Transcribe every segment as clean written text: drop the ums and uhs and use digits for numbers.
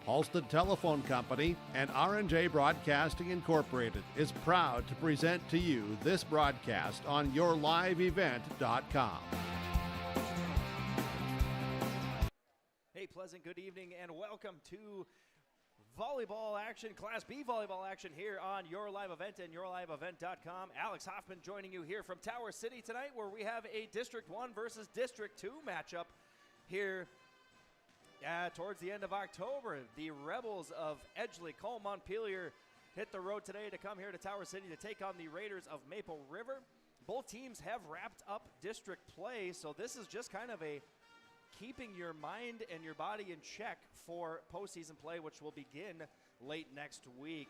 Halstead Telephone Company and R&J Broadcasting Incorporated is proud to present to you this broadcast on yourliveevent.com. Hey, pleasant good evening and welcome to volleyball action, Class B volleyball action here on Your Live Event and yourliveevent.com. Alex Hoffman joining you here from Tower City tonight, where we have a District 1 versus District 2 matchup here towards the end of October. The Rebels of Edgeley-Kulm-Montpelier hit the road today to come here to Tower City to take on the Raiders of Maple River. Both teams have wrapped up district play, so this is just kind of a keeping your mind and your body in check for postseason play, which will begin late next week.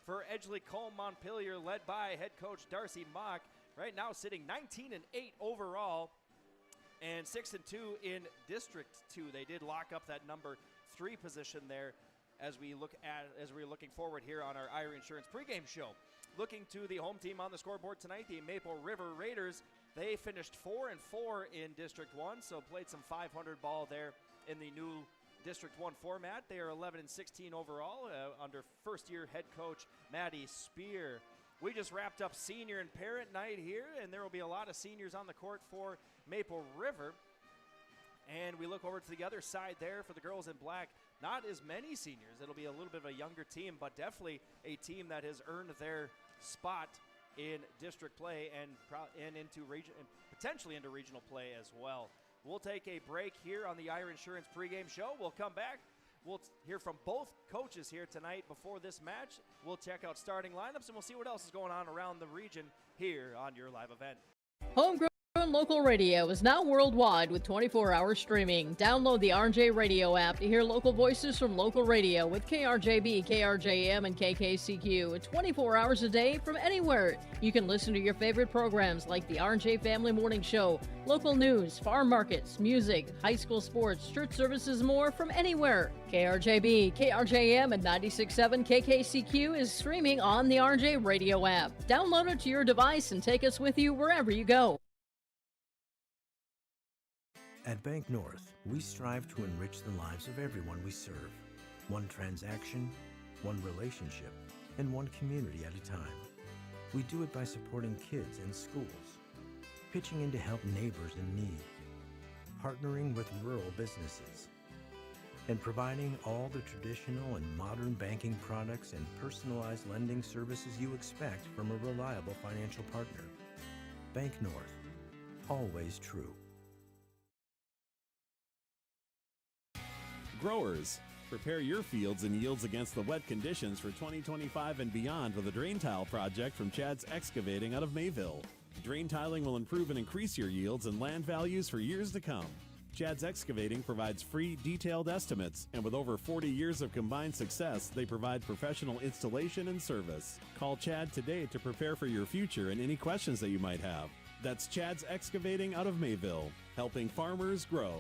For Edgeley-Kulm-Montpelier, led by head coach Darcy Mock, right now sitting 19-8 overall and 6-2 in District 2. They did lock up that number 3 position there as we're looking forward here on our Ira Insurance pregame show. Looking to the home team on the scoreboard tonight, the Maple River Raiders. They finished 4-4 in District 1, so played some 500 ball there in the new District 1 format. They are 11-16 overall under first-year head coach Maddie Spear. We just wrapped up senior and parent night here, and there will be a lot of seniors on the court for Maple River. And we look over to the other side there for the girls in black. Not as many seniors. It'll be a little bit of a younger team, but definitely a team that has earned their spot in district play and potentially into regional play as well. We'll take a break here on the Ira Insurance pregame show. We'll come back. We'll hear from both coaches here tonight before this match. We'll check out starting lineups, and we'll see what else is going on around the region here on Your Live Event. Homegrown local radio is now worldwide with 24-hour streaming. Download the RJ Radio app to hear local voices from local radio with KRJB, KRJM, and KKCQ 24 hours a day from anywhere. You can listen to your favorite programs like the RJ Family Morning Show, local news, farm markets, music, high school sports, church services, more from anywhere. KRJB, KRJM, and 96.7 KKCQ is streaming on the RJ Radio app. Download it to your device and take us with you wherever you go. At Bank North, we strive to enrich the lives of everyone we serve. One transaction, one relationship, and one community at a time. We do it by supporting kids and schools, pitching in to help neighbors in need, partnering with rural businesses, and providing all the traditional and modern banking products and personalized lending services you expect from a reliable financial partner. Bank North, always true. Growers, prepare your fields and yields against the wet conditions for 2025 and beyond with a drain tile project from Chad's Excavating out of Mayville. Drain tiling will improve and increase your yields and land values for years to come. Chad's Excavating provides free, detailed estimates, and with over 40 years of combined success, they provide professional installation and service. Call Chad today to prepare for your future and any questions that you might have. That's Chad's Excavating out of Mayville, helping farmers grow.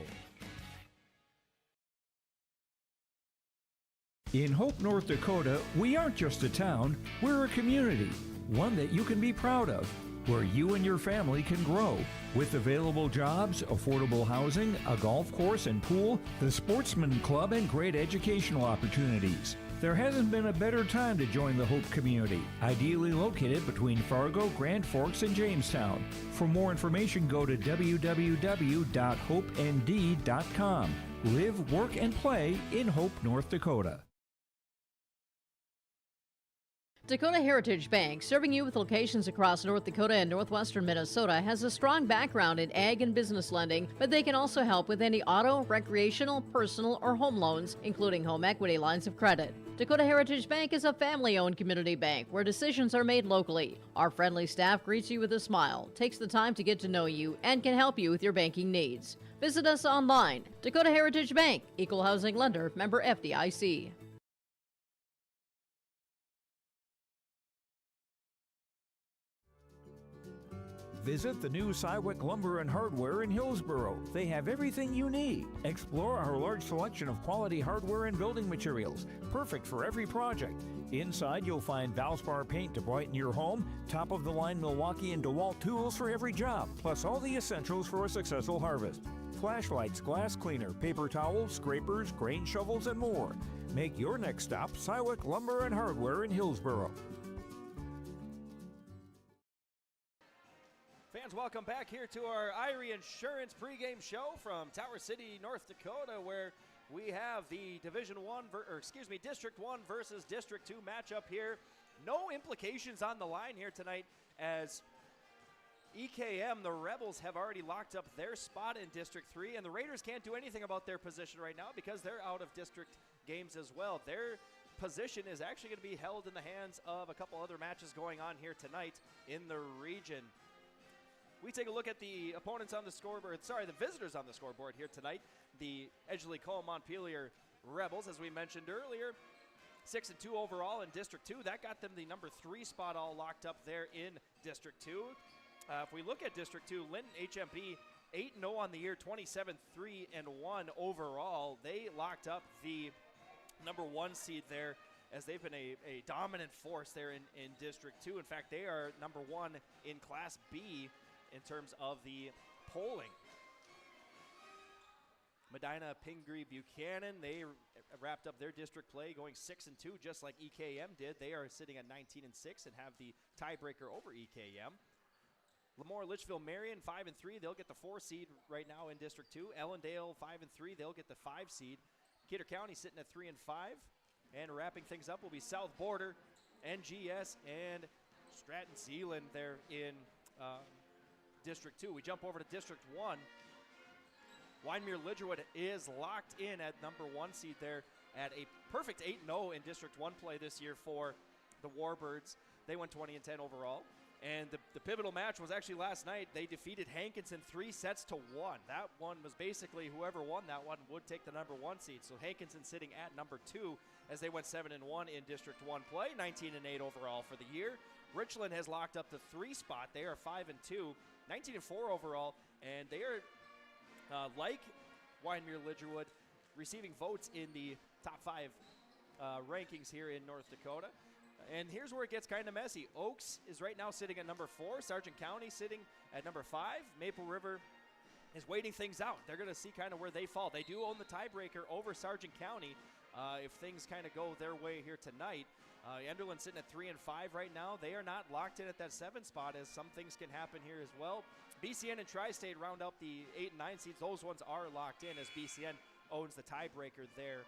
In Hope, North Dakota, we aren't just a town, we're a community, one that you can be proud of, where you and your family can grow. With available jobs, affordable housing, a golf course and pool, the Sportsman Club, and great educational opportunities. There hasn't been a better time to join the Hope community, ideally located between Fargo, Grand Forks, and Jamestown. For more information, go to www.hopend.com. Live, work, and play in Hope, North Dakota. Dakota Heritage Bank, serving you with locations across North Dakota and northwestern Minnesota, has a strong background in ag and business lending, but they can also help with any auto, recreational, personal, or home loans, including home equity lines of credit. Dakota Heritage Bank is a family-owned community bank where decisions are made locally. Our friendly staff greets you with a smile, takes the time to get to know you, and can help you with your banking needs. Visit us online. Dakota Heritage Bank, Equal Housing Lender, member FDIC. Visit the new Cywick Lumber and Hardware in Hillsboro. They have everything you need. Explore our large selection of quality hardware and building materials, perfect for every project. Inside, you'll find Valspar paint to brighten your home, top-of-the-line Milwaukee and DeWalt tools for every job, plus all the essentials for a successful harvest. Flashlights, glass cleaner, paper towels, scrapers, grain shovels, and more. Make your next stop Cywick Lumber and Hardware in Hillsboro. Fans, welcome back here to our Irie Insurance pregame show from Tower City, North Dakota, where we have the District 1 versus District 2 matchup here. No implications on the line here tonight, as EKM, the Rebels, have already locked up their spot in District 3, and the Raiders can't do anything about their position right now because they're out of district games as well. Their position is actually going to be held in the hands of a couple other matches going on here tonight in the region. We take a look at the opponents on the scoreboard, the visitors on the scoreboard here tonight. The Edgeley-Kulm-Montpelier Rebels, as we mentioned earlier, 6-2 overall in District 2. That got them the number 3 spot all locked up there in District 2. If we look at District 2, Linton HMP 8-0 on the year, 27-3-1 overall. They locked up the number 1 seed there, as they've been a dominant force there in District 2. In fact, they are number 1 in Class B in terms of the polling. Medina Pingree Buchanan, they wrapped up their district play going 6-2, just like EKM did. They are sitting at 19-6 and have the tiebreaker over EKM. Lemoore Litchfield Marion 5-3, they'll get the 4 seed right now in District 2. Ellendale 5-3, they'll get the 5 seed. Kidder County sitting at 3-5, and wrapping things up will be South Border, NGS, and Stratton Zeeland there in District 2. We jump over to District 1. Wyndmere Lidgerwood is locked in at number 1 seed there at a perfect 8-0 in District 1 play this year for the Warbirds. They went 20-10 overall. And the pivotal match was actually last night. They defeated Hankinson 3-1. That one was basically whoever won that one would take the number 1 seed. So Hankinson sitting at number 2 as they went 7-1 in District 1 play, 19-8 overall for the year. Richland has locked up the 3 spot. They are 5-2, 19-4 overall, and they are like Wyndmere Lidgerwood, receiving votes in the top 5 rankings here in North Dakota. And here's where it gets kind of messy. Oaks is right now sitting at number 4. Sargent County sitting at number 5. Maple River is waiting things out. They're going to see kind of where they fall. They do own the tiebreaker over Sargent County if things kind of go their way here tonight. Enderlin sitting at 3-5 right now. They are not locked in at that 7 spot, as some things can happen here as well. BCN and Tri-State round up the 8 and 9 seeds. Those ones are locked in, as BCN owns the tiebreaker there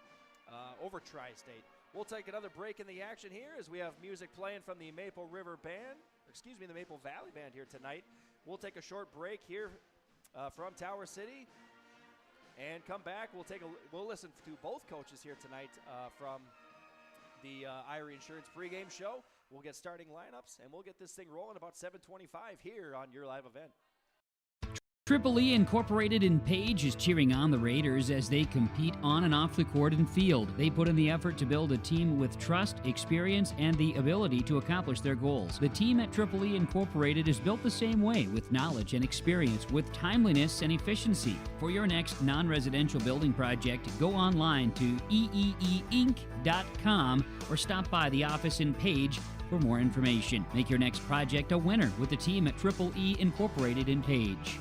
over Tri-State. We'll take another break in the action here as we have music playing from the Maple River Band, the Maple Valley Band here tonight. We'll take a short break here from Tower City and come back. We'll listen to both coaches here tonight from the Irie Insurance pregame show. We'll get starting lineups, and we'll get this thing rolling about 7:25 here on your live event. Triple-E Incorporated in Page is cheering on the Raiders as they compete on and off the court and field. They put in the effort to build a team with trust, experience, and the ability to accomplish their goals. The team at Triple-E Incorporated is built the same way, with knowledge and experience, with timeliness and efficiency. For your next non-residential building project, go online to eeeinc.com or stop by the office in Page for more information. Make your next project a winner with the team at Triple-E Incorporated in Page.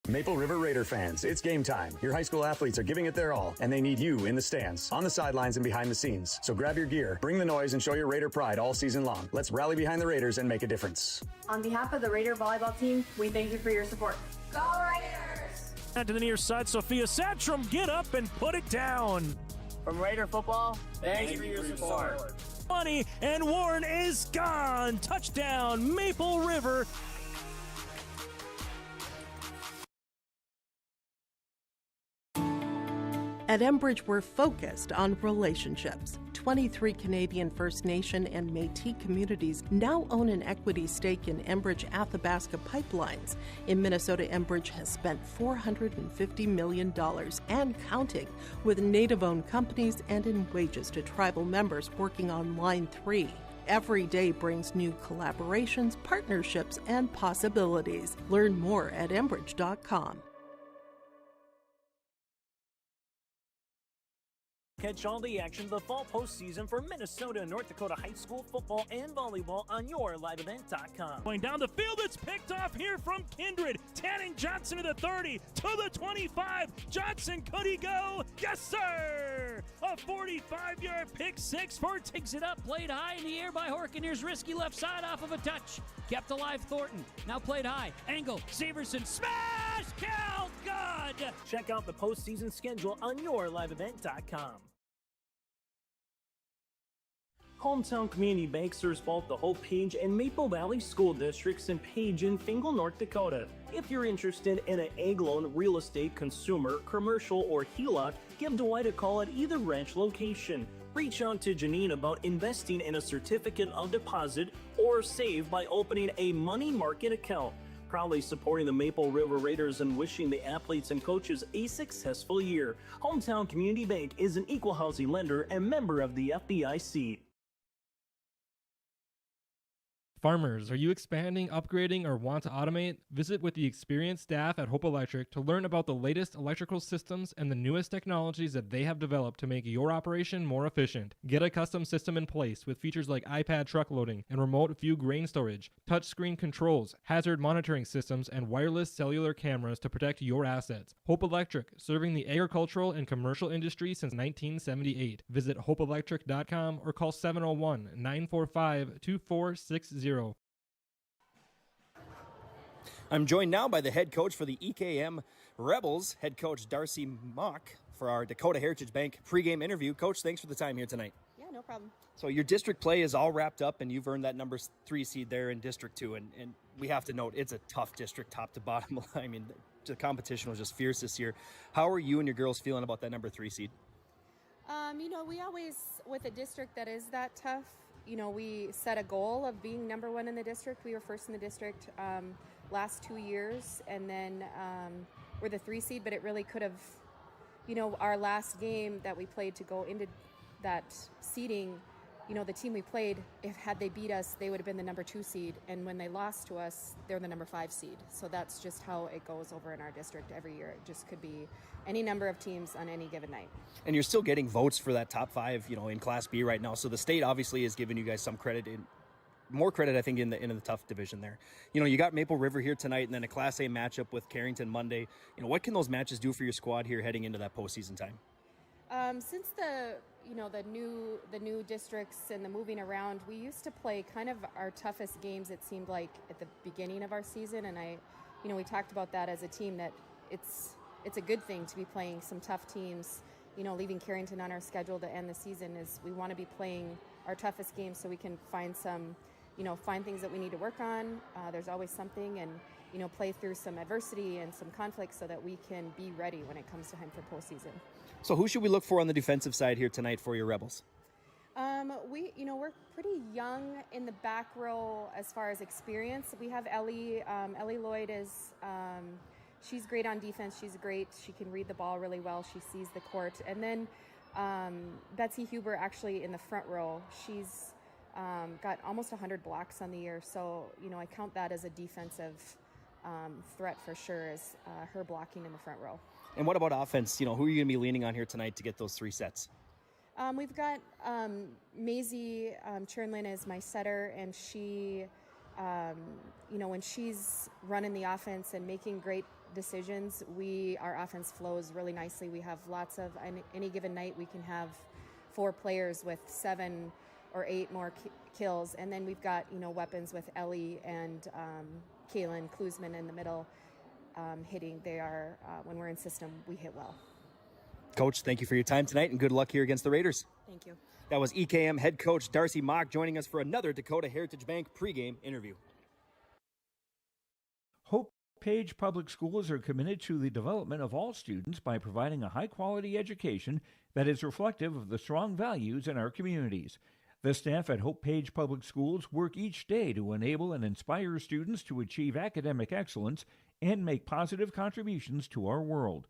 Maple River Raider fans, it's game time. Your high school athletes are giving it their all, and they need you in the stands, on the sidelines, and behind the scenes. So grab your gear, bring the noise, and show your Raider pride all season long. Let's rally behind the Raiders and make a difference. On behalf of the Raider volleyball team, we thank you for your support. Go Raiders! To the near side, Sophia Satchram, get up and put it down. From Raider football, thank you for your support. Money, and Warren is gone. Touchdown, Maple River. At Enbridge, we're focused on relationships. 23 Canadian First Nation and Métis communities now own an equity stake in Enbridge Athabasca Pipelines. In Minnesota, Enbridge has spent $450 million and counting, with Native-owned companies and in wages to tribal members working on Line 3. Every day brings new collaborations, partnerships, and possibilities. Learn more at Enbridge.com. Catch all the action of the fall postseason for Minnesota and North Dakota high school football and volleyball on yourliveevent.com. Going down the field, it's picked off here from Kindred. Tanning Johnson to the 30, to the 25. Johnson, could he go? Yes, sir! A 45-yard pick six for Takes it up, played high in the air by Horkin. Here's risky left side off of a touch. Kept alive Thornton. Now played high. Angle, Severson, smash! Count, good! Check out the postseason schedule on yourliveevent.com. Hometown Community Bank serves both the Hope Page and Maple Valley School Districts in Page and Fingal, North Dakota. If you're interested in an ag loan, real estate, consumer, commercial, or HELOC, give Dwight a call at either branch location. Reach out to Janine about investing in a certificate of deposit or save by opening a money market account. Proudly supporting the Maple River Raiders and wishing the athletes and coaches a successful year. Hometown Community Bank is an equal housing lender and member of the FDIC. Farmers, are you expanding, upgrading, or want to automate? Visit with the experienced staff at Hope Electric to learn about the latest electrical systems and the newest technologies that they have developed to make your operation more efficient. Get a custom system in place with features like iPad truck loading and remote view grain storage, touchscreen controls, hazard monitoring systems, and wireless cellular cameras to protect your assets. Hope Electric, serving the agricultural and commercial industry since 1978. Visit hopeelectric.com or call 701-945-2460. I'm joined now by the head coach for the EKM Rebels, head coach Darcy Mock, for our Dakota Heritage Bank pregame interview. Coach, thanks for the time here tonight. Yeah, no problem. So your district play is all wrapped up, and you've earned that number 3 seed there in District 2. And we have to note, it's a tough district top to bottom. I mean, the competition was just fierce this year. How are you and your girls feeling about that number 3 seed? We always, with a district that is that tough, we set a goal of being number 1 in the district. We were first in the district last 2 years, and then we're the 3 seed, but it really could have, our last game that we played to go into that seeding, the team we played, had they beat us, they would have been the number 2 seed, and when they lost to us, they're the number 5 seed. So that's just how it goes over in our district every year. It just could be any number of teams on any given night. And you're still getting votes for that top 5, in Class B right now. So the state obviously is giving you guys some credit, more credit, I think, in the tough division there. You got Maple River here tonight, and then a Class A matchup with Carrington Monday. What can those matches do for your squad here heading into that postseason time? Since the new districts and the moving around, we used to play kind of our toughest games, it seemed like, at the beginning of our season, and we talked about that as a team, that it's a good thing to be playing some tough teams. Leaving Carrington on our schedule to end the season is we want to be playing our toughest games so we can find some, find things that we need to work on. There's always something, and play through some adversity and some conflict so that we can be ready when it comes to time for postseason. So who should we look for on the defensive side here tonight for your Rebels? We're pretty young in the back row as far as experience. We have Ellie. Ellie Lloyd is, she's great on defense. She's great. She can read the ball really well. She sees the court. And then Betsy Huber actually in the front row. She's got almost 100 blocks on the year. So, I count that as a defensive threat for sure, is her blocking in the front row. And what about offense? Who are you going to be leaning on here tonight to get those 3 sets? We've got Maisie Chernlin as my setter, and she, when she's running the offense and making great decisions, our offense flows really nicely. We have lots of, any given night we can have 4 players with 7 or 8 more kills, and then we've got, weapons with Ellie and Kaylin Klusman in the middle. Hitting, they are, when we're in system, we hit well. Coach, thank you for your time tonight, and good luck here against the Raiders. Thank you. That was EKM head coach Darcy Mock joining us for another Dakota Heritage Bank pregame interview. Hope Page Public Schools are committed to the development of all students by providing a high-quality education that is reflective of the strong values in our communities. The staff at Hope Page Public Schools work each day to enable and inspire students to achieve academic excellence and make positive contributions to our world.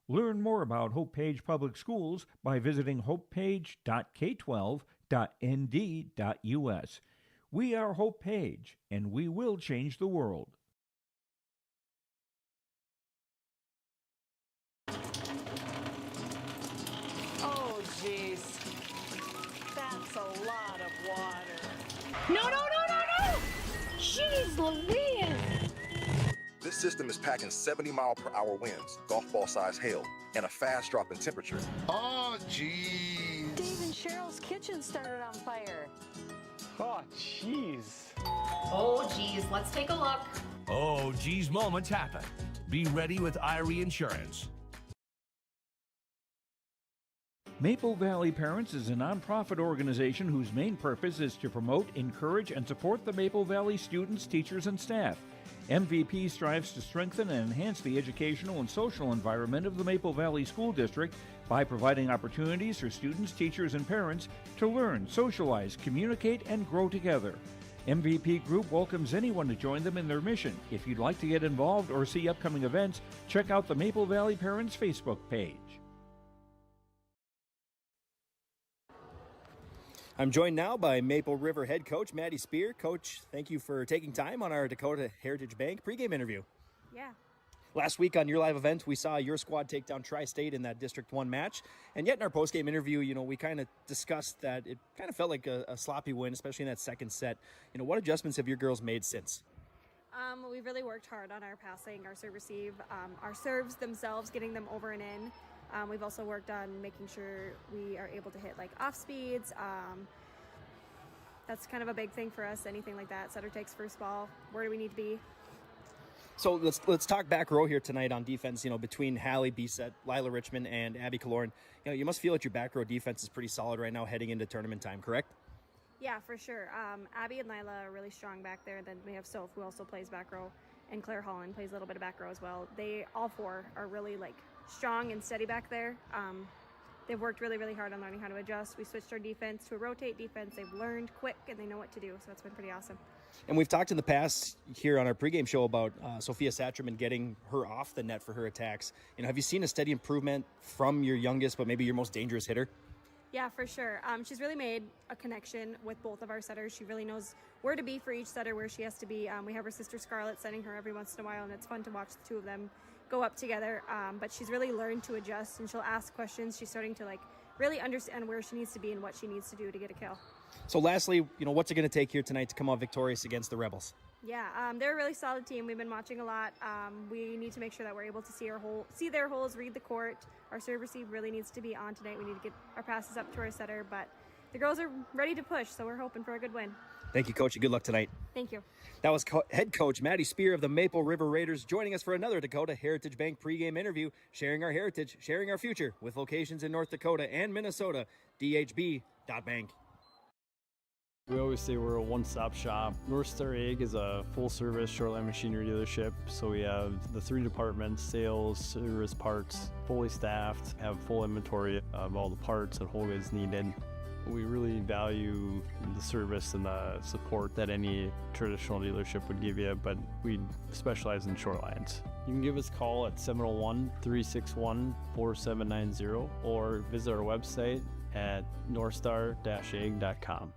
Learn more about Hope Page Public Schools by visiting hopepage.k12.ca. hope.nd.us. We are Hope Page, and we will change the world. Oh, jeez. That's a lot of water. No! Jeez Louise! This system is packing 70-mile-per-hour winds, golf ball-sized hail, and a fast drop in temperature. Oh, jeez. Dave and Cheryl's kitchen started on fire. Oh, jeez. Oh, geez, let's take a look. Oh, geez, moments happen. Be ready with Irie Insurance. Maple Valley Parents is a nonprofit organization whose main purpose is to promote, encourage, and support the Maple Valley students, teachers, and staff. MVP strives to strengthen and enhance the educational and social environment of the Maple Valley School District by providing opportunities for students, teachers, and parents to learn, socialize, communicate, and grow together. MVP Group welcomes anyone to join them in their mission. If you'd like to get involved or see upcoming events, check out the Maple Valley Parents Facebook page. I'm joined now by Maple River head coach Maddie Spear. Coach, thank you for taking time on our Dakota Heritage Bank pregame interview. Yeah. Last week on your live event, we saw your squad take down Tri-State in that District 1 match. And yet in our postgame interview, we kind of discussed that it kind of felt like a sloppy win, especially in that second set. What adjustments have your girls made since? We've really worked hard on our passing, our serve receive, our serves themselves, getting them over and in. We've also worked on making sure we are able to hit off speeds. That's kind of a big thing for us. Anything like that, setter takes first ball. Where do we need to be? So let's talk back row here tonight on defense. Between Hallie Bisset, Lila Richmond, and Abby Kaloran. You must feel that your back row defense is pretty solid right now heading into tournament time, correct? Yeah, for sure. Abby and Lila are really strong back there. Then we have Soph, who also plays back row, and Claire Holland plays a little bit of back row as well. They all four are really strong and steady back there. They've worked really, really hard on learning how to adjust. We switched our defense to a rotate defense. They've learned quick and they know what to do, so that's been pretty awesome. And we've talked in the past here on our pregame show about Sophia Sacherman getting her off the net for her attacks. Have you seen a steady improvement from your youngest, but maybe your most dangerous hitter? Yeah, for sure. She's really made a connection with both of our setters. She really knows where to be for each setter, where she has to be. We have her sister Scarlett setting her every once in a while, and it's fun to watch the two of them go up together. But she's really learned to adjust, and she'll ask questions. She's starting to really understand where she needs to be and what she needs to do to get a kill. So lastly, what's it going to take here tonight to come out victorious against the Rebels? Yeah, they're a really solid team. We've been watching a lot. We need to make sure that we're able to see their holes, read the court. Our serve receive really needs to be on tonight. We need to get our passes up to our setter, but the girls are ready to push, so we're hoping for a good win. Thank you, Coach, and good luck tonight. Thank you. That was head coach Maddie Spear of the Maple River Raiders joining us for another Dakota Heritage Bank pregame interview, sharing our heritage, sharing our future with locations in North Dakota and Minnesota. DHB.bank. We always say we're a one-stop shop. North Star Ag is a full-service shoreline machinery dealership. So we have the 3 departments: sales, service, parts, fully staffed, have full inventory of all the parts and whole goods needed. We really value the service and the support that any traditional dealership would give you, but we specialize in shorelines. You can give us a call at 701-361-4790 or visit our website at northstar-ag.com.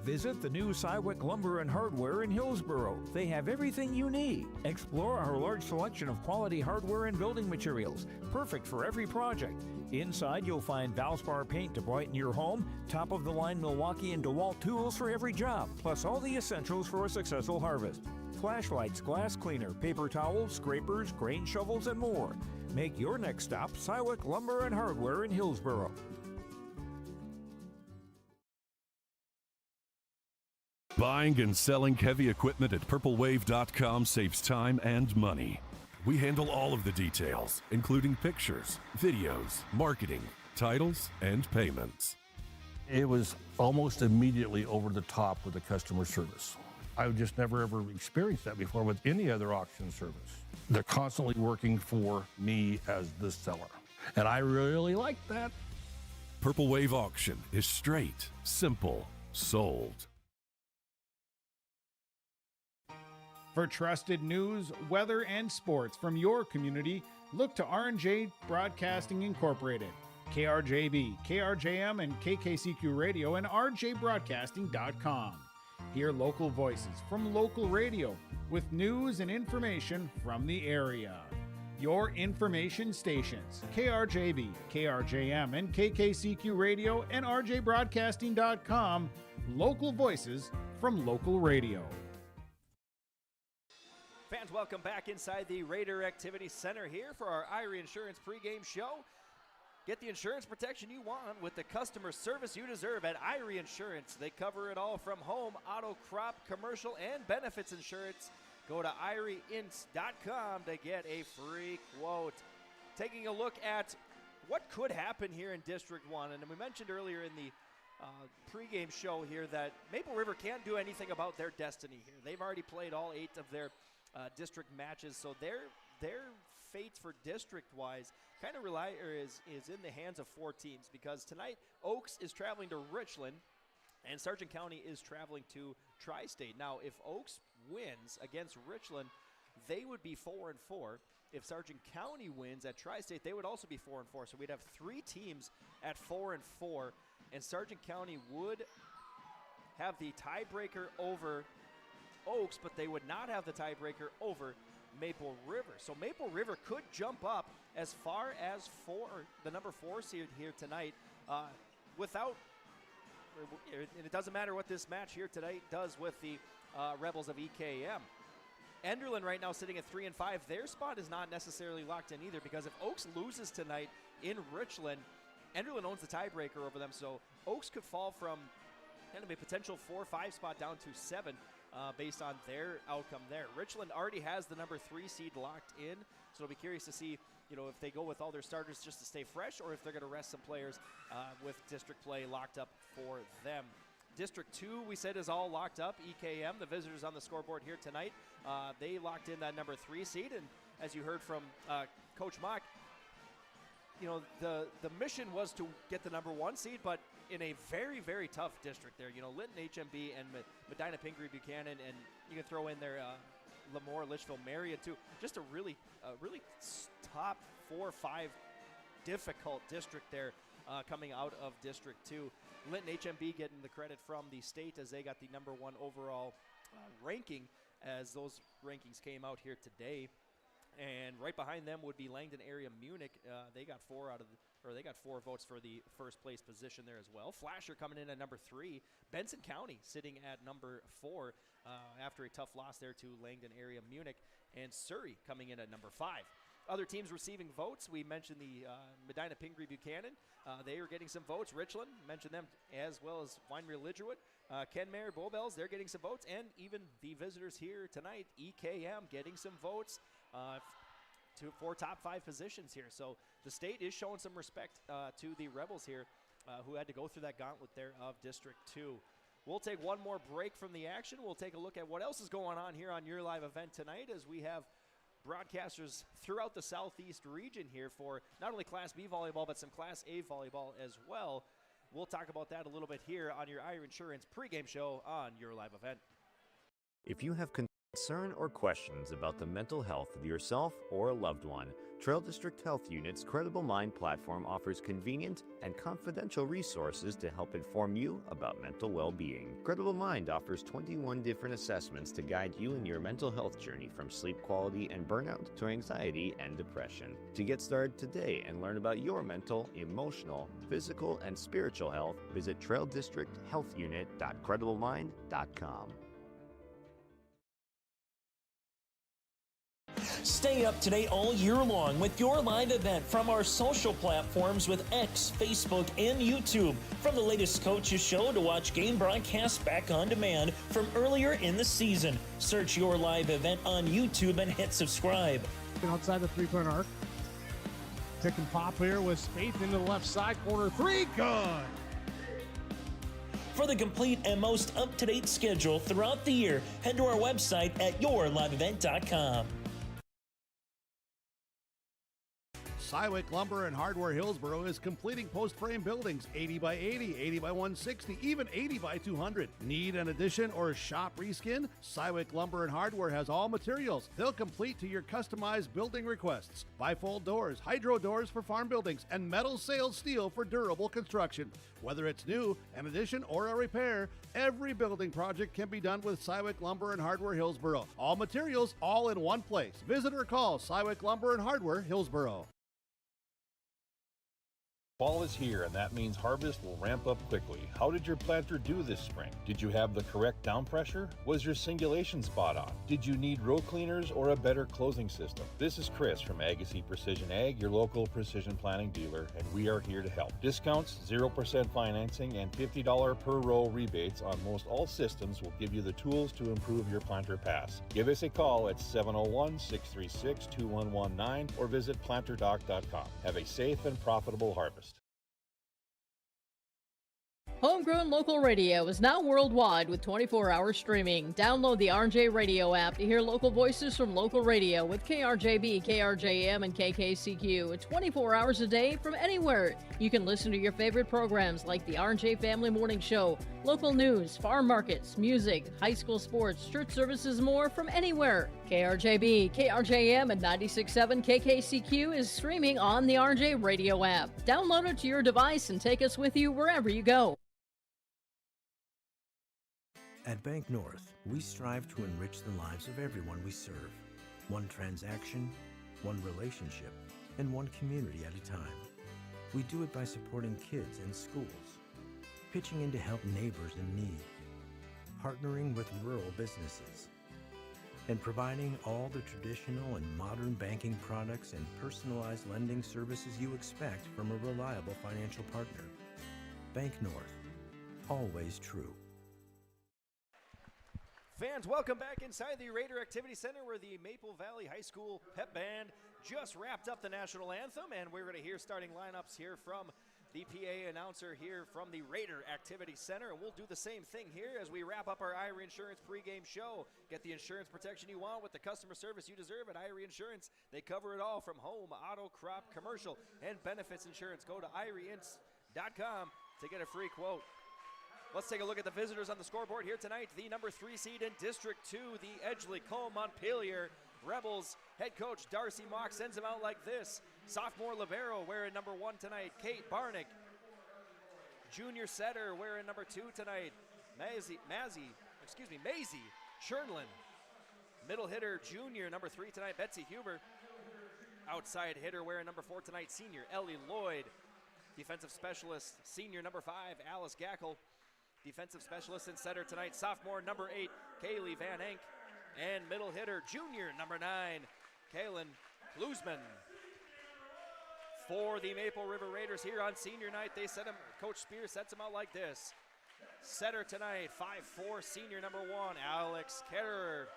Visit the new Cywick Lumber and Hardware in Hillsboro. They have everything you need. Explore our large selection of quality hardware and building materials, perfect for every project. Inside, you'll find Valspar paint to brighten your home, top-of-the-line Milwaukee and DeWalt tools for every job, plus all the essentials for a successful harvest. Flashlights, glass cleaner, paper towels, scrapers, grain shovels, and more. Make your next stop Cywick Lumber and Hardware in Hillsboro. Buying and selling heavy equipment at purplewave.com saves time and money. We handle all of the details, including pictures, videos, marketing, titles, and payments. It was almost immediately over the top with the customer service. I've just never ever experienced that before with any other auction service. They're constantly working for me as the seller, and I really like that. Purple Wave Auction is straight, simple, sold. For trusted news, weather, and sports from your community, Look to R&J Broadcasting Incorporated, KRJB, KRJM, and KKCQ Radio, and rjbroadcasting.com. Hear local voices from local radio with news and information from the area. Your information stations, KRJB, KRJM, and KKCQ Radio, and rjbroadcasting.com. Local voices from local radio. Fans, welcome back inside the Raider Activity Center here for our Irie Insurance pregame show. Get the insurance protection you want with the customer service you deserve at Irie Insurance. They cover it all from home, auto, crop, commercial, and benefits insurance. Go to IrieInc.com to get a free quote. Taking a look at what could happen here in District 1. And we mentioned earlier in the pregame show here that Maple River can't do anything about their destiny here. They've already played all 8 of their district matches, so their fates for district-wise kind of is in the hands of 4 teams, because tonight Oaks is traveling to Richland and Sargent County is traveling to Tri-State. Now, if Oaks wins against Richland, they would be 4-4. If Sargent County wins at Tri-State, they would also be 4-4. So we'd have 3 teams at 4-4, and Sargent County would have the tiebreaker over Oaks, but they would not have the tiebreaker over Maple River. So Maple River could jump up as far as the number 4 seed here tonight without, and it doesn't matter what this match here tonight does with the Rebels of EKM. Enderlin right now sitting at 3-5. Their spot is not necessarily locked in either, because if Oaks loses tonight in Richland, Enderlin owns the tiebreaker over them, so Oaks could fall from kind of a potential 4-5 spot down to 7 based on their outcome there. Richland already has the number 3 seed locked in, so I'll be curious to see, if they go with all their starters just to stay fresh, or if they're going to rest some players with district play locked up for them. District 2, we said, is all locked up. EKM, the visitors on the scoreboard here tonight, they locked in that number 3 seed, and as you heard from Coach Mock, the mission was to get the number 1 seed, but in a very, very tough district there. Linton HMB and Medina Pingree Buchanan, and you can throw in there Lemoore, Litchfield, Marion too. Just a really top 4 or 5 difficult district there coming out of District 2. Linton HMB getting the credit from the state as they got the number 1 overall ranking as those rankings came out here today. And right behind them would be Langdon Area Munich. They got 4 votes for the first place position there as well. Flasher coming in at number 3. Benson County sitting at number 4 after a tough loss there to Langdon Area Munich. And Surrey coming in at number 5. Other teams receiving votes, we mentioned the Medina Pingree Buchanan. They are getting some votes. Richland, mentioned them, as well as Winery Lidgerwood. Kenmare, Bowbells, they're getting some votes. And even the visitors here tonight, EKM, getting some votes for top 5 positions here. So the state is showing some respect to the Rebels here who had to go through that gauntlet there of District 2. We'll take one more break from the action. We'll take a look at what else is going on here on your live event tonight, as we have broadcasters throughout the southeast region here for not only Class B volleyball, but some Class A volleyball as well. We'll talk about that a little bit here on your Irie Insurance pregame show on your live event. If you have concern or questions about the mental health of yourself or a loved one, Trail District Health Unit's Credible Mind platform offers convenient and confidential resources to help inform you about mental well-being. Credible Mind offers 21 different assessments to guide you in your mental health journey, from sleep quality and burnout to anxiety and depression. To get started today and learn about your mental, emotional, physical, and spiritual health, visit traildistricthealthunit.crediblemmind.com. Stay up to date all year long with your live event from our social platforms with X, Facebook, and YouTube. From the latest coaches show to watch game broadcasts back on demand from earlier in the season. Search your live event on YouTube and hit subscribe. Outside the 3-point arc. Pick and pop here with Spaeth into the left side corner. 3, good! For the complete and most up-to-date schedule throughout the year, head to our website at yourliveevent.com. Cywick Lumber and Hardware Hillsboro is completing post-frame buildings 80 by 80, 80 by 160, even 80 by 200. Need an addition or shop reskin? Cywick Lumber and Hardware has all materials. They'll complete to your customized building requests. Bifold doors, hydro doors for farm buildings, and metal sailed steel for durable construction. Whether it's new, an addition, or a repair, every building project can be done with Cywick Lumber and Hardware Hillsboro. All materials, all in one place. Visit or call Cywick Lumber and Hardware Hillsboro. Fall is here, and that means harvest will ramp up quickly. How did your planter do this spring? Did you have the correct down pressure? Was your singulation spot on? Did you need row cleaners or a better closing system? This is Chris from Agassiz Precision Ag, your local precision planting dealer, and we are here to help. Discounts, 0% financing, and $50 per row rebates on most all systems will give you the tools to improve your planter pass. Give us a call at 701-636-2119 or visit planterdoc.com. Have a safe and profitable harvest. Homegrown local radio is now worldwide with 24-hour streaming. Download the RJ Radio app to hear local voices from local radio with KRJB, KRJM, and KKCQ 24 hours a day from anywhere. You can listen to your favorite programs like the RJ Family Morning Show, local news, farm markets, music, high school sports, church services, more from anywhere. KRJB, KRJM, and 96.7 KKCQ is streaming on the RJ Radio app. Download it to your device and take us with you wherever you go. At Bank North, we strive to enrich the lives of everyone we serve. One transaction, one relationship, and one community at a time. We do it by supporting kids and schools, pitching in to help neighbors in need, partnering with rural businesses, and providing all the traditional and modern banking products and personalized lending services you expect from a reliable financial partner. Bank North, always true. Fans, welcome back inside the Raider Activity Center where the Maple Valley High School pep band just wrapped up the national anthem, and we're going to hear starting lineups here from the PA announcer here from the Raider Activity Center, and we'll do the same thing here as we wrap up our Irie Insurance pregame show. Get the insurance protection you want with the customer service you deserve at Irie Insurance. They cover it all from home, auto, crop, commercial, and benefits insurance. Go to irieinc.com to get a free quote. Let's take a look at the visitors on the scoreboard here tonight. The number 3 seed in District 2, the Edgeley-Kulm-Montpelier Rebels. Head coach Darcy Mock sends them out like this. Sophomore libero wearing number 1 tonight, Kate Barnick. Junior setter wearing number 2 tonight, Maisie Chernlin. Middle hitter, junior, number 3 tonight, Betsy Huber. Outside hitter wearing number 4 tonight, senior Ellie Lloyd. Defensive specialist, senior number 5, Alice Gackel. Defensive specialist and setter tonight, sophomore number 8, Kaylee Van Enck. And middle hitter, junior number 9, Kaylin Klusman. For the Maple River Raiders here on senior night, Coach Spears sets them out like this. Setter tonight, 5'4", senior number 1, Alex Ketterer.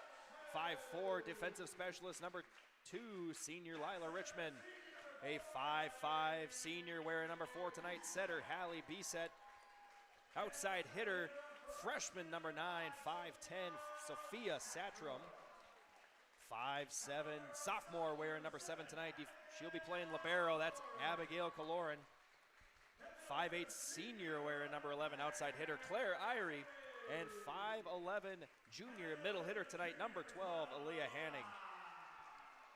5'4", defensive specialist number 2, senior Lila Richmond. A 5'5", senior wearing number 4 tonight, setter Hallie Bisset. Outside hitter, freshman number 9, 5'10", Sophia Satram. 5'7", sophomore wearing number 7 tonight. She'll be playing libero. That's Abigail Kaloran. 5'8", senior wearing number 11, outside hitter Claire Irie. And 5'11", junior middle hitter tonight, number 12, Aaliyah Hanning.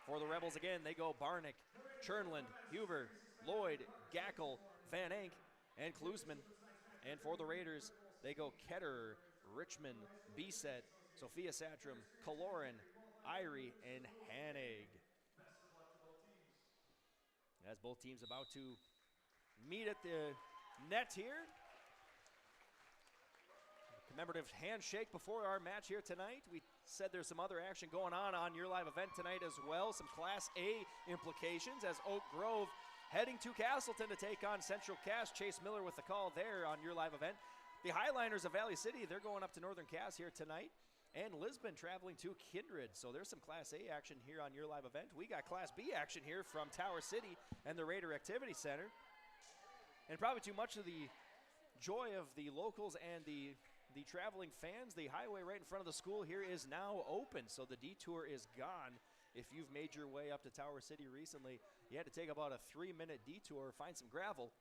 For the Rebels again, they go Barnick, Chernland, Huber, Lloyd, Gackel, Van Enck, and Klusman. And for the Raiders, they go Ketterer, Richmond, Bisset, Sophia Satram, Kaloran, Irie, and Hanig. As both teams about to meet at the net here. Commemorative handshake before our match here tonight. We said there's some other action going on your live event tonight as well. Some Class A implications as Oak Grove heading to Castleton to take on Central Cass. Chase Miller with the call there on your live event. The Highliners of Valley City, they're going up to Northern Cass here tonight. And Lisbon traveling to Kindred. So there's some Class A action here on your live event. We got Class B action here from Tower City and the Raider Activity Center. And probably too much of the joy of the locals and the traveling fans, the highway right in front of the school here is now open. So the detour is gone. if you've made your way up to Tower City recently, you had to take about a 3-minute detour, find some gravel,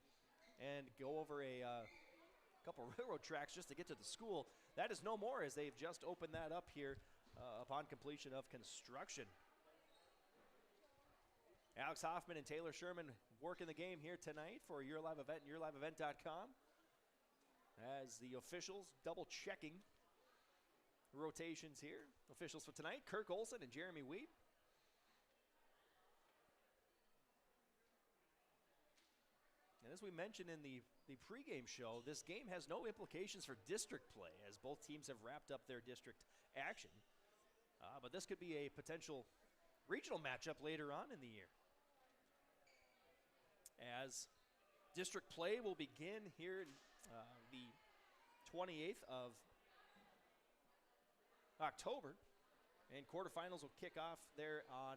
and go over a couple railroad tracks just to get to the school. That is no more, as they've just opened that up here upon completion of construction. Alex Hoffman and Taylor Sherman working the game here tonight for Your Live Event and YourLiveEvent.com, as the officials double checking rotations here. Officials for tonight, Kirk Olson and Jeremy Wheat. And as we mentioned in the pregame show, this game has no implications for district play, as both teams have wrapped up their district action. But this could be a potential regional matchup later on in the year, as district play will begin here the 28th of October, and quarterfinals will kick off there on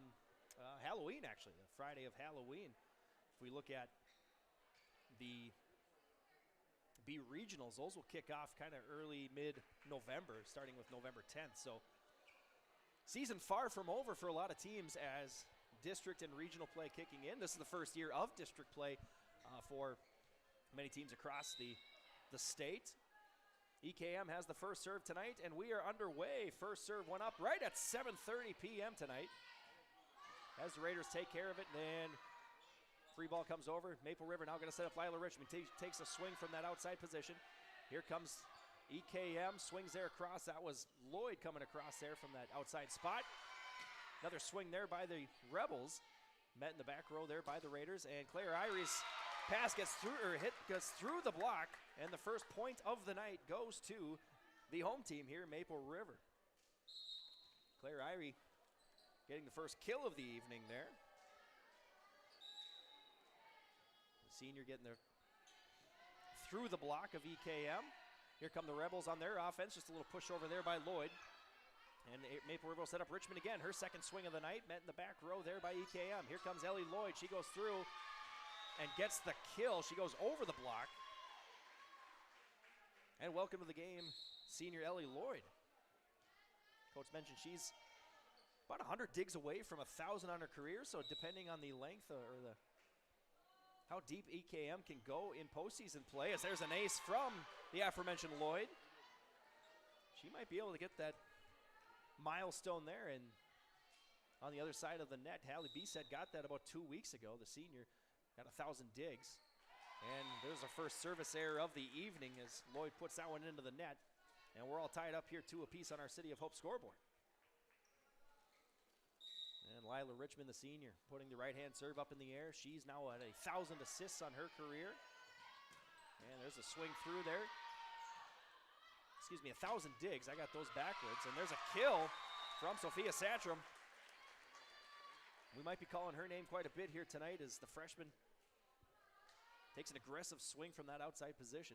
Halloween, actually, the Friday of Halloween. If we look at the B regionals, those will kick off kind of early, mid-November, starting with November 10th. So season far from over for a lot of teams, as district and regional play kicking in. This is the first year of district play for many teams across the state. EKM has the first serve tonight, and we are underway. First serve went up right at 7:30 p.m. tonight, as the Raiders take care of it. And free ball comes over. Maple River now going to set up Lila Richmond. Takes a swing from that outside position. Here comes EKM, swings there across. That was Lloyd coming across there from that outside spot. Another swing there by the Rebels. Met in the back row there by the Raiders. And Claire Irie's pass gets through the block. And the first point of the night goes to the home team here, Maple River. Claire Irie getting the first kill of the evening there. The senior getting through the block of EKM. Here come the Rebels on their offense. Just a little push over there by Lloyd. And Maple River will set up Richmond again. Her second swing of the night, met in the back row there by EKM. Here comes Ellie Lloyd. She goes through and gets the kill. She goes over the block. And welcome to the game, senior Ellie Lloyd. Coach mentioned she's about 100 digs away from 1,000 on her career, so depending on the length or how deep EKM can go in postseason play, as there's an ace from the aforementioned Lloyd. She might be able to get that milestone there. And on the other side of the net, Hallie Bisset got that about 2 weeks ago. The senior got 1,000 digs. And there's a first service error of the evening, as Lloyd puts that one into the net. And we're all tied up here 2 apiece on our City of Hope scoreboard. And Lila Richmond, the senior, putting the right-hand serve up in the air. She's now at 1,000 assists on her career. And there's a swing through there. 1,000 digs. I got those backwards. And there's a kill from Sophia Satram. We might be calling her name quite a bit here tonight, as the freshman takes an aggressive swing from that outside position.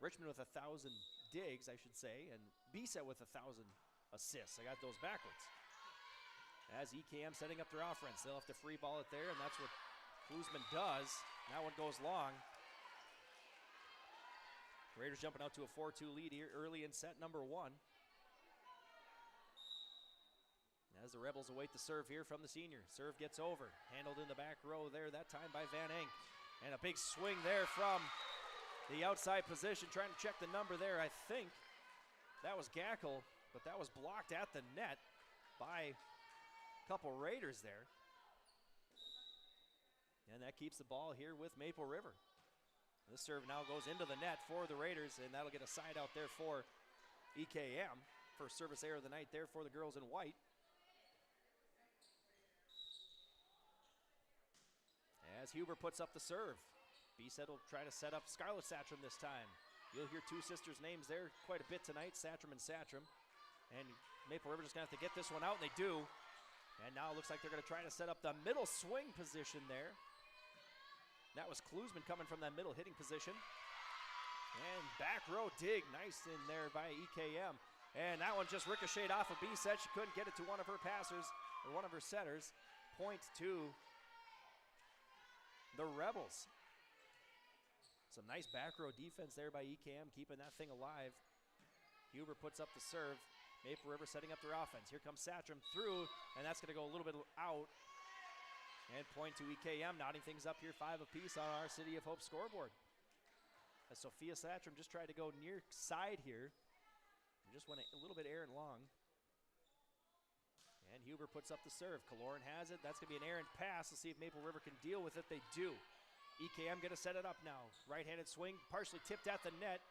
Richmond with 1,000 digs, I should say, and Bisset with 1,000 assists. I got those backwards. As EKM setting up their offense, they'll have to free ball it there, and that's what Klusman does. That one goes long. Raiders jumping out to a 4-2 lead here early in set number 1. As the Rebels await the serve here from the senior. Serve gets over, handled in the back row there, that time by Van Enk. And a big swing there from the outside position, trying to check the number there. I think that was Gackel, but that was blocked at the net by a couple Raiders there. And that keeps the ball here with Maple River. This serve now goes into the net for the Raiders, and that'll get a side out there for EKM. First service error of the night there for the girls in white. As Huber puts up the serve, Bisset will try to set up Scarlett Satram this time. You'll hear two sisters' names there quite a bit tonight, Satram and Satram. And Maple River just going to have to get this one out, and they do. And now it looks like they're going to try to set up the middle swing position there. That was Klusman coming from that middle hitting position. And back row dig, nice in there by EKM. And that one just ricocheted off of Bisset. She couldn't get it to one of her passers, or one of her setters. Point to the Rebels. Some nice back row defense there by EKM, keeping that thing alive. Huber puts up the serve. Maple River setting up their offense. Here comes Satcham through, and that's going to go a little bit out. And point to EKM, knotting things up here 5 apiece on our City of Hope scoreboard. As Sophia Satcham just tried to go near side here. And just went a little bit errant long. And Huber puts up the serve. Kaloran has it. That's going to be an errant pass. Let's see if Maple River can deal with it. They do. EKM going to set it up now. Right-handed swing, partially tipped at the net.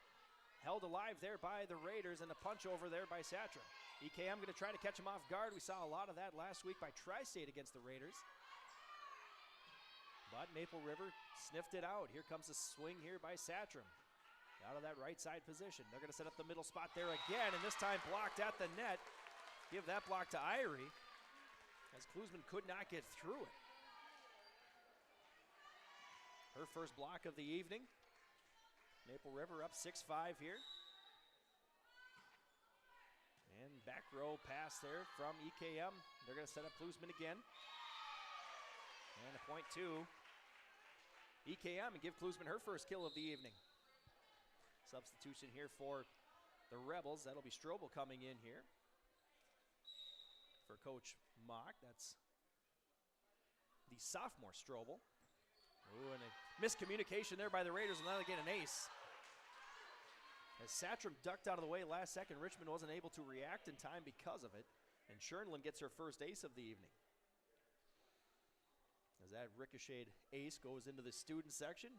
Held alive there by the Raiders, and a punch over there by Satcham. EKM going to try to catch him off guard. We saw a lot of that last week by Tri-State against the Raiders. But Maple River sniffed it out. Here comes a swing here by Satcham. Out of that right side position. They're going to set up the middle spot there again, and this time blocked at the net. Give that block to Irie, as Klusman could not get through it. Her first block of the evening. Maple River up 6-5 here. And back row pass there from EKM. They're going to set up Klusman again. And a point to EKM and give Klusman her first kill of the evening. Substitution here for the Rebels. That'll be Strobel coming in here for Coach Mock. That's the sophomore Strobel. Ooh, and a miscommunication there by the Raiders, and now they get an ace. As Satcham ducked out of the way last second, Richmond wasn't able to react in time because of it, and Schoenlin gets her first ace of the evening. As that ricocheted ace goes into the student section.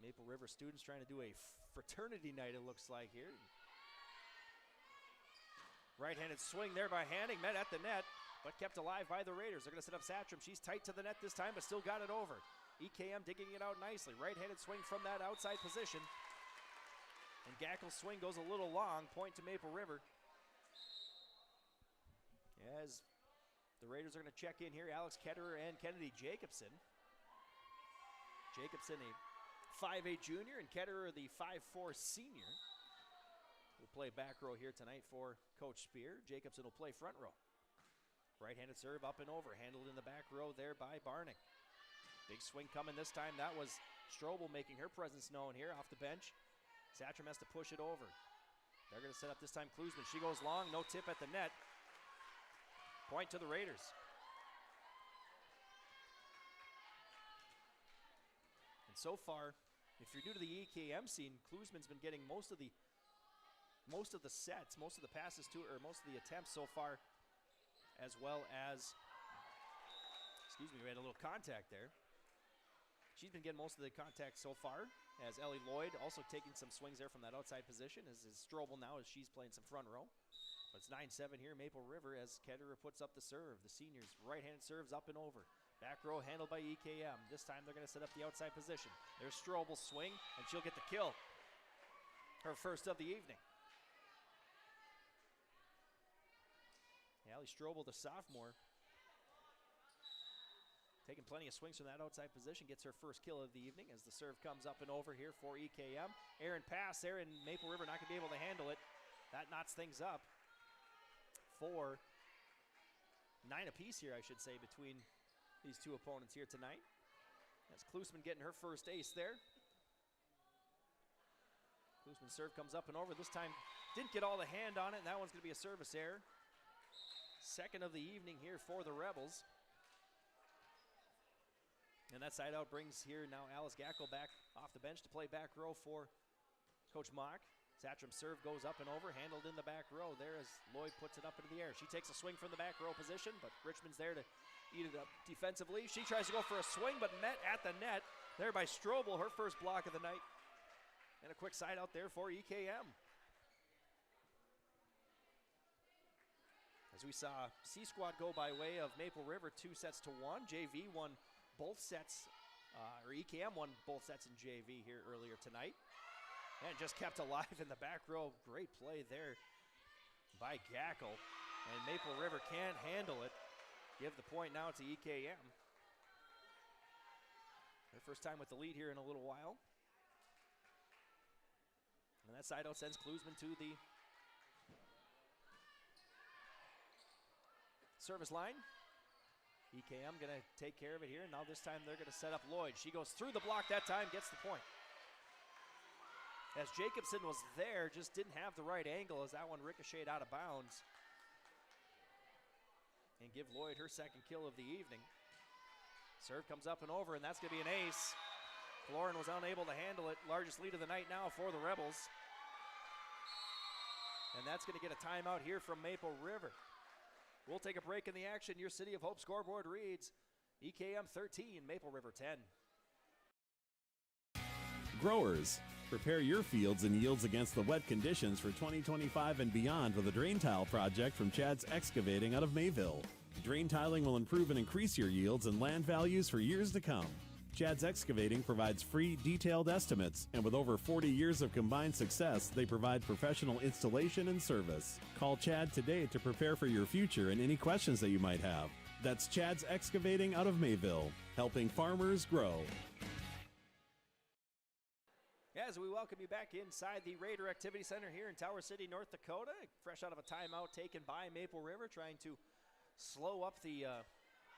Maple River students trying to do a fraternity night, it looks like here. Right-handed swing there by Hanning, met at the net, but kept alive by the Raiders. They're going to set up Satcham. She's tight to the net this time, but still got it over. EKM digging it out nicely. Right-handed swing from that outside position. And Gackel's swing goes a little long. Point to Maple River. As the Raiders are going to check in here, Alex Ketterer and Kennedy Jacobson. Jacobson, a 5'8 junior, and Ketterer, the 5'4 senior. Will play back row here tonight for Coach Spear. Jacobson will play front row. Right-handed serve up and over, handled in the back row there by Barnick. Big swing coming this time. That was Strobel making her presence known here off the bench. Satcham has to push it over. They're going to set up this time Klusman. She goes long, no tip at the net. Point to the Raiders. And so far, if you're new to the EKM scene, Klusman's been getting most of the sets, most of the passes to her, most of the attempts so far, as well as, excuse me, we had a little contact there. She's been getting most of the contact so far, as Ellie Lloyd also taking some swings there from that outside position, as is Strobel now as she's playing some front row. But it's 9-7 here, Maple River, as Ketterer puts up the serve. The seniors, right-handed serves up and over. Back row handled by EKM. This time they're going to set up the outside position. There's Strobel's swing, and she'll get the kill. Her first of the evening. Allie Strobel, the sophomore, taking plenty of swings from that outside position, gets her first kill of the evening as the serve comes up and over here for EKM. Aaron pass there, and Maple River not going to be able to handle it. That knots things up for 9 apiece here, I should say, between these two opponents here tonight. That's Klusman getting her first ace there. Klusman's serve comes up and over. This time didn't get all the hand on it, and that one's going to be a service error. Second of the evening here for the Rebels. And that side out brings here now Alice Gackel back off the bench to play back row for Coach Mock. Satcham's serve goes up and over, handled in the back row there as Lloyd puts it up into the air. She takes a swing from the back row position, but Richmond's there to eat it up defensively. She tries to go for a swing, but met at the net there by Strobel, her first block of the night. And a quick side out there for EKM. As we saw C-Squad go by way of Maple River 2-1. JV won both sets, or EKM won both sets in JV here earlier tonight. And just kept alive in the back row. Great play there by Gackel. And Maple River can't handle it. Give the point now to EKM. Their first time with the lead here in a little while. And that side out sends Klusman to the service line. EKM going to take care of it here. Now this time they're going to set up Lloyd. She goes through the block that time, gets the point. as Jacobson was there, just didn't have the right angle as that one ricocheted out of bounds. And give Lloyd her second kill of the evening. Serve comes up and over, and that's going to be an ace. Florin was unable to handle it. Largest lead of the night now for the Rebels. And that's going to get a timeout here from Maple River. We'll take a break in the action. Your City of Hope scoreboard reads EKM 13, Maple River 10. Growers, prepare your fields and yields against the wet conditions for 2025 and beyond with a drain tile project from Chad's Excavating out of Mayville. Drain tiling will improve and increase your yields and land values for years to come. Chad's Excavating provides free, detailed estimates, and with over 40 years of combined success, they provide professional installation and service. Call Chad today to prepare for your future and any questions that you might have. That's Chad's Excavating out of Mayville, helping farmers grow. As we welcome you back inside the Raider Activity Center here in Tower City, North Dakota, fresh out of a timeout taken by Maple River, trying to slow up the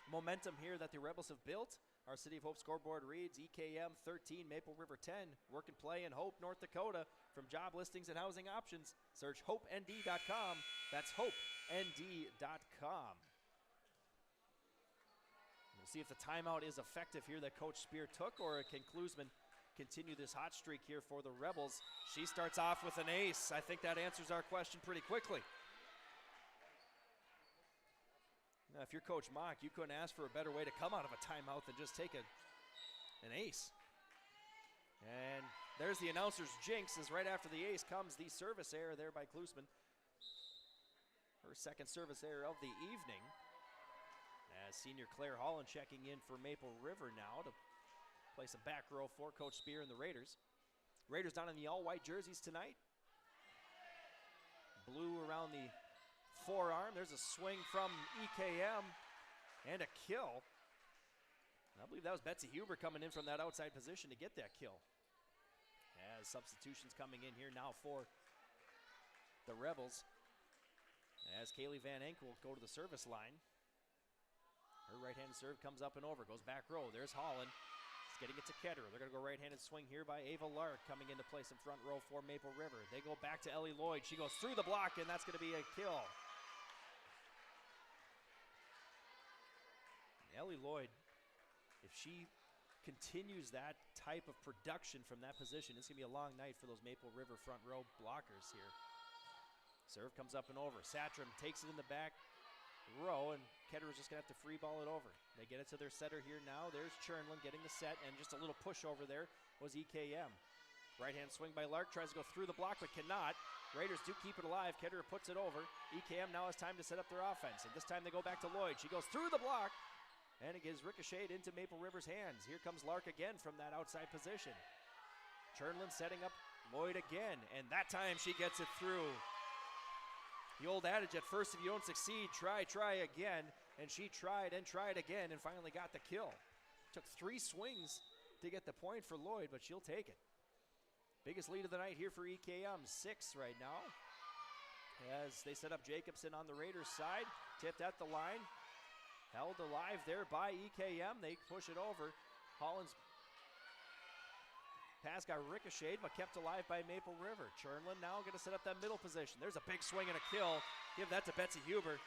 momentum here that the Rebels have built. Our City of Hope scoreboard reads EKM 13, Maple River 10. Work and play in Hope, North Dakota. From job listings and housing options, search hopend.com. That's hopend.com. We'll see if the timeout is effective here that Coach Spear took, or can Klusman continue this hot streak here for the Rebels. She starts off with an ace. I think that answers our question pretty quickly. Now, if you're Coach Mock, you couldn't ask for a better way to come out of a timeout than just take an ace. And there's the announcer's jinx, as right after the ace comes the service error there by Klusman. Her second service error of the evening. As senior Claire Holland checking in for Maple River now to play some back row for Coach Spear and the Raiders. Raiders down in the all-white jerseys tonight. Blue around the forearm. There's a swing from EKM and a kill. I believe that was Betsy Huber coming in from that outside position to get that kill. As substitutions coming in here now for the Rebels. As Kaylee Van Enk will go to the service line. Her right-handed serve comes up and over, goes back row. There's Holland. Getting it to Ketterer. They're going to go right-handed swing here by Ava Lark, coming into place in front row for Maple River. They go back to Ellie Lloyd. She goes through the block, and that's going to be a kill. Ellie Lloyd, if she continues that type of production from that position, it's going to be a long night for those Maple River front row blockers here. Serve comes up and over. Satram takes it in the back row, and Ketterer's just going to have to free ball it over. They get it to their setter here now. There's Chernlin getting the set, and just a little push over there was EKM. Right-hand swing by Lark, tries to go through the block, but cannot. Raiders do keep it alive. Ketterer puts it over. EKM now has time to set up their offense, and this time they go back to Lloyd. She goes through the block, and it gets ricocheted into Maple River's hands. Here comes Lark again from that outside position. Chernlin setting up Lloyd again, and that time she gets it through. The old adage, at first if you don't succeed, try again. And she tried and tried again and finally got the kill. Took 3 swings to get the point for Lloyd, but she'll take it. Biggest lead of the night here for EKM, 6 right now. As they set up Jacobson on the Raiders side, tipped at the line. Held alive there by EKM. They push it over. Holland's pass got ricocheted, but kept alive by Maple River. Chernlin now going to set up that middle position. There's a big swing and a kill. Give that to Betsy Huber.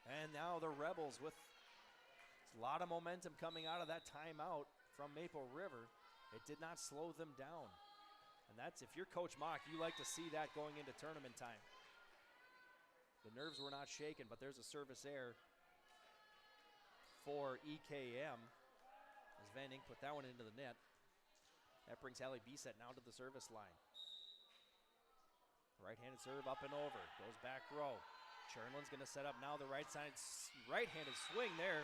And now the Rebels with a lot of momentum coming out of that timeout from Maple River. It did not slow them down. And that's, if you're Coach Mock, you like to see that going into tournament time. The nerves were not shaken, but there's a service error for EKM as Van Enk put that one into the net. That brings Hallie Bisset now to the service line. Right-handed serve up and over, goes back row. Chernlin's going to set up now the right-handed swing there.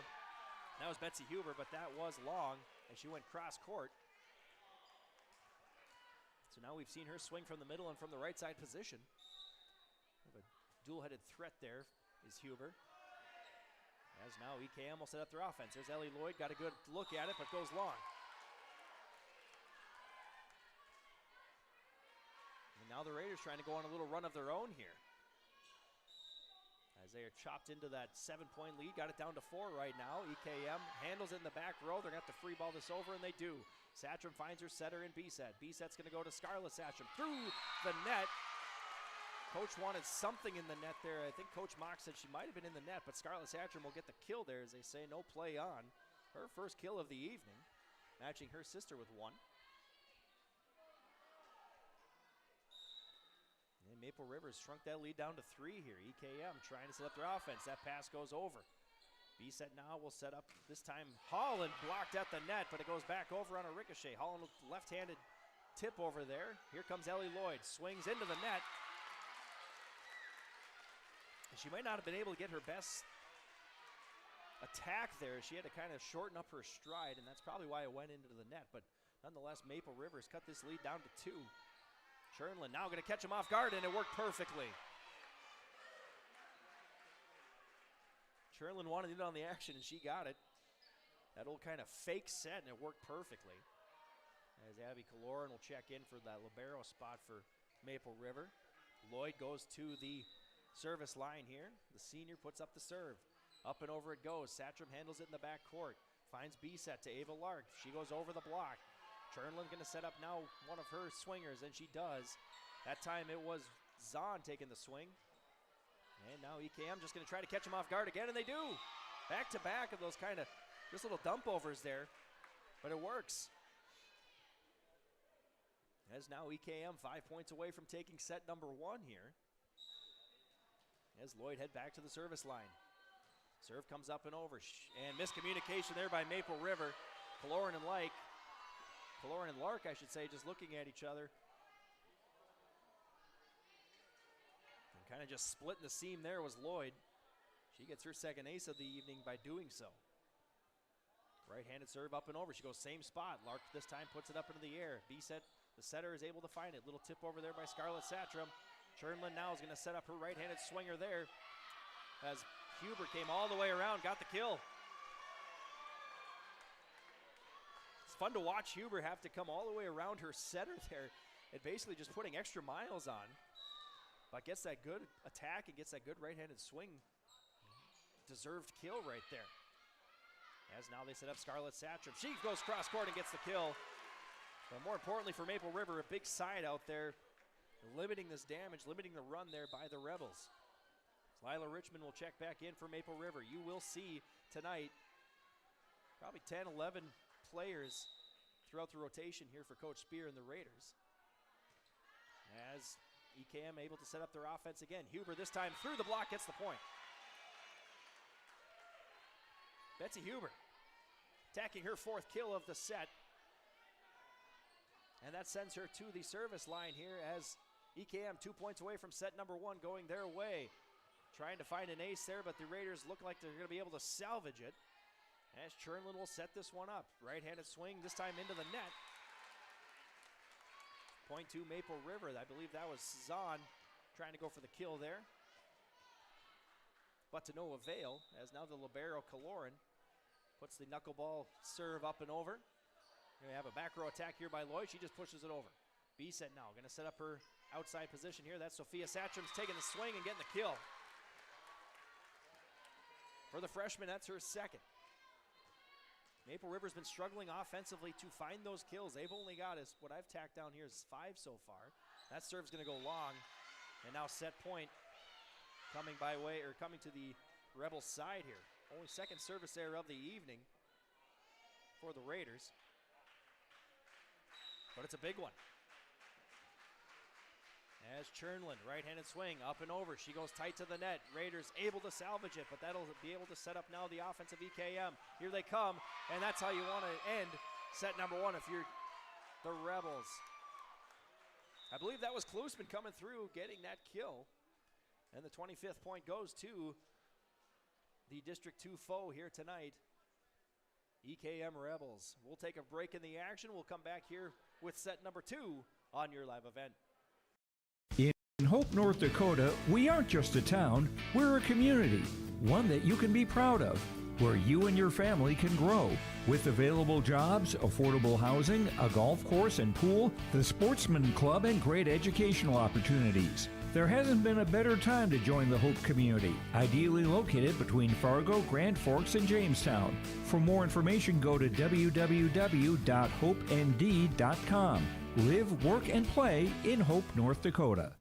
That was Betsy Huber, but that was long, and she went cross court. So now we've seen her swing from the middle and from the right side position. A dual-headed threat there is Huber. As now EKM will set up their offense. There's Ellie Lloyd, got a good look at it, but goes long. And now the Raiders trying to go on a little run of their own here. As as they are chopped into that 7-point lead. Got it down to 4 right now. EKM handles it in the back row. They're going to have to free ball this over, and they do. Satcham finds her setter in B-set. B-set's going to go to Scarlett Satcham through the net. Coach wanted something in the net there. I think Coach Mock said she might have been in the net, but Scarlett Satcham will get the kill there, as they say, no play on. Her first kill of the evening, matching her sister with 1. And Maple Rivers shrunk that lead down to 3 here. EKM trying to set up their offense. That pass goes over. B-set now will set up, this time Holland blocked at the net, but it goes back over on a ricochet. Holland with left-handed tip over there. Here comes Ellie Lloyd, swings into the net. And she might not have been able to get her best attack there. She had to kind of shorten up her stride, and that's probably why it went into the net. But nonetheless, Maple Rivers cut this lead down to 2. Chernlin now going to catch him off guard, and it worked perfectly. Chernlin wanted in on the action, and she got it. That old kind of fake set, and it worked perfectly. As Abby Kaloran will check in for that libero spot for Maple River. Lloyd goes to the service line here. The senior puts up the serve. Up and over it goes. Satcham handles it in the back court. Finds B-set to Ava Lark. She goes over the block. Chernlin going to set up now one of her swingers, and she does. That time it was Zahn taking the swing. And now EKM just going to try to catch him off guard again, and they do. Back to back of those kind of just little dump overs there, but it works. As now EKM 5 points away from taking set number 1 here. As Lloyd head back to the service line. Serve comes up and over, and miscommunication there by Maple River. Kaloran and Lark, I should say, just looking at each other. And kind of just splitting the seam there was Lloyd. She gets her second ace of the evening by doing so. Right-handed serve up and over. She goes same spot. Lark this time puts it up into the air. B-set, the setter is able to find it. Little tip over there by Scarlett Satcham. Chernlin now is going to set up her right-handed swinger there as Huber came all the way around, got the kill. It's fun to watch Huber have to come all the way around her setter there and basically just putting extra miles on. But gets that good attack and gets that good right-handed swing. Deserved kill right there. As now they set up Scarlett Satcham. She goes cross-court and gets the kill. But more importantly for Maple River, a big side out there, limiting this damage, limiting the run there by the Rebels. Lila Richmond will check back in for Maple River. You will see tonight probably 10, 11 players throughout the rotation here for Coach Spear and the Raiders. As EKM able to set up their offense again. Huber this time through the block, gets the point. Betsy Huber attacking her 4th kill of the set. And that sends her to the service line here as EKM 2 points away from set number 1 going their way. Trying to find an ace there, but the Raiders look like they're going to be able to salvage it. As Chernlin will set this one up. Right-handed swing, this time into the net. Point to Maple River. I believe that was Zahn trying to go for the kill there. But to no avail, as now the libero Kaloran puts the knuckleball serve up and over. Going to have a back row attack here by Lloyd. She just pushes it over. B-set now, going to set up her outside position here. That's Sophia Satcham's taking the swing and getting the kill. For the freshman, that's her 2nd. Maple River's been struggling offensively to find those kills. They've only got, is what I've tacked down here, is 5 so far. That serve's going to go long. And now set point coming to the Rebels side here. Only 2nd service error of the evening for the Raiders. But it's a big one. As Chernlin, right-handed swing, up and over. She goes tight to the net. Raiders able to salvage it, but that'll be able to set up now the offense of EKM. Here they come, and that's how you want to end set number 1 if you're the Rebels. I believe that was Klusman coming through, getting that kill. And the 25th point goes to the District 2 foe here tonight, EKM Rebels. We'll take a break in the action. We'll come back here with set number 2 on your live event. In Hope, North Dakota, we aren't just a town, we're a community, one that you can be proud of, where you and your family can grow. With available jobs, affordable housing, a golf course and pool, the Sportsman Club, and great educational opportunities. There hasn't been a better time to join the Hope community, ideally located between Fargo, Grand Forks, and Jamestown. For more information, go to www.hopend.com. Live, work, and play in Hope, North Dakota.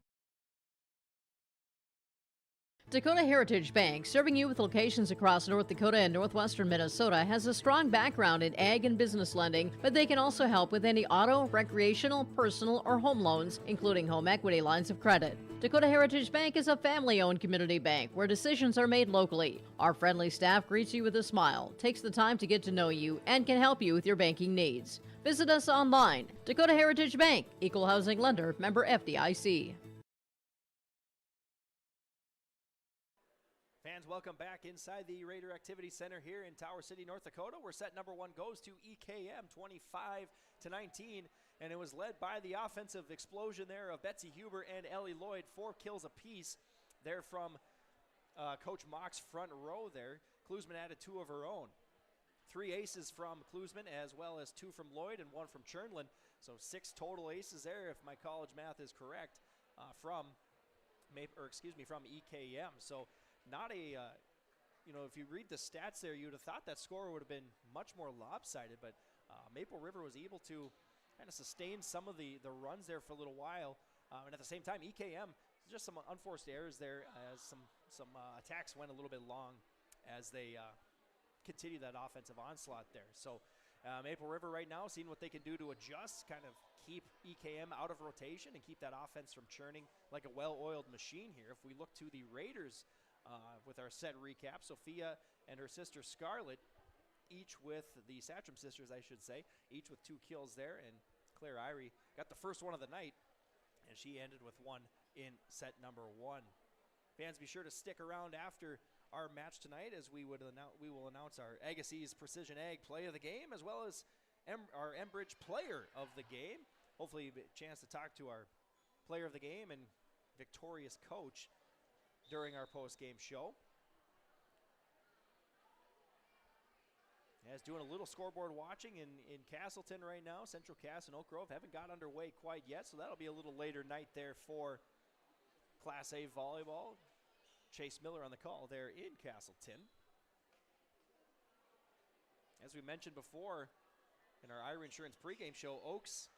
Dakota Heritage Bank, serving you with locations across North Dakota and northwestern Minnesota, has a strong background in ag and business lending, but they can also help with any auto, recreational, personal, or home loans, including home equity lines of credit. Dakota Heritage Bank is a family-owned community bank where decisions are made locally. Our friendly staff greets you with a smile, takes the time to get to know you, and can help you with your banking needs. Visit us online. Dakota Heritage Bank, Equal Housing Lender, member FDIC. Fans, welcome back inside the Raider Activity Center here in Tower City, North Dakota, where set number 1 goes to EKM 25-19, and it was led by the offensive explosion there of Betsy Huber and Ellie Lloyd, 4 kills apiece there from Coach Mock's front row there. Klusman added 2 of her own. 3 aces from Klusman, as well as 2 from Lloyd and 1 from Chernlin, so 6 total aces there, if my college math is correct, from EKM. So not a, if you read the stats there, you would have thought that score would have been much more lopsided, but Maple River was able to kind of sustain some of the runs there for a little while. And at the same time, EKM, just some unforced errors there as some attacks went a little bit long as they continue that offensive onslaught there. So Maple River right now seeing what they can do to adjust, kind of keep EKM out of rotation and keep that offense from churning like a well-oiled machine here. If we look to the Raiders, with our set recap, Sophia and her sister Scarlett, each with the Satcham sisters, I should say, each with 2 kills there, and Claire Irie got the first one of the night, and she ended with 1 in set number 1. Fans, be sure to stick around after our match tonight as we will announce our Agassiz Precision Ag Play of the Game, as well as our Enbridge Player of the Game. Hopefully a chance to talk to our Player of the Game and victorious coach during our post-game show. As doing a little scoreboard watching in Castleton right now. Central Cass and Oak Grove haven't got underway quite yet, so that'll be a little later night there for Class A volleyball. Chase Miller on the call there in Castleton. As we mentioned before in our Ira Insurance pregame show, Oaks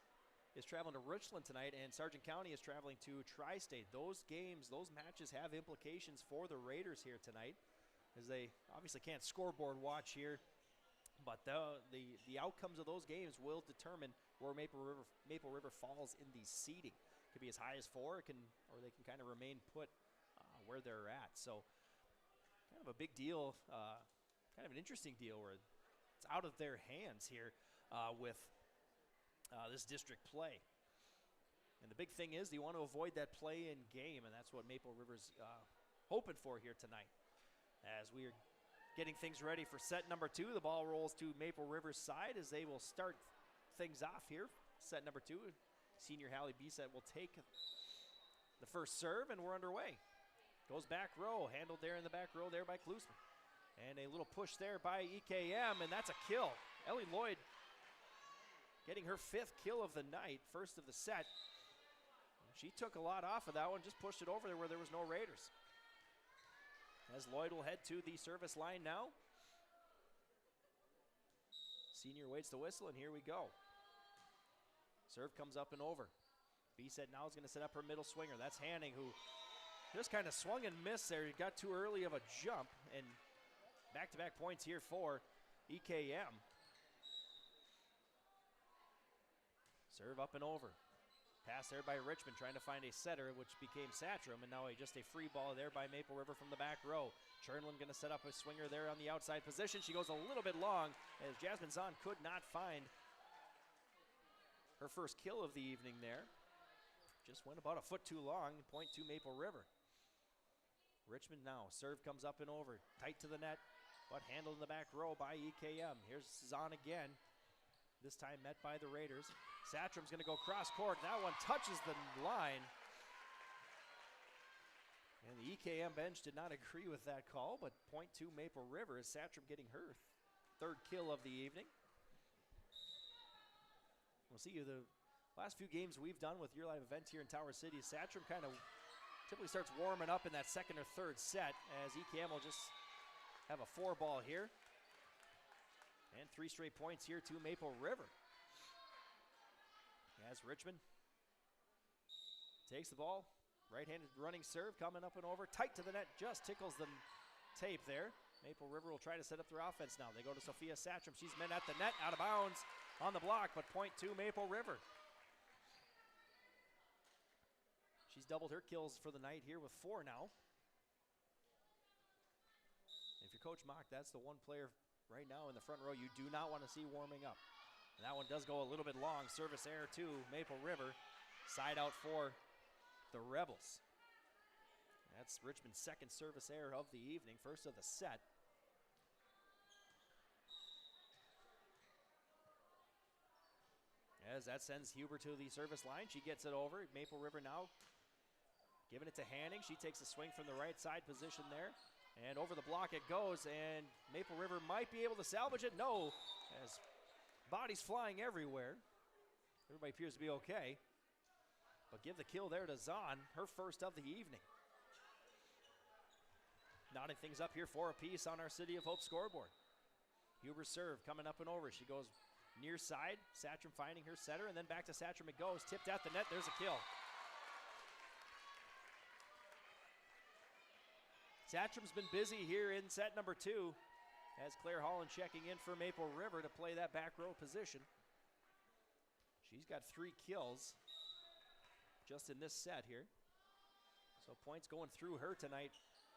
is traveling to Richland tonight, and Sargent County is traveling to Tri-State. Those games, those matches have implications for the Raiders here tonight, as they obviously can't scoreboard watch here, but the outcomes of those games will determine where Maple River falls in the seeding. It could be as high as 4, or they can kind of remain put where they're at. So kind of a big deal, kind of an interesting deal where it's out of their hands here with this district play. And the big thing is, you want to avoid that play-in game, and that's what Maple River's hoping for here tonight. As we are getting things ready for set number 2, the ball rolls to Maple River's side as they will start things off here. Set number 2, senior Hallie Bisset will take the first serve, and we're underway. Goes back row, handled there in the back row there by Klusman. And a little push there by EKM, and that's a kill. Ellie Lloyd getting her 5th kill of the night, first of the set. She took a lot off of that one, just pushed it over there where there was no Raiders. As Lloyd will head to the service line now. Senior waits the whistle, and here we go. Serve comes up and over. Bisset now is going to set up her middle swinger. That's Hanning, who just kind of swung and missed there. He got too early of a jump, and back-to-back points here for EKM. Serve up and over. Pass there by Richmond, trying to find a setter, which became Satcham, and now just a free ball there by Maple River from the back row. Chernlin going to set up a swinger there on the outside position. She goes a little bit long as Jasmine Zahn could not find her first kill of the evening there. Just went about a foot too long, point to Maple River. Richmond now, serve comes up and over, tight to the net, but handled in the back row by EKM. Here's Zahn again, this time met by the Raiders. Satcham's going to go cross court. That one touches the line. And the EKM bench did not agree with that call, but point to Maple River as Satcham getting her 3rd kill of the evening. We'll see the last few games we've done with Your Live event here in Tower City. Satcham kind of typically starts warming up in that second or third set, as EKM will just have a 4-ball here. And 3 straight points here to Maple River. As Richmond takes the ball, right-handed running serve coming up and over, tight to the net, just tickles the tape there. Maple River will try to set up their offense now. They go to Sophia Satcham. She's met at the net, out of bounds on the block, but point to Maple River. She's doubled her kills for the night here with 4 now. If you're Coach Mock, that's the one player right now in the front row you do not want to see warming up. And that one does go a little bit long. Service error to Maple River. Side out for the Rebels. That's Richmond's second service error of the evening, first of the set. As that sends Huber to the service line, she gets it over. Maple River now giving it to Hanning. She takes a swing from the right side position there. And over the block it goes, and Maple River might be able to salvage it. No, as bodies flying everywhere. Everybody appears to be okay. But give the kill there to Zahn, her first of the evening. Knotting things up here for a piece on our City of Hope scoreboard. Huber's serve coming up and over. She goes near side. Satcham finding her setter, and then back to Satcham it goes. Tipped at the net. There's a kill. Satcham's been busy here in set number 2 as Claire Holland checking in for Maple River to play that back row position. She's got 3 kills just in this set here. So points going through her tonight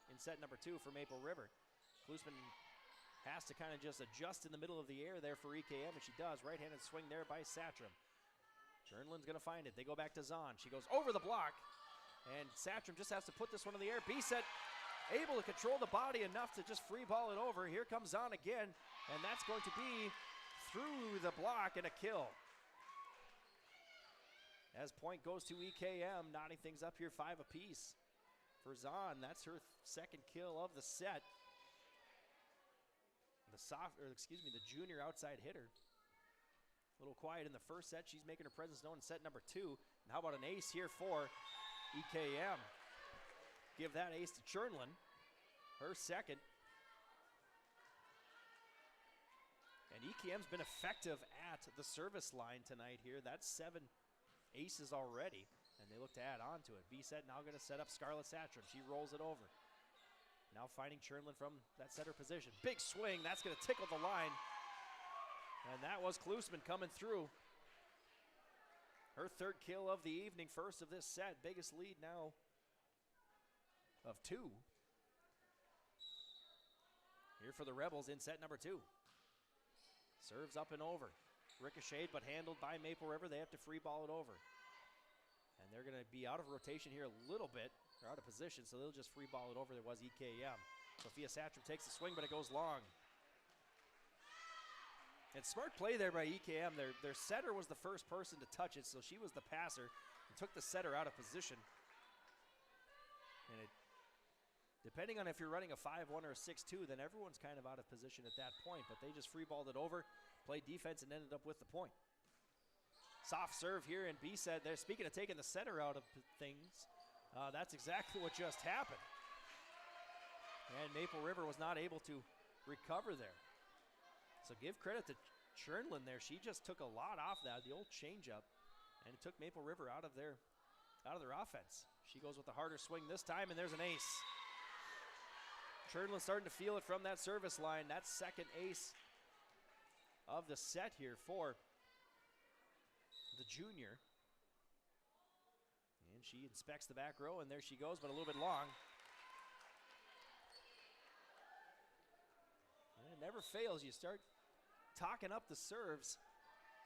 in set number 2 for Maple River. Klusman has to kind of just adjust in the middle of the air there for EKM, and she does. Right-handed swing there by Satcham. Jernlin's going to find it. They go back to Zahn. She goes over the block, and Satcham just has to put this one in the air. B-set able to control the body enough to just free ball it over. Here comes Zahn again, and that's going to be through the block and a kill. As point goes to EKM, knotting things up here 5 apiece. For Zahn, that's her second kill of the set. The junior outside hitter. A little quiet in the first set. She's making her presence known in set number 2. And how about an ace here for EKM? Give that ace to Chernlin, her second. And EKM's been effective at the service line tonight here. That's 7 aces already, and they look to add on to it. B-set now going to set up Scarlett Satcham. She rolls it over. Now finding Chernlin from that setter position. Big swing, that's going to tickle the line. And that was Klusman coming through. Her third kill of the evening, first of this set. Biggest lead now of 2. Here for the Rebels in set number 2. Serves up and over. Ricocheted but handled by Maple River. They have to free ball it over. And they're going to be out of rotation here a little bit. They're out of position, so they'll just free ball it over. There was EKM. Sophia Satcham takes the swing, but it goes long. And smart play there by EKM. Their setter was the first person to touch it, so she was the passer and took the setter out of position. And depending on if you're running a 5-1 or a 6-2, then everyone's kind of out of position at that point. But they just free balled it over, played defense, and ended up with the point. Soft serve here, and B said they're speaking of taking the setter out of things. That's exactly what just happened. And Maple River was not able to recover there. So give credit to Chernlin there. She just took a lot off that, the old changeup, and it took Maple River out of their offense. She goes with the harder swing this time, and there's an ace. Chernlin starting to feel it from that service line. That's second ace of the set here for the junior. And she inspects the back row, and there she goes, but a little bit long. And it never fails. You start talking up the serves,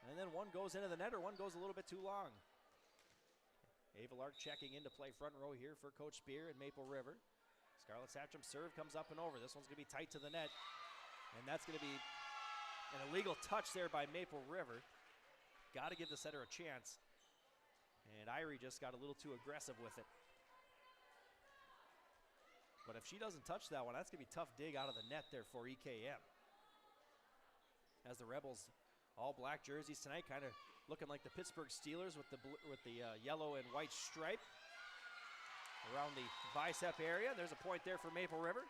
and then one goes into the net or one goes a little bit too long. Ava Lark checking into play front row here for Coach Spear and Maple River. Scarlett Satcham's serve comes up and over. This one's going to be tight to the net, and that's going to be an illegal touch there by Maple River. Got to give the setter a chance. And Irie just got a little too aggressive with it. But if she doesn't touch that one, that's going to be a tough dig out of the net there for EKM. As the Rebels, all black jerseys tonight, kind of looking like the Pittsburgh Steelers with the yellow and white stripe. around the bicep area. There's a point there for Maple River.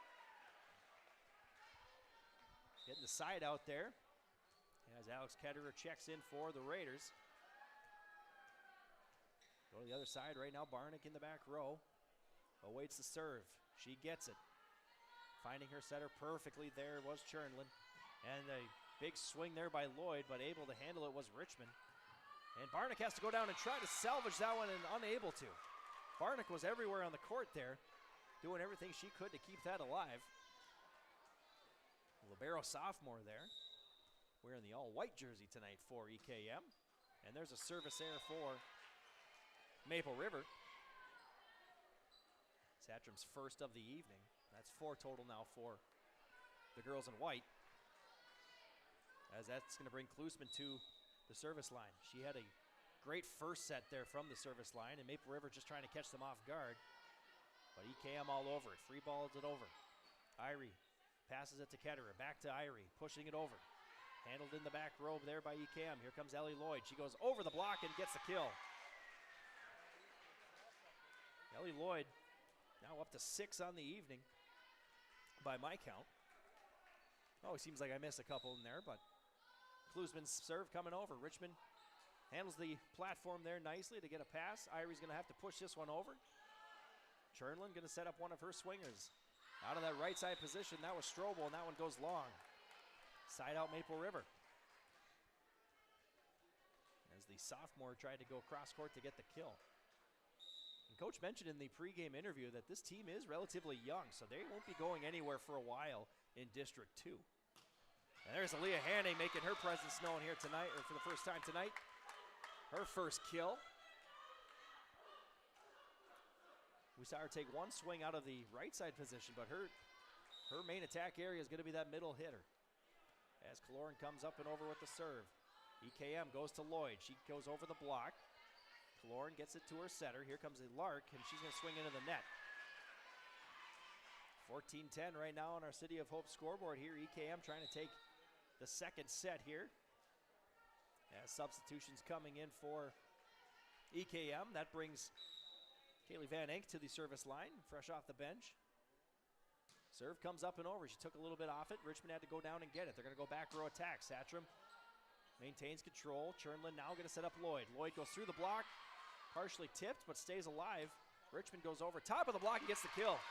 Getting the side out there as Alex Ketterer checks in for the Raiders. Go to the other side right now. Barnick in the back row. Awaits the serve. She gets it. Finding her setter perfectly there was Chernlin. And a big swing there by Lloyd, but able to handle it was Richmond. And Barnick has to go down and try to salvage that one and unable to. Barnick was everywhere on the court there, doing everything she could to keep that alive. Libero sophomore there, wearing the all-white jersey tonight for EKM. And there's a service error for Maple River. Satcham's first of the evening. That's 4 total now for the girls in white. As that's going to bring Klusman to the service line. She had a great first set there from the service line, and Maple River just trying to catch them off guard. But EKM all over it. Free balls it over. Irie passes it to Ketterer. Back to Irie, pushing it over. Handled in the back row there by EKM. Here comes Ellie Lloyd. She goes over the block and gets the kill. Ellie Lloyd now up to 6 on the evening by my count. Oh, it seems like I missed a couple in there, but Klusman's serve coming over. Richmond handles the platform there nicely to get a pass. Irie's going to have to push this one over. Chernlin going to set up one of her swingers. Out of that right side position, that was Strobel, and that one goes long. Side out Maple River. As the sophomore tried to go cross court to get the kill. And Coach mentioned in the pregame interview that this team is relatively young, so they won't be going anywhere for a while in District 2. And there's Aaliyah Hanning making her presence known here tonight, or for the first time tonight. Her first kill. We saw her take one swing out of the right side position, but her main attack area is going to be that middle hitter. As Kaloran comes up and over with the serve. EKM goes to Lloyd. She goes over the block. Kaloran gets it to her setter. Here comes a Lark, and she's going to swing into the net. 14-10 right now on our City of Hope scoreboard here. EKM trying to take the second set here. As substitutions coming in for EKM. That brings Kaylee Van Enck to the service line, fresh off the bench. Serve comes up and over. She took a little bit off it. Richmond had to go down and get it. They're going to go back row attack. Satcham maintains control. Chernlin now going to set up Lloyd. Lloyd goes through the block. Partially tipped, but stays alive. Richmond goes over top of the block and gets the kill.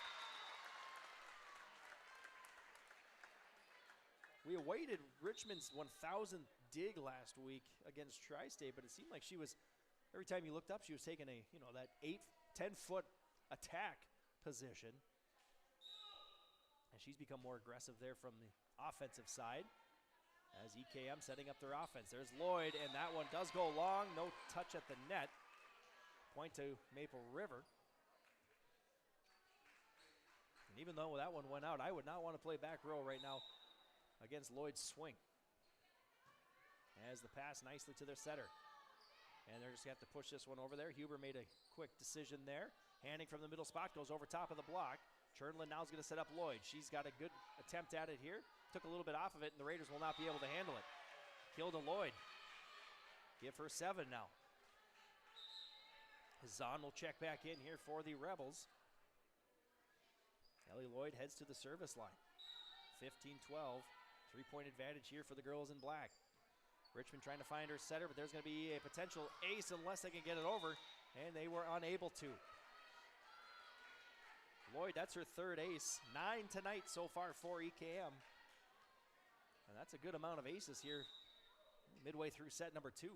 We awaited Richmond's 1,000th dig last week against Tri-State, but it seemed like she was, every time you looked up, she was taking a, that 10-foot attack position. And she's become more aggressive there from the offensive side as EKM setting up their offense. There's Lloyd, and that one does go long. No touch at the net. Point to Maple River. And even though that one went out, I would not want to play back row right now against Lloyd's swing. As the pass nicely to their setter. And they're just going to have to push this one over there. Huber made a quick decision there. Handing from the middle spot, goes over top of the block. Chernlin now is going to set up Lloyd. She's got a good attempt at it here. Took a little bit off of it, and the Raiders will not be able to handle it. Kill to Lloyd. Give her 7 now. Zahn will check back in here for the Rebels. Ellie Lloyd heads to the service line. 15-12. 3-point advantage here for the girls in black. Richmond trying to find her setter, but there's going to be a potential ace unless they can get it over, and they were unable to. Lloyd, that's her third ace. 9 tonight so far for EKM. And that's a good amount of aces here midway through set number 2.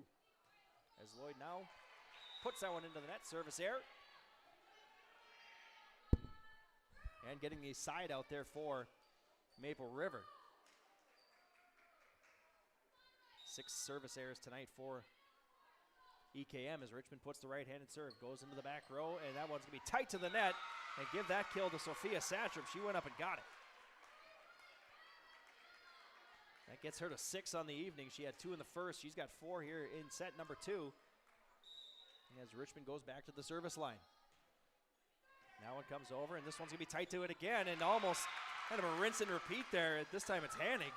As Lloyd now puts that one into the net. Service error. And getting the side out there for Maple River. 6 service errors tonight for EKM as Richmond puts the right-handed serve. Goes into the back row, and that one's going to be tight to the net. And give that kill to Sophia Satcham. She went up and got it. That gets her to 6 on the evening. She had 2 in the first. She's got 4 here in set number 2. As Richmond goes back to the service line. Now one comes over, and this one's going to be tight to it again, and almost kind of a rinse and repeat there. This time it's Hanning.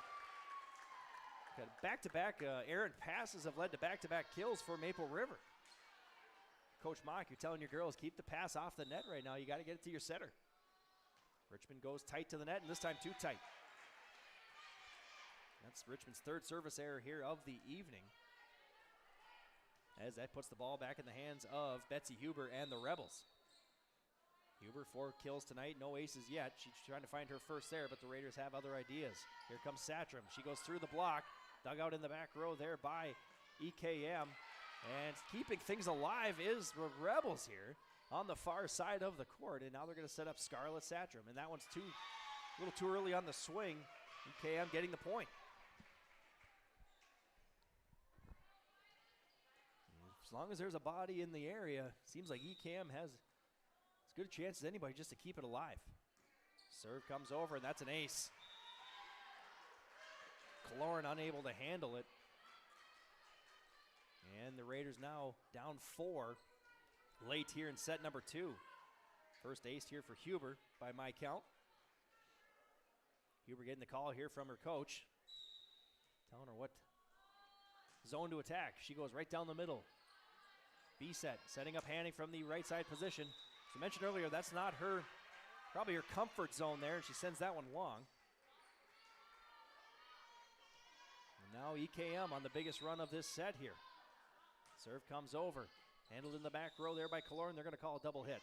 Back-to-back errant passes have led to back-to-back kills for Maple River. Coach Mock, you're telling your girls, keep the pass off the net right now. You got to get it to your setter. Richmond goes tight to the net, and this time too tight. That's Richmond's third service error here of the evening, as that puts the ball back in the hands of Betsy Huber and the Rebels. Huber, 4 kills tonight, no aces yet. She's trying to find her first there, but the Raiders have other ideas. Here comes Satram. She goes through the block, dug out in the back row there by EKM. And keeping things alive is the Rebels here on the far side of the court. And now they're going to set up Scarlett Satram. And that one's a little too early on the swing. EKM getting the point. As long as there's a body in the area, seems like EKM has as good a chance as anybody just to keep it alive. Serve comes over, and that's an ace. Kaloran unable to handle it. And the Raiders now down 4 late here in set number 2. First ace here for Huber by my count. Huber getting the call here from her coach, telling her what zone to attack. She goes right down the middle. B-set, setting up Hanning from the right side position. As I mentioned earlier, that's not probably her comfort zone there, and she sends that one long. And now EKM on the biggest run of this set here. Serve comes over, handled in the back row there by Kaloran. They're going to call a double hit.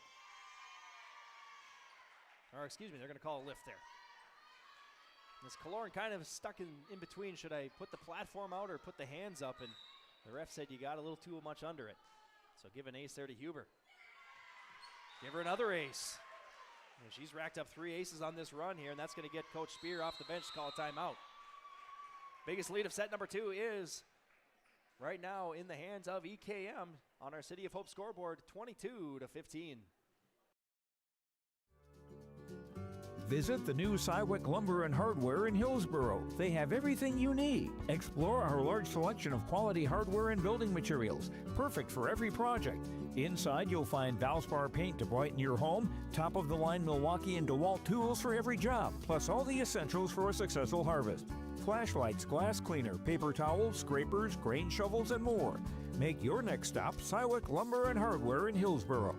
Or excuse me, they're going to call a lift there. This Kaloran kind of stuck in between. Should I put the platform out or put the hands up? And the ref said you got a little too much under it. So give an ace there to Huber. Give her another ace. And she's racked up 3 aces on this run here, and that's going to get Coach Spear off the bench to call a timeout. Biggest lead of set number 2 is right now in the hands of EKM on our City of Hope scoreboard, 22-15. Visit the new Cywick Lumber and Hardware in Hillsboro. They have everything you need. Explore our large selection of quality hardware and building materials, perfect for every project. Inside, you'll find Valspar paint to brighten your home, top-of-the-line Milwaukee and DeWalt tools for every job, plus all the essentials for a successful harvest. Flashlights, glass cleaner, paper towels, scrapers, grain shovels, and more. Make your next stop Cywick Lumber and Hardware in Hillsboro.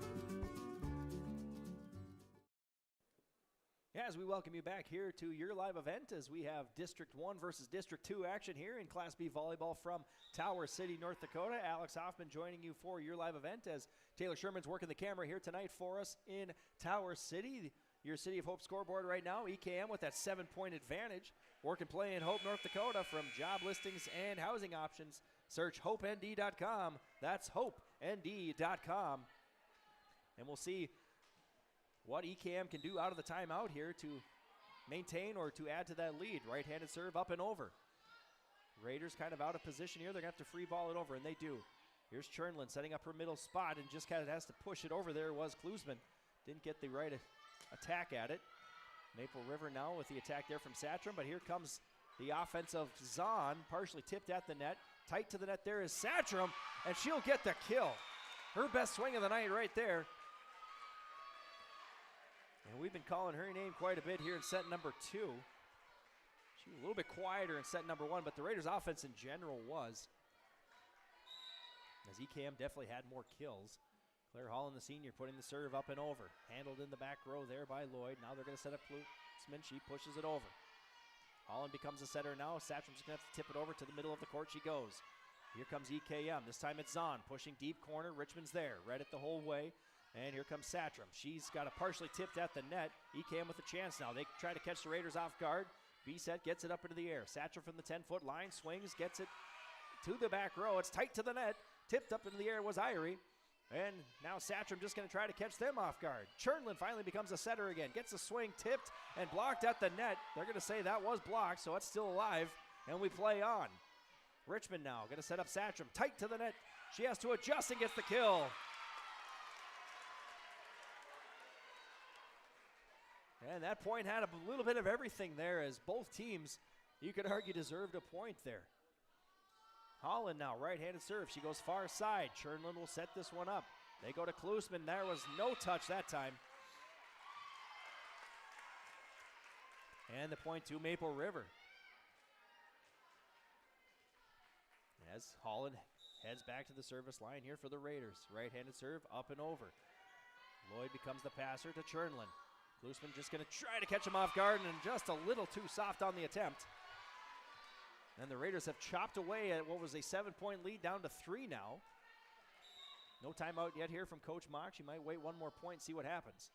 As we welcome you back here to your live event as we have District 1 versus District 2 action here in Class B volleyball from Tower City, North Dakota. Alex Hoffman joining you for your live event as Taylor Sherman's working the camera here tonight for us in Tower City. Your City of Hope scoreboard right now, EKM with that 7-point advantage. Work and play in Hope, North Dakota from job listings and housing options. Search HopeND.com. That's HopeND.com. And we'll see what EKM can do out of the timeout here to maintain or to add to that lead. Right-handed serve up and over. Raiders kind of out of position here. They're going to have to free ball it over, and they do. Here's Chernlin setting up her middle spot and just kind of has to push it over there was Klusman. Didn't get the right attack at it. Maple River now with the attack there from Satram, but here comes the offense of Zahn, partially tipped at the net. Tight to the net there is Satram, and she'll get the kill. Her best swing of the night right there. And we've been calling her name quite a bit here in set number 2. She was a little bit quieter in set number 1, but the Raiders' offense in general was. As EKM definitely had more kills. Claire Holland, the senior, putting the serve up and over. Handled in the back row there by Lloyd. Now they're going to set up Klusman. She pushes it over. Holland becomes a setter now. Satram's going to have to tip it over to the middle of the court. She goes. Here comes EKM. This time it's Zahn pushing deep corner. Richmond's there. Read it the whole way. And here comes Satram. She's got a partially tipped at the net. EKM with a chance now. They try to catch the Raiders off guard. B-set gets it up into the air. Satram from the 10-foot line swings, gets it to the back row. It's tight to the net. Tipped up into the air was Irie. And now Satram just going to try to catch them off guard. Chernlin finally becomes a setter again. Gets a swing tipped and blocked at the net. They're going to say that was blocked, so it's still alive. And we play on. Richmond now going to set up Satram. Tight to the net. She has to adjust and gets the kill. And that point had a little bit of everything there as both teams, you could argue, deserved a point there. Holland now, right-handed serve. She goes far side. Chernlin will set this one up. They go to Klusman. There was no touch that time. And the point to Maple River. As Holland heads back to the service line here for the Raiders. Right-handed serve, up and over. Lloyd becomes the passer to Chernlin. Klusman just going to try to catch him off guard and just a little too soft on the attempt. And the Raiders have chopped away at what was a 7-point lead down to 3 now. No timeout yet here from Coach Mock. She might wait one more point, see what happens.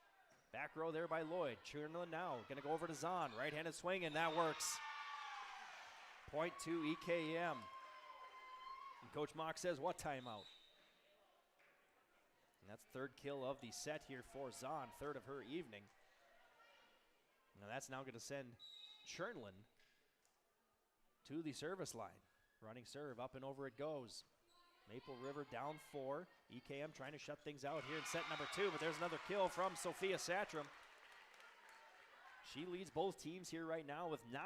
Back row there by Lloyd. Chernlin now going to go over to Zahn. Right-handed swing, and that works. Point to EKM. And Coach Mock says, what timeout? And that's third kill of the set here for Zahn, third of her evening. Now that's now going to send Chernlin to the service line. Running serve, up and over it goes. Maple River down 4. EKM trying to shut things out here in set number 2, but there's another kill from Sophia Satram. She leads both teams here right now with 9.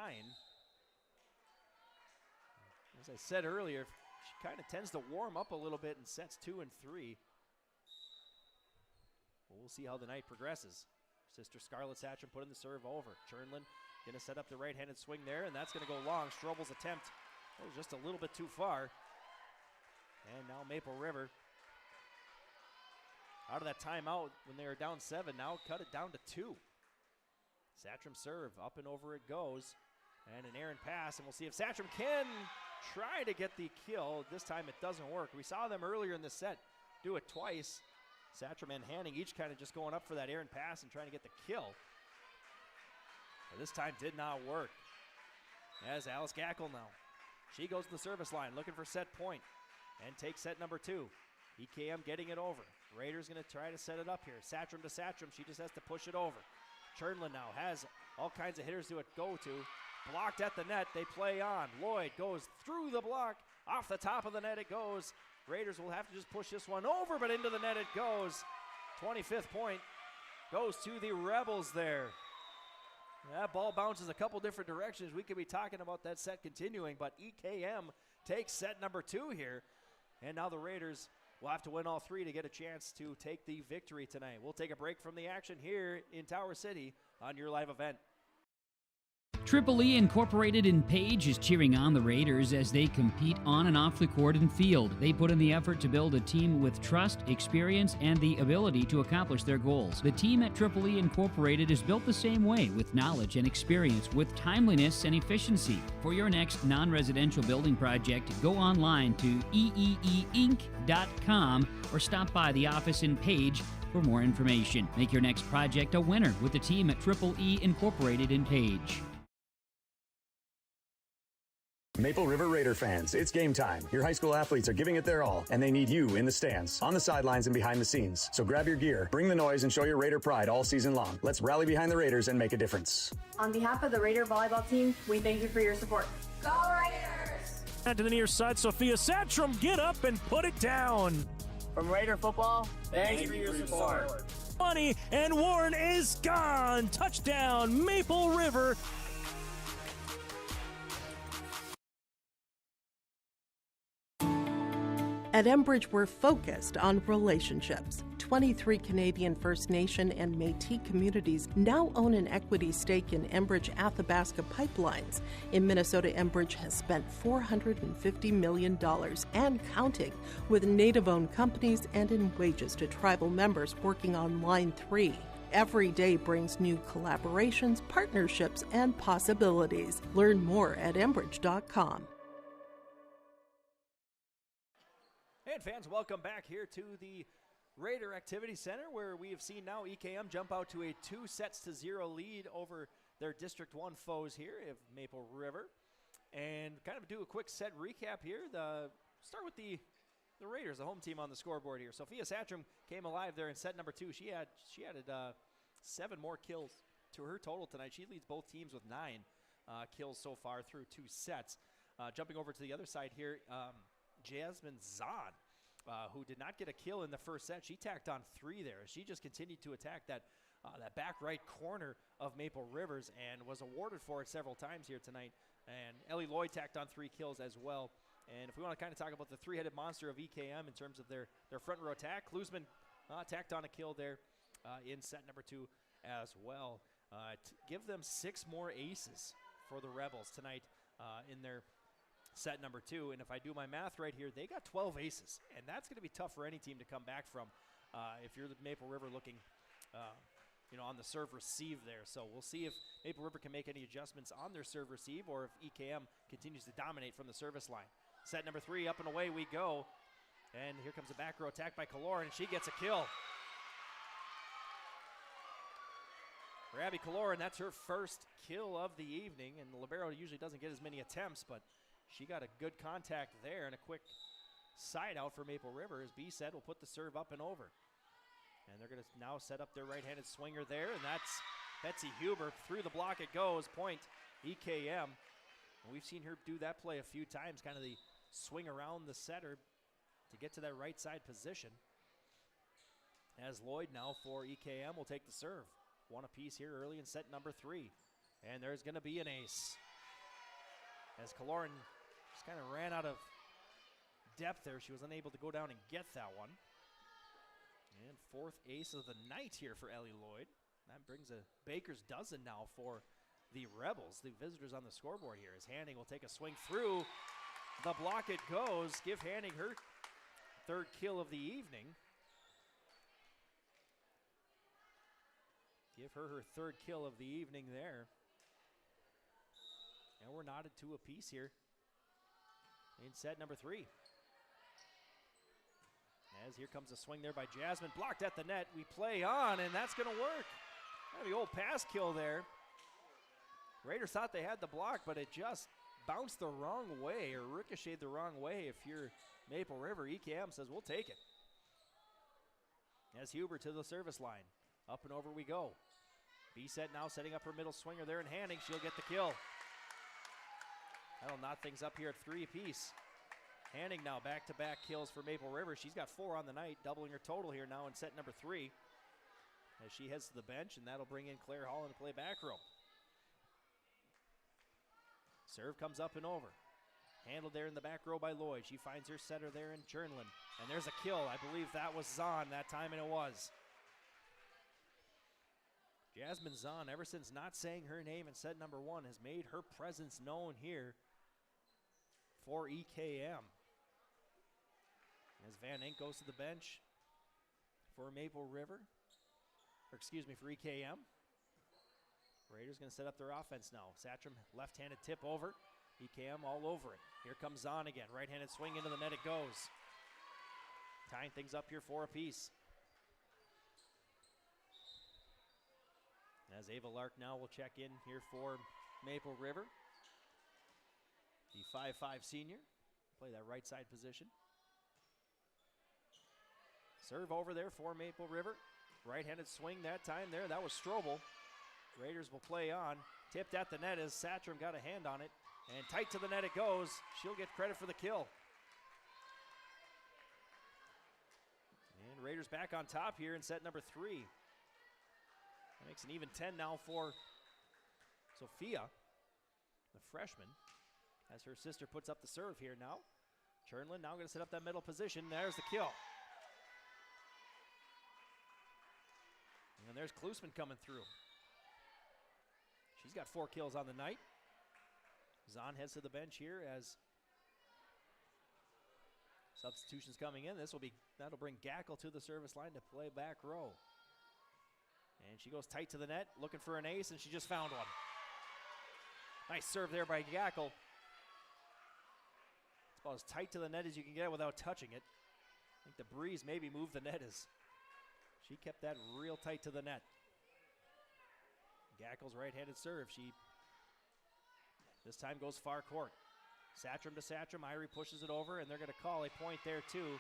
As I said earlier, she kind of tends to warm up a little bit in sets 2 and 3. Well, we'll see how the night progresses. Sister Scarlett Satcham putting the serve over. Chernlin going to set up the right-handed swing there, and that's going to go long. Strobel's attempt was just a little bit too far. And now Maple River, out of that timeout when they were down 7, now cut it down to 2. Satcham serve, up and over it goes. And an errant pass, and we'll see if Satcham can try to get the kill. This time it doesn't work. We saw them earlier in the set do it twice. Satcham and Hanning each kind of just going up for that errant pass and trying to get the kill. But this time did not work. As Alice Gackle now. She goes to the service line looking for set point and takes set number 2. EKM getting it over. Raiders going to try to set it up here. Satcham to Satcham. She just has to push it over. Chernlin now has all kinds of hitters to go to. Blocked at the net. They play on. Lloyd goes through the block. Off the top of the net it goes. Raiders will have to just push this one over, but into the net it goes. 25th point goes to the Rebels there. That ball bounces a couple different directions. We could be talking about that set continuing, but EKM takes set number 2 here. And now the Raiders will have to win all 3 to get a chance to take the victory tonight. We'll take a break from the action here in Tower City on your live event. Triple E Incorporated in Page is cheering on the Raiders as they compete on and off the court and field. They put in the effort to build a team with trust, experience, and the ability to accomplish their goals. The team at Triple E Incorporated is built the same way, with knowledge and experience, with timeliness and efficiency. For your next non-residential building project, go online to eeeinc.com or stop by the office in Page for more information. Make your next project a winner with the team at Triple E Incorporated in Page. Maple River Raider fans, it's game time. Your high school athletes are giving it their all, and they need you in the stands, on the sidelines, and behind the scenes. So grab your gear, bring the noise, and show your Raider pride all season long. Let's rally behind the Raiders and make a difference. On behalf of the Raider volleyball team, we thank you for your support. Go Raiders! To the near side, Sophia Satcham, get up and put it down. From Raider football, thank you for your support. Money, and Warren is gone. Touchdown, Maple River. At Enbridge, we're focused on relationships. 23 Canadian First Nation and Métis communities now own an equity stake in Enbridge Athabasca Pipelines. In Minnesota, Enbridge has spent $450 million and counting, with Native-owned companies and in wages to tribal members working on Line 3. Every day brings new collaborations, partnerships, and possibilities. Learn more at Enbridge.com. And fans, welcome back here to the Raider Activity Center, where we have seen now EKM jump out to a 2-0 lead over their District 1 foes here of Maple River. And kind of do a quick set recap here. Start with the Raiders, the home team on the scoreboard here. Sophia Satcham came alive there in set number 2. She added 7 more kills to her total tonight. She leads both teams with 9 kills so far through 2 sets. Jumping over to the other side here, Jasmine Zahn, who did not get a kill in the first set. She tacked on 3 there. She just continued to attack that back right corner of Maple Rivers and was awarded for it several times here tonight. And Ellie Lloyd tacked on 3 kills as well. And if we want to kind of talk about the 3-headed monster of EKM in terms of their front row attack, Klusman tacked on a kill there in set number 2 as well. Give them 6 more aces for the Rebels tonight in their set number 2. And if I do my math right here, they got 12 aces. And that's going to be tough for any team to come back from if you're the Maple River looking on the serve receive there. So we'll see if Maple River can make any adjustments on their serve receive or if EKM continues to dominate from the service line. Set number 3, up and away we go. And here comes a back row attack by Kaloran, and she gets a kill. For Abby Kaloran, that's her first kill of the evening, and the libero usually doesn't get as many attempts, but she got a good contact there and a quick side out for Maple River. As B said, will put the serve up and over. And they're going to now set up their right-handed swinger there, and that's Betsy Huber. Through the block it goes, point EKM. And we've seen her do that play a few times, kind of the swing around the setter to get to that right side position. As Lloyd now for EKM will take the serve. One apiece here early in set number 3. And there's going to be an ace. As Kaloran just kind of ran out of depth there, she was unable to go down and get that one. And 4th ace of the night here for Ellie Lloyd. That brings a baker's dozen now for the Rebels, the visitors on the scoreboard here. As Hanning will take a swing through the block it goes. Give Hanning her 3rd kill of the evening. Give her 3rd kill of the evening there. And we're knotted 2 apiece here in set number 3. As here comes a swing there by Jasmine, blocked at the net. We play on, and that's going to work. The old pass kill there. Raiders thought they had the block, but it just bounced the wrong way or ricocheted the wrong way. If you're Maple River, EKM says, we'll take it. As Huber to the service line. Up and over we go. B-set now setting up her middle swinger there and Hanning. She'll get the kill. That'll knot things up here at 3 apiece. Hanning now back-to-back kills for Maple River. She's got 4 on the night, doubling her total here now in set number 3. As she heads to the bench, and that'll bring in Claire Holland to play back row. Serve comes up and over. Handled there in the back row by Lloyd. She finds her setter there in Chernlin. And there's a kill. I believe that was Zahn that time, and it was. Jasmine Zahn, ever since not saying her name in set number 1, has made her presence known here for EKM. As Van Enck goes to the bench for Maple River, or excuse me, for EKM. Raiders going to set up their offense now. Satcham, left-handed tip over. EKM all over it. Here comes Zahn again. Right-handed swing into the net it goes. Tying things up here 4 apiece. As Ava Lark now will check in here for Maple River. The 5'5" senior. Play that right side position. Serve over there for Maple River. Right-handed swing that time there. That was Strobel. Raiders will play on. Tipped at the net as Satcham got a hand on it. And tight to the net it goes. She'll get credit for the kill. And Raiders back on top here in set number 3. That makes an even 10 now for Sophia, the freshman, as her sister puts up the serve here now. Chernlin now going to set up that middle position. There's the kill. And there's Klusman coming through. She's got 4 kills on the night. Zahn heads to the bench here as substitutions coming in. That'll bring Gackel to the service line to play back row. And she goes tight to the net, looking for an ace, and she just found one. Nice serve there by Gackel. It's about as tight to the net as you can get without touching it. I think the breeze maybe moved the net as she kept that real tight to the net. Gackel's right-handed serve. She this time goes far court. Satcham to Satcham. Irie pushes it over, and they're going to call a point there to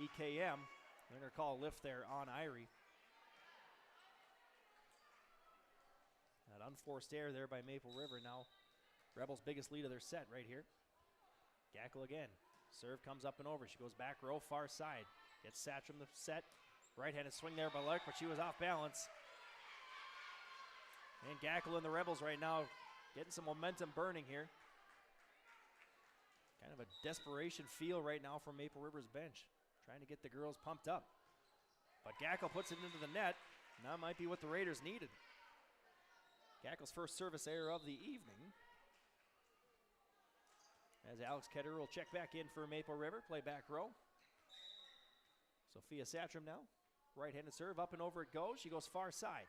EKM. They're going to call a lift there on Irie. That unforced error there by Maple River. Now Rebels' biggest lead of their set right here. Gackel again. Serve comes up and over. She goes back row, far side. Gets Satcham the set. Right-handed swing there by Lark, but she was off balance. And Gackel and the Rebels right now getting some momentum burning here. Kind of a desperation feel right now from Maple River's bench. Trying to get the girls pumped up. But Gackel puts it into the net. And that might be what the Raiders needed. Gackel's first service error of the evening. As Alex Ketterer will check back in for Maple River, play back row. Sophia Satram now. Right-handed serve, up and over it goes. She goes far side.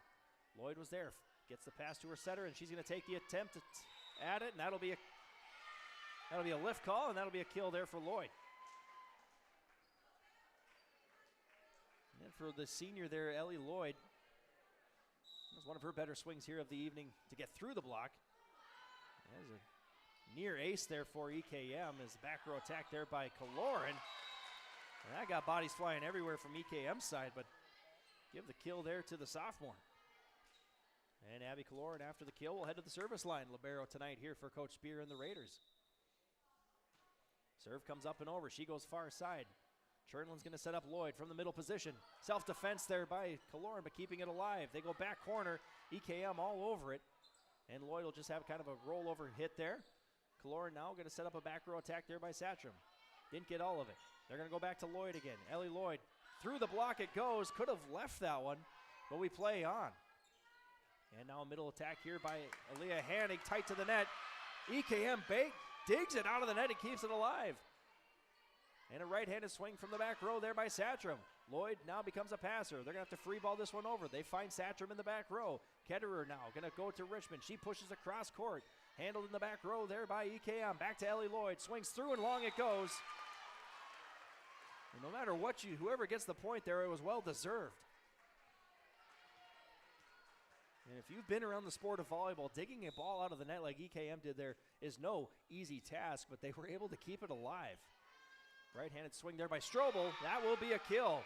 Lloyd was there, gets the pass to her setter, and she's going to take the attempt at it, and that'll be a lift call, and that'll be a kill there for Lloyd. And for the senior there, Ellie Lloyd, that was one of her better swings here of the evening to get through the block. There's a near ace there for EKM as the back row attack there by Kaloran. And that got bodies flying everywhere from EKM's side, but give the kill there to the sophomore. And Abby Kaloran after the kill will head to the service line. Libero tonight here for Coach Spear and the Raiders. Serve comes up and over. She goes far side. Chernlin's going to set up Lloyd from the middle position. Self-defense there by Kaloran, but keeping it alive. They go back corner. EKM all over it. And Lloyd will just have kind of a rollover hit there. Kaloran now going to set up a back row attack there by Satram. Didn't get all of it. They're going to go back to Lloyd again. Ellie Lloyd through the block it goes. Could have left that one, but we play on. And now a middle attack here by Aaliyah Hannig, tight to the net. EKM digs it out of the net and keeps it alive. And a right-handed swing from the back row there by Satram. Lloyd now becomes a passer. They're going to have to free ball this one over. They find Satram in the back row. Ketterer now going to go to Richmond. She pushes across court. Handled in the back row there by EKM. Back to Ellie Lloyd. Swings through and long it goes. And no matter what whoever gets the point there, it was well deserved. And if you've been around the sport of volleyball, digging a ball out of the net like EKM did there is no easy task, but they were able to keep it alive. Right-handed swing there by Strobel. That will be a kill.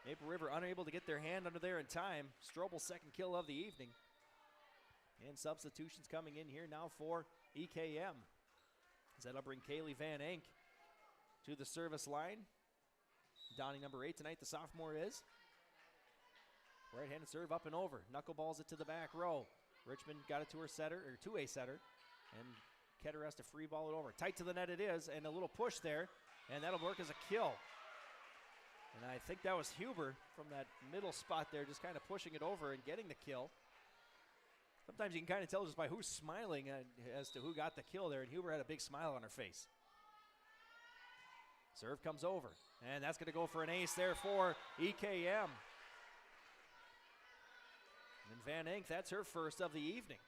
Maple River unable to get their hand under there in time. Strobel's second kill of the evening. And substitutions coming in here now for EKM. As that'll bring Kaylee Van Enck to the service line. Donning number 8 tonight, the sophomore is. Right-handed serve up and over. Knuckleballs it to the back row. Richmond got it to her setter, or to a setter. And Ketter has to free ball it over. Tight to the net it is, and a little push there. And that'll work as a kill. And I think that was Huber from that middle spot there, just kind of pushing it over and getting the kill. Sometimes you can kind of tell just by who's smiling as to who got the kill there, and Huber had a big smile on her face. Serve comes over, and that's going to go for an ace there for EKM. And Van Enck, that's her first of the evening.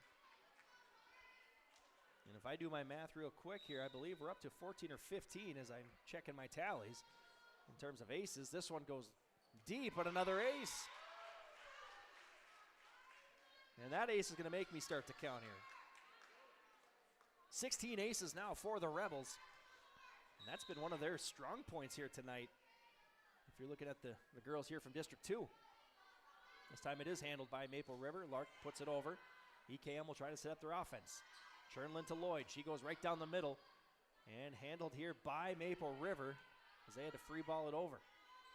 And if I do my math real quick here, I believe we're up to 14 or 15 as I'm checking my tallies. In terms of aces, this one goes deep, but another ace. And that ace is going to make me start to count here. 16 aces now for the Rebels. And that's been one of their strong points here tonight. If you're looking at the girls here from District 2. This time it is handled by Maple River. Lark puts it over. EKM will try to set up their offense. Chernlin to Lloyd. She goes right down the middle. And handled here by Maple River as they had to free ball it over.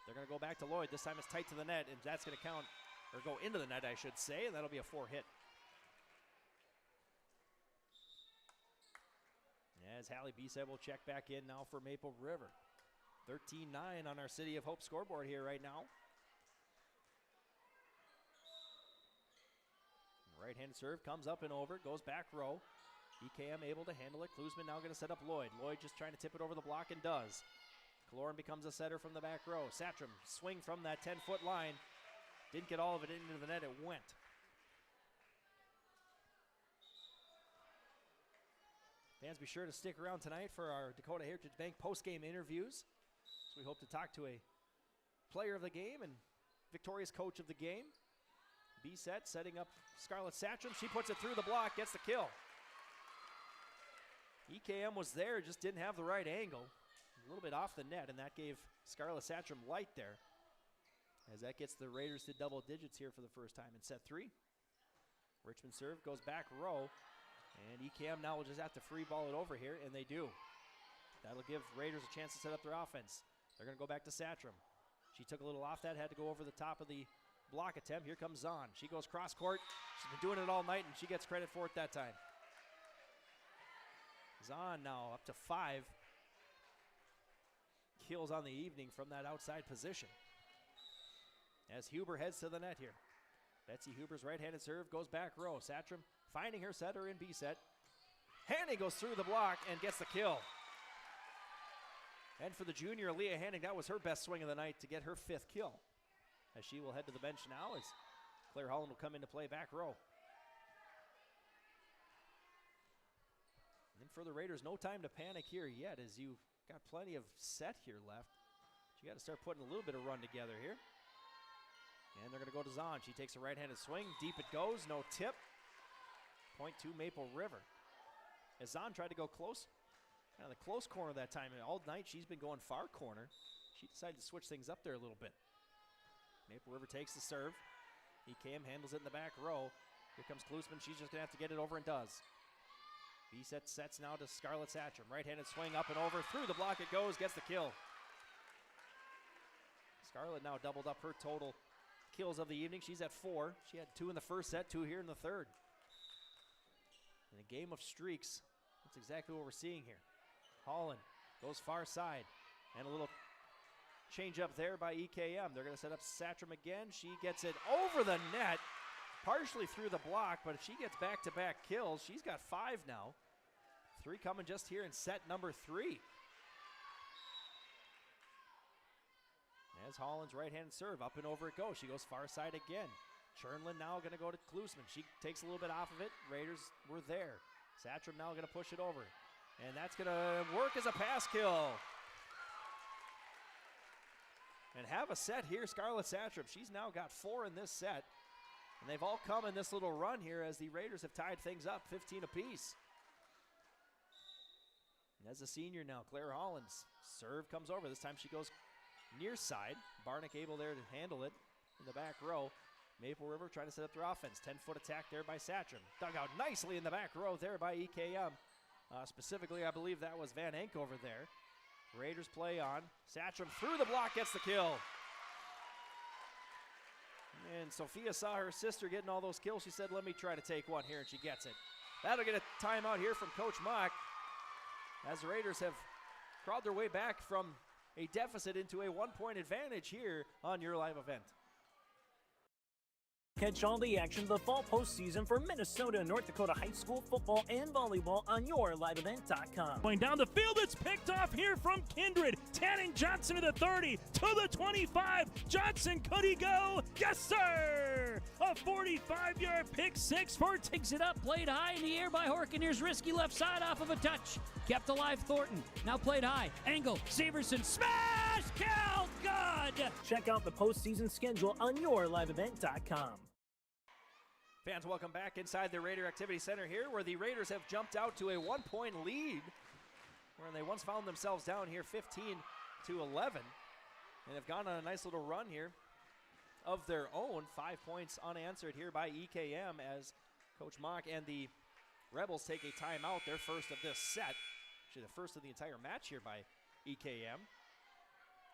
They're going to go back to Lloyd. This time it's tight to the net, and that's going to count, or go into the net, I should say, and that'll be a 4-hit. As Hallie Bisset will check back in now for Maple River. 13-9 on our City of Hope scoreboard here right now. Right-handed serve comes up and over, goes back row. EKM able to handle it. Klusman now going to set up Lloyd. Lloyd just trying to tip it over the block and does. Kaloran becomes a setter from the back row. Satram swing from that 10-foot line. Didn't get all of it into the net. It went. Fans, be sure to stick around tonight for our Dakota Heritage Bank post-game interviews. So we hope to talk to a player of the game and victorious coach of the game. Bisset setting up Scarlett Satram. She puts it through the block, gets the kill. EKM was there, just didn't have the right angle. A little bit off the net, and that gave Scarlett Satram light there. As that gets the Raiders to double digits here for the first time in set 3. Richmond serve goes back row. And EKM now will just have to free ball it over here, and they do. That'll give Raiders a chance to set up their offense. They're going to go back to Satram. She took a little off that, had to go over the top of the block attempt. Here comes Zahn. She goes cross court. She's been doing it all night, and she gets credit for it that time. Zahn now up to 5 kills on the evening from that outside position. As Huber heads to the net here. Betsy Huber's right-handed serve goes back row. Satram finding her setter in Bisset. Hanning goes through the block and gets the kill. And for the junior, Leah Hanning, that was her best swing of the night to get her 5th kill. As she will head to the bench now as Claire Holland will come into play back row. And for the Raiders, no time to panic here yet as you've got plenty of set here left. You got to start putting a little bit of run together here. And they're going to go to Zahn. She takes a right-handed swing. Deep it goes. No tip. Point to Maple River. As Zahn tried to go close, kind of the close corner that time. And all night she's been going far corner. She decided to switch things up there a little bit. Maple River takes the serve. EKM handles it in the back row. Here comes Klusman. She's just going to have to get it over and does. B-set sets now to Scarlett Satcham. Right-handed swing up and over. Through the block it goes. Gets the kill. Scarlett now doubled up her total kills of the evening. She's at 4. She had 2 in the first set, 2 here in the third. In a game of streaks, that's exactly what we're seeing here. Holland goes far side. And a little change up there by EKM. They're going to set up Satcham again. She gets it over the net, partially through the block, but if she gets back-to-back kills, she's got 5 now. 3 coming just here in set number 3. As Holland's right-handed serve, up and over it goes. She goes far side again. Chernlin now going to go to Klusman. She takes a little bit off of it. Raiders were there. Satcham now going to push it over. And that's going to work as a pass kill. And have a set here, Scarlett Satcham. She's now got 4 in this set. And they've all come in this little run here as the Raiders have tied things up, 15 apiece. And as a senior now, Claire Holland's serve comes over. This time she goes near side. Barnick able there to handle it in the back row. Maple River trying to set up their offense. 10-foot attack there by Satcham. Dug out nicely in the back row there by EKM. Specifically, I believe that was Van Enck over there. Raiders play on. Satcham through the block, gets the kill. And Sophia saw her sister getting all those kills. She said, let me try to take one here, and she gets it. That'll get a timeout here from Coach Mock as the Raiders have crawled their way back from a deficit into a 1-point advantage here on your live event. Catch all the action of the fall postseason for Minnesota and North Dakota high school football and volleyball on yourliveevent.com. Going down the field, it's picked off here from Kindred. Tanning Johnson to the 30, to the 25. Johnson, could he go? Yes, sir! A 45-yard pick six for Takes it up, played high in the air by Horkin. Here's risky left side off of a touch. Kept alive Thornton. Now played high. Angle, Severson, smash! Kill! Good! Check out the postseason schedule on yourliveevent.com. Fans, welcome back inside the Raider Activity Center here, where the Raiders have jumped out to a 1-point lead, where they once found themselves down here 15-11, and have gone on a nice little run here of their own. 5 points unanswered here by EKM as Coach Mock and the Rebels take a timeout, their first of this set. Actually, the first of the entire match here by EKM.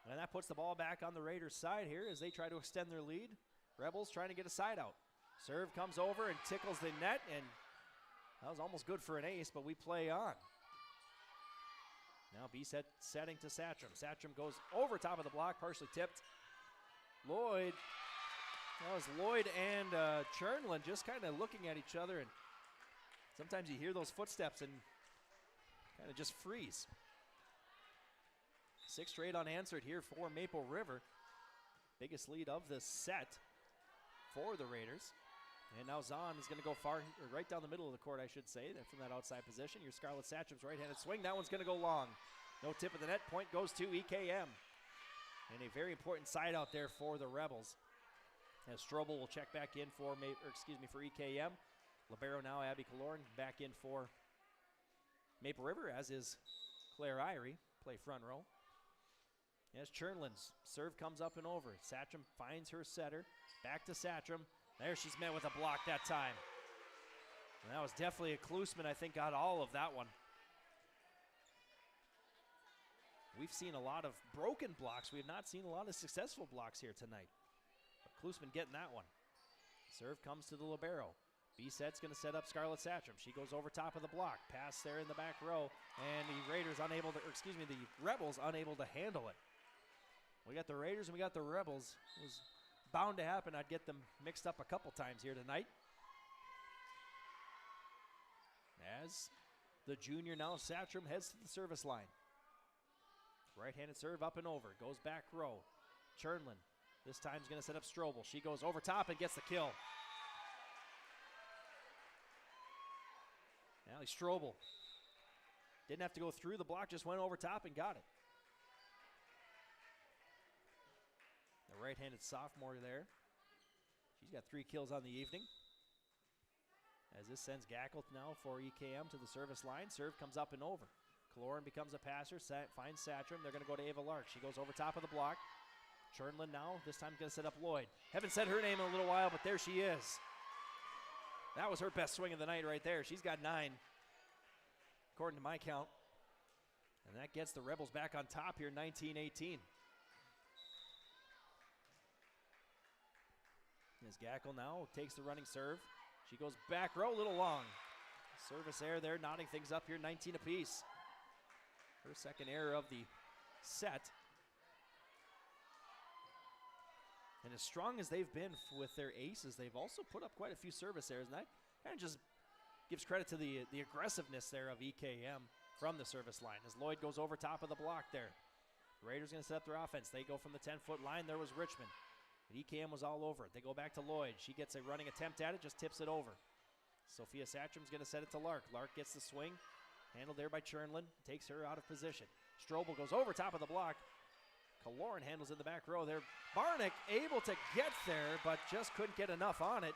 And that puts the ball back on the Raiders' side here as they try to extend their lead. Rebels trying to get a side out. Serve comes over and tickles the net, and that was almost good for an ace, but we play on. Now B-set setting to Satcham. Satcham goes over top of the block, partially tipped. Lloyd, that was Lloyd and Chernlin just kind of looking at each other, and sometimes you hear those footsteps and kind of just freeze. 6 straight unanswered here for Maple River. Biggest lead of the set for the Raiders. And now Zahn is going to go far, or right down the middle of the court, I should say, from that outside position. Your Scarlett Satcham's right-handed swing. That one's going to go long. No tip of the net. Point goes to EKM. And a very important side out there for the Rebels. As Strobel will check back in for EKM. Libero now, Abby Kaloran back in for Maple River, as is Claire Irie, play front row. As Chernlin's serve comes up and over. Satcham finds her setter. Back to Satcham. There she's met with a block that time. And that was definitely a Klusman, I think, got all of that one. We've seen a lot of broken blocks. We have not seen a lot of successful blocks here tonight. But Klusman getting that one. Serve comes to the libero. B-set's going to set up Scarlett Satcham. She goes over top of the block. Pass there in the back row. And the Raiders unable to, the Rebels unable to handle it. We got the Raiders and we got the Rebels. It was bound to happen. I'd get them mixed up a couple times here tonight. As The junior now, Satcham, heads to the service line. Right-handed serve up and over. Goes back row. Chernlin this time is going to set up Strobel. She goes over top and gets the kill. Allie Strobel didn't have to go through the block, just went over top and got it. The right-handed sophomore there. She's got 3 kills on the evening. As this sends Gackle now for EKM to the service line. Serve comes up and over. Kaloran becomes a passer, finds Satcham. They're going to go to Ava Lark. She goes over top of the block. Chernlin now, this time going to set up Lloyd. Haven't said her name in a little while, but there she is. That was her best swing of the night right there. She's got 9, according to my count. And that gets the Rebels back on top here, 19-18. As Gackle now takes the running serve. She goes back row, a little long. Service error there, knotting things up here, 19 apiece. Her second error of the set. And as strong as they've been with their aces, they've also put up quite a few service errors. And that kind of just gives credit to the aggressiveness there of EKM from the service line. As Lloyd goes over top of the block there. The Raiders going to set up their offense. They go from the 10-foot line. There was Richmond. But EKM was all over it. They go back to Lloyd. She gets a running attempt at it, just tips it over. Sophia Satcham's going to set it to Lark. Lark gets the swing. Handled there by Chernlin. Takes her out of position. Strobel goes over top of the block. Kaloran handles in the back row there. Barnick able to get there, but just couldn't get enough on it.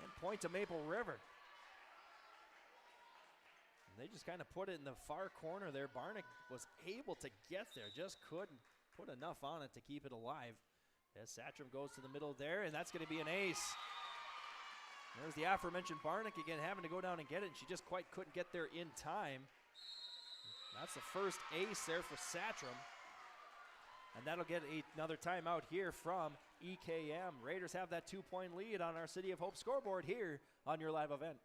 And point to Maple River. And they just kind of put it in the far corner there. Barnick was able to get there, just couldn't put enough on it to keep it alive. As Satcham goes to the middle there, and that's going to be an ace. There's the aforementioned Barnick again having to go down and get it, and she just quite couldn't get there in time. That's the first ace there for Satcham. And that'll get another timeout here from EKM. Raiders have that 2-point lead on our City of Hope scoreboard here on your live event.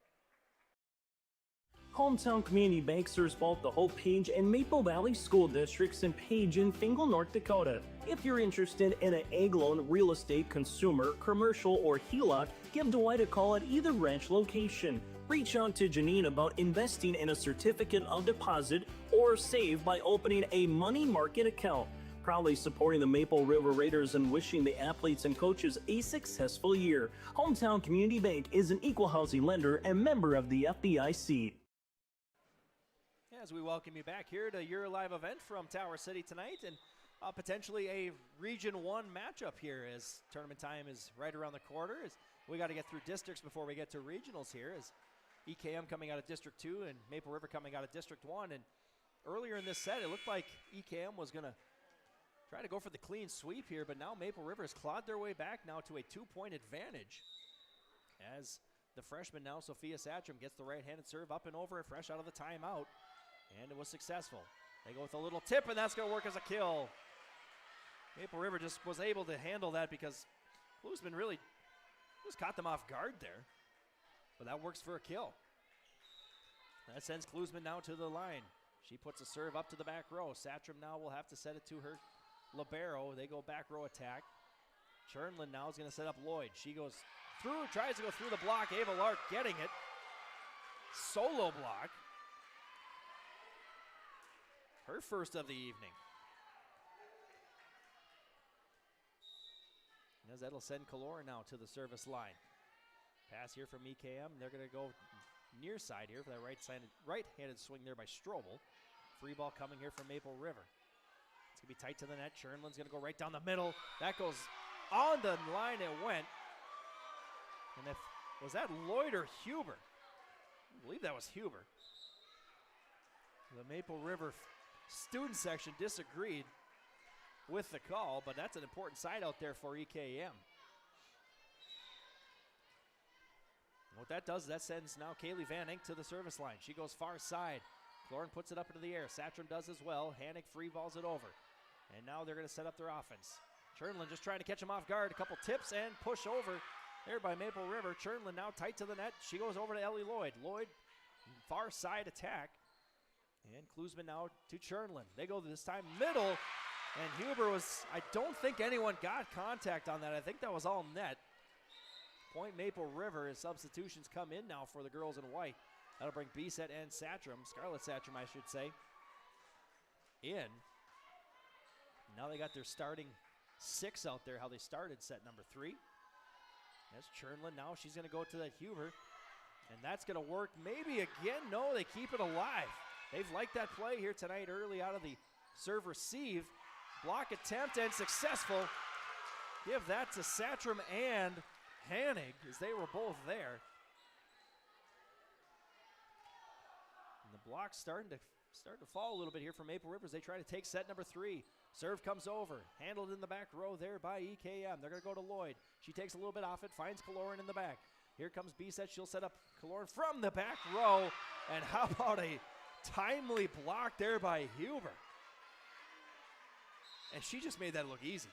Hometown Community Bank serves both the Hope Page and Maple Valley School Districts in Page and Fingal, North Dakota. If you're interested in an ag loan, real estate, consumer, commercial, or HELOC, give Dwight a call at either branch location. Reach out to Janine about investing in a certificate of deposit or save by opening a money market account. Proudly supporting the Maple River Raiders and wishing the athletes and coaches a successful year. Hometown Community Bank is an equal housing lender and member of the FDIC. As we welcome you back here to your live event from Tower City tonight, and potentially a Region 1 matchup here as tournament time is right around the corner. As we got to get through districts before we get to regionals here, as EKM coming out of District 2 and Maple River coming out of District 1. And earlier in this set, it looked like EKM was going to try to go for the clean sweep here, but now Maple River has clawed their way back now to a 2-point advantage. As the freshman now, Sophia Satcham, gets the right-handed serve up and over, fresh out of the timeout, and it was successful. They go with a little tip, and that's going to work as a kill. Maple River just was able to handle that because Klusman really just caught them off guard there, but that works for a kill. That sends Klusman now to the line. She puts a serve up to the back row. Satcham now will have to set it to her libero. They go back row attack. Chernlin now is going to set up Lloyd. She goes through, tries to go through the block. Ava Lark getting it. Solo block. Her first of the evening. As that'll send Kaloran now to the service line. Pass here from EKM. They're going to go near side here for that right-handed swing there by Strobel. Free ball coming here from Maple River. It's going to be tight to the net. Chernlin's going to go right down the middle. That goes on the line. It went. And was that Lloyd or Huber? I believe that was Huber. The Maple River student section disagreed with the call, but that's an important side out there for EKM. What that does is that sends now Kaylee Van Enck to the service line. She goes far side. Cloran puts it up into the air. Satcham does as well. Hannick free balls it over. And now they're going to set up their offense. Chernlin just trying to catch him off guard. A couple tips and push over there by Maple River. Chernlin now tight to the net. She goes over to Ellie Lloyd. Lloyd, far side attack. And Klusman now to Chernlin. They go this time middle. And Huber was, I don't think anyone got contact on that. I think that was all net. Point Maple River as substitutions come in now for the girls in white. That'll bring Bisset and Satcham, Scarlett Satcham, I should say, in. Now they got their starting 6 out there, how they started set number 3. That's Chernlin now. She's going to go to that Huber, and that's going to work maybe again. No, they keep it alive. They've liked that play here tonight early out of the serve receive. Block attempt and successful. Give that to Satcham and Hanig as they were both there. And the block's starting to fall a little bit here for Maple Rivers. They try to take set number 3. Serve comes over, handled in the back row there by EKM. They're going to go to Lloyd. She takes a little bit off it, finds Kaloran in the back. Here comes Bisset. She'll set up Kaloran from the back row. And how about a timely block there by Huber? And she just made that look easy.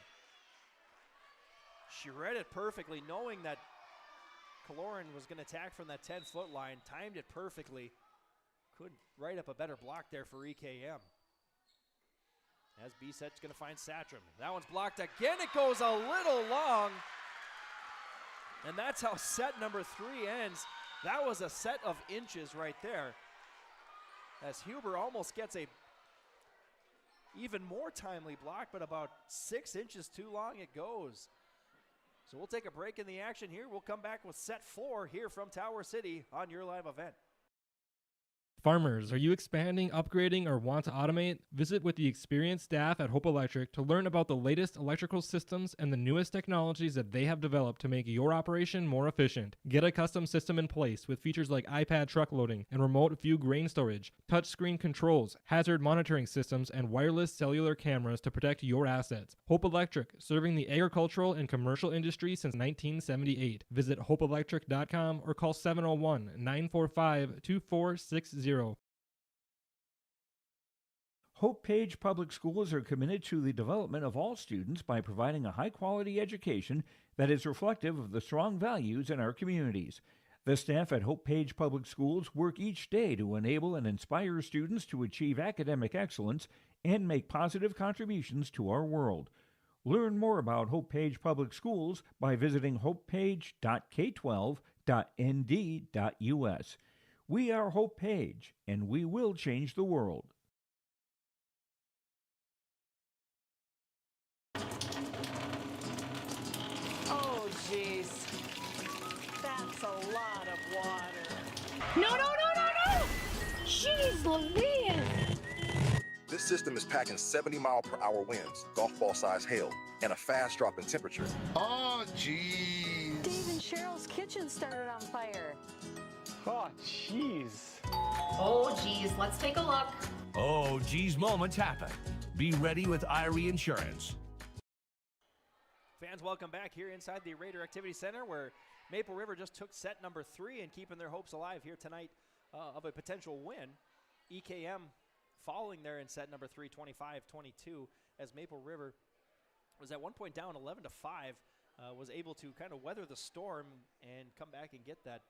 She read it perfectly, knowing that Kaloran was going to attack from that 10-foot line, timed it perfectly. Couldn't write up a better block there for EKM. As Bisset's going to find Satcham. That one's blocked again. It goes a little long. And that's how set number 3 ends. That was a set of inches right there. As Huber almost gets a even more timely block, but about 6 inches too long it goes. So we'll take a break in the action here. We'll come back with set 4 here from Tower City on your live event. Farmers, are you expanding, upgrading, or want to automate? Visit with the experienced staff at Hope Electric to learn about the latest electrical systems and the newest technologies that they have developed to make your operation more efficient. Get a custom system in place with features like iPad truck loading and remote view grain storage, touchscreen controls, hazard monitoring systems, and wireless cellular cameras to protect your assets. Hope Electric, serving the agricultural and commercial industry since 1978. Visit hopeelectric.com or call 701-945-2460. Hope Page Public Schools are committed to the development of all students by providing a high-quality education that is reflective of the strong values in our communities. The staff at Hope Page Public Schools work each day to enable and inspire students to achieve academic excellence and make positive contributions to our world. Learn more about Hope Page Public Schools by visiting hopepage.k12.nd.us. We are Hope Page, and we will change the world. Oh, jeez. That's a lot of water. No! Jeez Louise! This system is packing 70-mile-per-hour winds, golf ball-sized hail, and a fast drop in temperature. Oh, jeez. Dave and Cheryl's kitchen started on fire. Oh, jeez. Oh, geez, let's take a look. Oh, geez, moments happen. Be ready with Irie Insurance. Fans, welcome back here inside the Raider Activity Center, where Maple River just took set number 3 and keeping their hopes alive here tonight of a potential win. EKM falling there in set number 3, 25-22, as Maple River was at one point down 11-5, was able to kind of weather the storm and come back and get that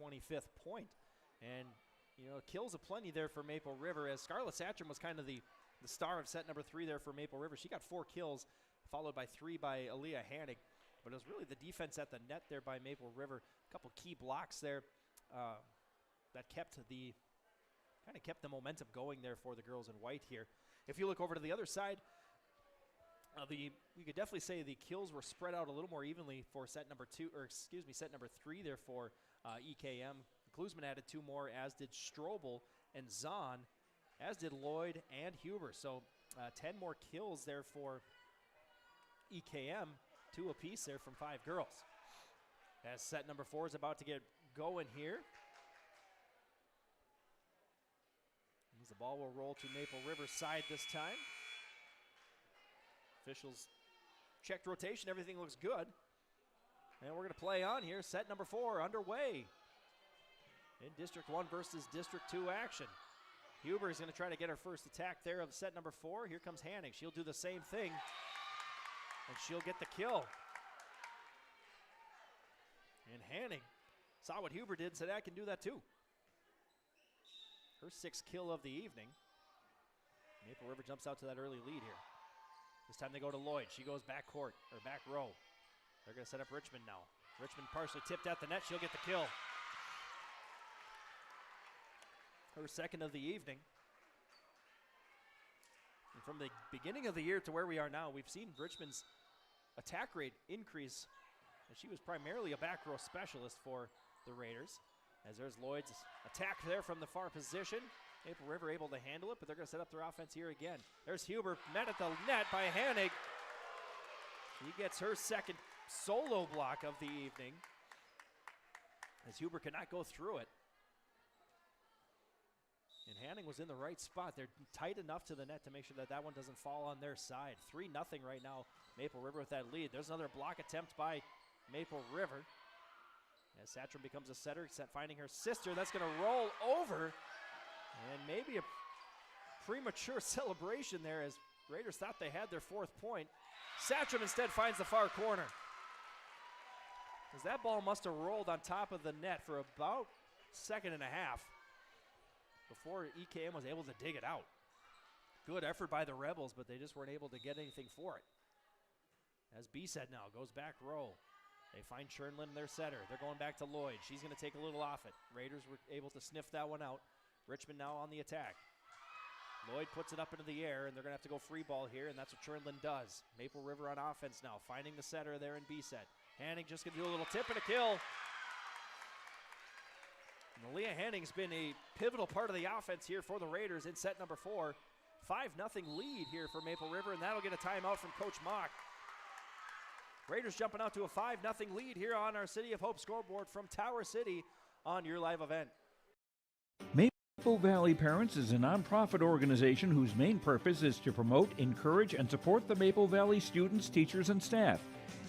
25th point. And, you know, kills aplenty there for Maple River, as Scarlett Satcham was kind of the star of set number 3 there for Maple River. She got 4 kills, followed by 3 by Aaliyah Hanig. But it was really the defense at the net there by Maple River. A couple key blocks there that kept the momentum going there for the girls in white here. If you look over to the other side, we could definitely say the kills were spread out a little more evenly for set number 3 there for EKM. Klusman added 2 more, as did Strobel and Zahn, as did Lloyd and Huber. So 10 more kills there for EKM, 2 apiece there from 5 girls. As set number 4 is about to get going here. As the ball will roll to Maple River's side this time. Officials checked rotation, everything looks good. And we're going to play on here. Set number 4 underway in District 1 versus District 2 action. Huber is going to try to get her first attack there of set number 4. Here comes Hanig. She'll do the same thing, and she'll get the kill. And Hanig saw what Huber did and said, I can do that too. Her 6th kill of the evening. Maple River jumps out to that early lead here. This time they go to Lloyd. She goes back court, or back row. They're going to set up Richmond now. Richmond partially tipped at the net. She'll get the kill. her second of the evening. And from the beginning of the year to where we are now, we've seen Richmond's attack rate increase, and she was primarily a back row specialist for the Raiders. As there's Lloyd's attack there from the far position. Maple River able to handle it, but they're going to set up their offense here again. There's Huber, met at the net by Hanig. She gets her second solo block of the evening, as Huber could not go through it. And Hanning was in the right spot. They're tight enough to the net to make sure that that one doesn't fall on their side. 3-0 right now, Maple River with that lead. There's another block attempt by Maple River. As Satcham becomes a setter, finding her sister. That's going to roll over. And maybe a premature celebration there, as Raiders thought they had their fourth point. Satcham instead finds the far corner, as that ball must have rolled on top of the net for about a second and a half before EKM was able to dig it out. Good effort by the Rebels, but they just weren't able to get anything for it. As B-Set now goes back row. They find Chernlin, their setter. They're going back to Lloyd. She's going to take a little off it. Raiders were able to sniff that one out. Richmond now on the attack. Lloyd puts it up into the air, and they're going to have to go free ball here, and that's what Chernlin does. Maple River on offense now, finding the setter there in B-Set. Hanning just going to do a little tip and a kill. And Leah Hanning's been a pivotal part of the offense here for the Raiders in set number 4. 5-0 lead here for Maple River, and that'll get a timeout from Coach Mock. Raiders jumping out to a 5-0 lead here on our City of Hope scoreboard from Tower City on your live event. Maple Valley Parents is a nonprofit organization whose main purpose is to promote, encourage, and support the Maple Valley students, teachers, and staff.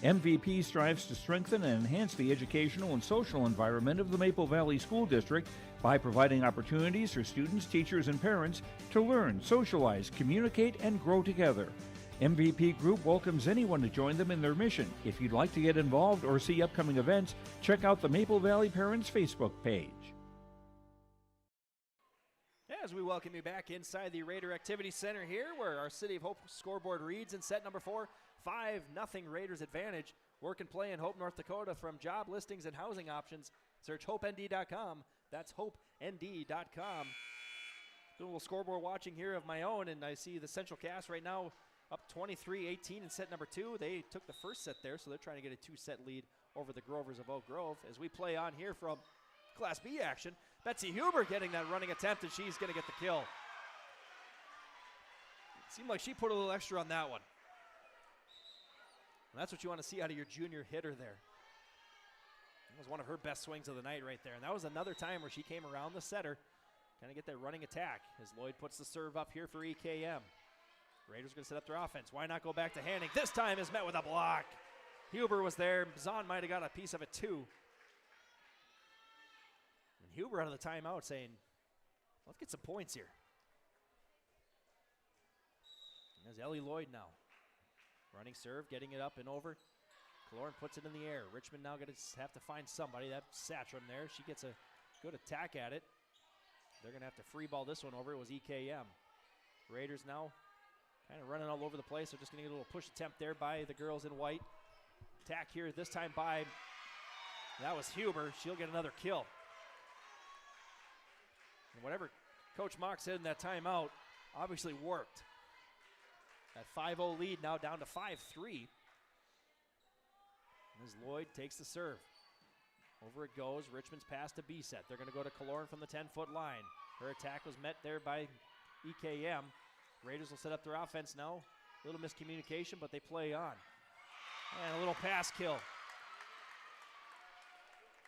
MVP strives to strengthen and enhance the educational and social environment of the Maple Valley School District by providing opportunities for students, teachers, and parents to learn, socialize, communicate, and grow together. MVP Group welcomes anyone to join them in their mission. If you'd like to get involved or see upcoming events, check out the Maple Valley Parents Facebook page. As we welcome you back inside the Raider Activity Center here, where our City of Hope scoreboard reads in set number 4, 5-0 Raiders advantage. Work and play in Hope, North Dakota. From job listings and housing options, search HopeND.com. That's HopeND.com. Doing a little scoreboard watching here of my own, and I see the Central Cast right now up 23-18 in set number 2. They took the first set there, so they're trying to get a 2-set lead over the Grovers of Oak Grove. As we play on here from Class B action, Betsy Huber getting that running attempt, and she's going to get the kill. It seemed like she put a little extra on that one. And that's what you want to see out of your junior hitter there. That was one of her best swings of the night right there. And that was another time where she came around the setter, kind of get that running attack, as Lloyd puts the serve up here for EKM. Raiders going to set up their offense. Why not go back to Hanning? This time is met with a block. Huber was there. Zahn might have got a piece of it too. And Huber out of the timeout saying, let's get some points here. And there's Ellie Lloyd now. Running serve, getting it up and over. Kaloran puts it in the air. Richmond now going to have to find somebody. That's Satcham there. She gets a good attack at it. They're going to have to free ball this one over. It was EKM. Raiders now kind of running all over the place. They're just going to get a little push attempt there by the girls in white. Attack here this time by, that was Huber. She'll get another kill. And whatever Coach Mock said in that timeout obviously worked. That 5-0 lead now down to 5-3. As Lloyd takes the serve. Over it goes. Richmond's pass to B-Set. They're going to go to Kaloran from the 10-foot line. Her attack was met there by EKM. Raiders will set up their offense now. A little miscommunication, but they play on. And a little pass kill.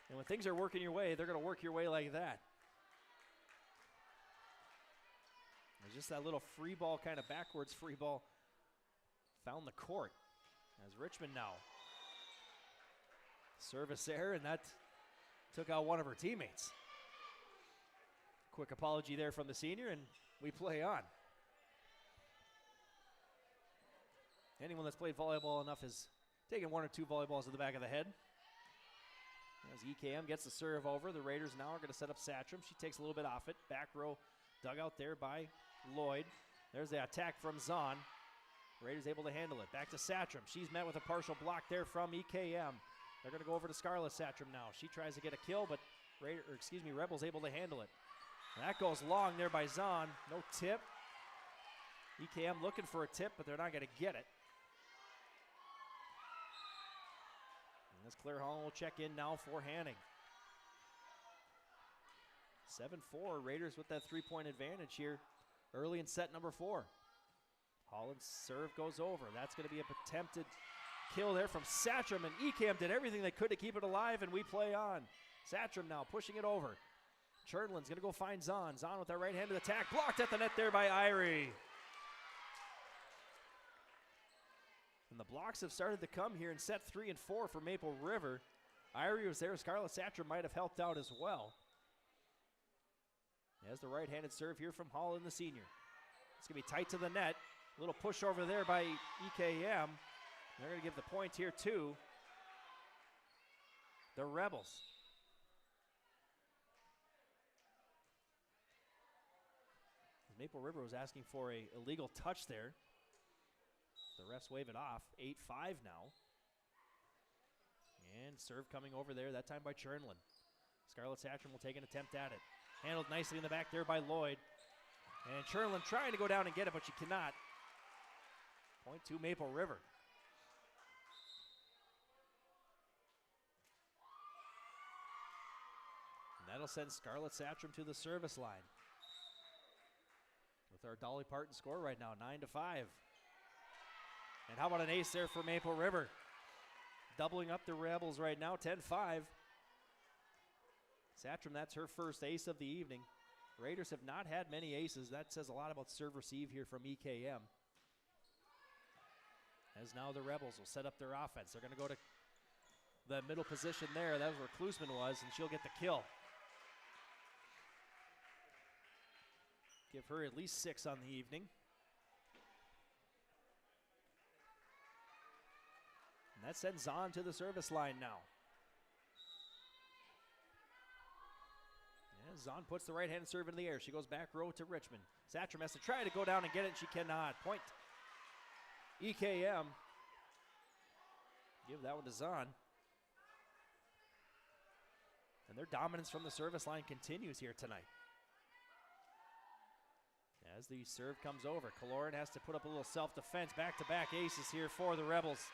And when things are working your way, they're going to work your way like that. There's just that little free ball, kind of backwards free ball, found the court. As Richmond now. Service error, and that took out one of her teammates. Quick apology there from the senior, and we play on. Anyone that's played volleyball enough has taken 1 or 2 volleyballs to the back of the head. As EKM gets the serve over, the Raiders now are going to set up Satcham. She takes a little bit off it. Back row dug out there by Lloyd. There's the attack from Zahn. Raiders able to handle it. Back to Satcham. She's met with a partial block there from EKM. They're going to go over to Scarlett Satcham now. She tries to get a kill, but Rebels able to handle it. That goes long there by Zahn. No tip. EKM looking for a tip, but they're not going to get it. And as Claire Holland will check in now for Hanning. 7-4, Raiders with that 3-point advantage here early in set number 4. Holland's serve goes over. That's going to be an attempted kill there from Satcham, and EKM did everything they could to keep it alive, and we play on. Satcham now pushing it over. Churdlin's going to go find Zahn. Zahn with that right-handed attack. Blocked at the net there by Irie. And the blocks have started to come here in set 3 and 4 for Maple River. Irie was there. Scarlett Satcham might have helped out as well. As the right-handed serve here from Holland, the senior. It's going to be tight to the net. A little push over there by EKM. They're going to give the point here to the Rebels. Maple River was asking for a illegal touch there. The refs wave it off. 8-5 now. And serve coming over there, that time by Churnlin. Scarlett Satcham will take an attempt at it. Handled nicely in the back there by Lloyd. And Churnlin trying to go down and get it, but she cannot. Point to Maple River. And that'll send Scarlett Satcham to the service line. With our Dolly Parton score right now, 9-5. And how about an ace there for Maple River? Doubling up the Rebels right now, 10-5. Satcham, that's her first ace of the evening. Raiders have not had many aces. That says a lot about serve-receive here from EKM. As now the Rebels will set up their offense. They're going to go to the middle position there. That was where Klusman was, and she'll get the kill. Give her at least 6 on the evening. And that sends Zahn to the service line now. Yeah, Zahn puts the right-handed serve in the air. She goes back row to Richmond. Satcham has to try to go down and get it, and she cannot. Point EKM. Give that one to Zahn. And their dominance from the service line continues here tonight. As the serve comes over, Kaloran has to put up a little self-defense. Back-to-back aces here for the Rebels.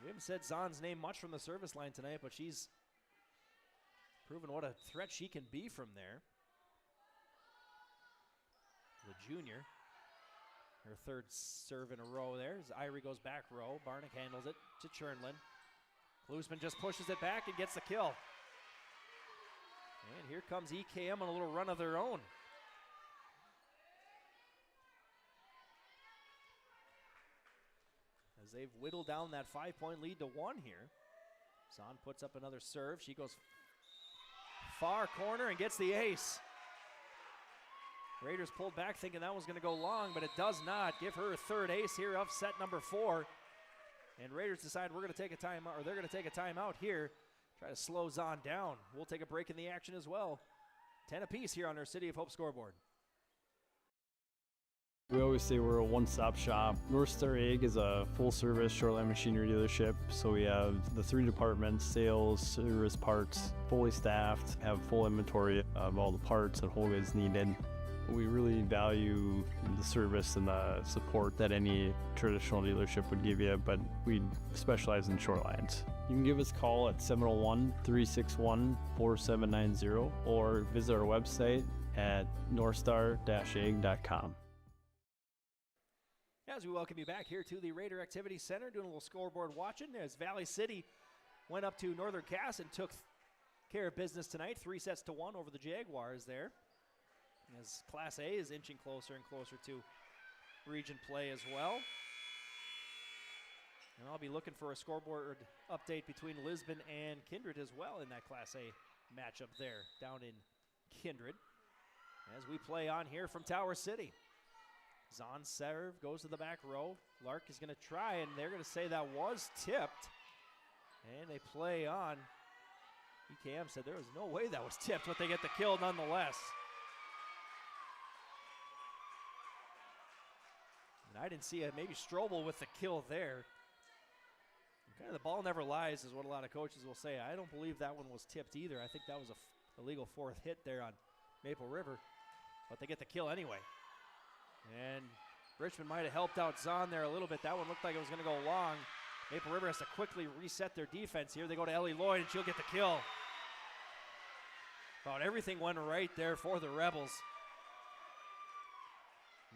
We haven't said Zahn's name much from the service line tonight, but she's proven what a threat she can be from there. The junior, her third serve in a row there. As Irie goes back row, Barnick handles it to Churnlin. Klusman just pushes it back and gets the kill. And here comes EKM on a little run of their own. As they've whittled down that 5-point lead to 1 here. Zahn puts up another serve. She goes far corner and gets the ace. Raiders pulled back thinking that was going to go long, but it does not. Give her a third ace here of set number 4. And Raiders decide we're going to take a timeout, or they're going to take a timeout here. Try to slow Zahn down. We'll take a break in the action as well. 10 apiece here on our City of Hope scoreboard. We always say we're a one-stop shop. North Star Ag is a full-service shoreline machinery dealership. So we have the 3 departments: sales, service, parts, fully staffed, have full inventory of all the parts that Holga is needed. We really value the service and the support that any traditional dealership would give you, but we specialize in shorelines. You can give us a call at 701-361-4790 or visit our website at northstar-ag.com. As we welcome you back here to the Raider Activity Center, doing a little scoreboard watching as Valley City went up to Northern Cass and took care of business tonight, 3-1 over the Jaguars there. As Class A is inching closer and closer to region play as well. And I'll be looking for a scoreboard update between Lisbon and Kindred as well in that Class A matchup there down in Kindred. As we play on here from Tower City. Zahn's serve goes to the back row. Lark is going to try, and they're going to say that was tipped. And they play on. EKM said there was no way that was tipped, but they get the kill nonetheless. And I didn't see maybe Strobel with the kill there. I'm kind Yeah, the ball never lies is what a lot of coaches will say. I don't believe that one was tipped either. I think that was a illegal fourth hit there on Maple River, but they get the kill anyway. And Richmond might have helped out Zahn there a little bit. That one looked like it was going to go long. Maple River has to quickly reset their defense here. They go to Ellie Lloyd, and she'll get the kill. About everything went right there for the Rebels.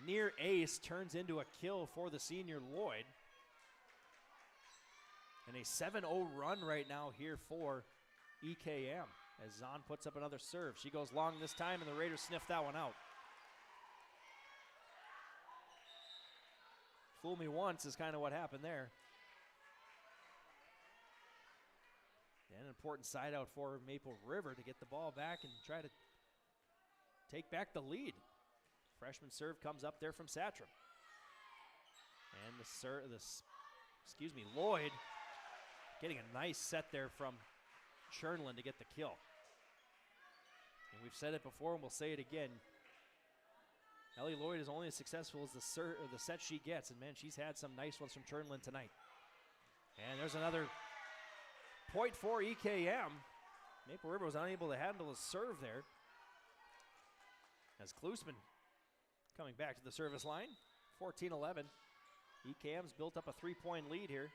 Near ace turns into a kill for the senior Lloyd. And a 7-0 run right now here for EKM as Zahn puts up another serve. She goes long this time, and the Raiders sniff that one out. Fool me once is kind of what happened there. And an important side out for Maple River to get the ball back and try to take back the lead. Freshman serve comes up there from Satram. And Lloyd getting a nice set there from Chernlin to get the kill. And we've said it before and we'll say it again. Ellie Lloyd is only as successful as the set she gets, and man, she's had some nice ones from Chernlin tonight. And there's another point for EKM. Maple River was unable to handle a serve there. As Klusman coming back to the service line, 14-11. EKM's built up a 3-point lead here.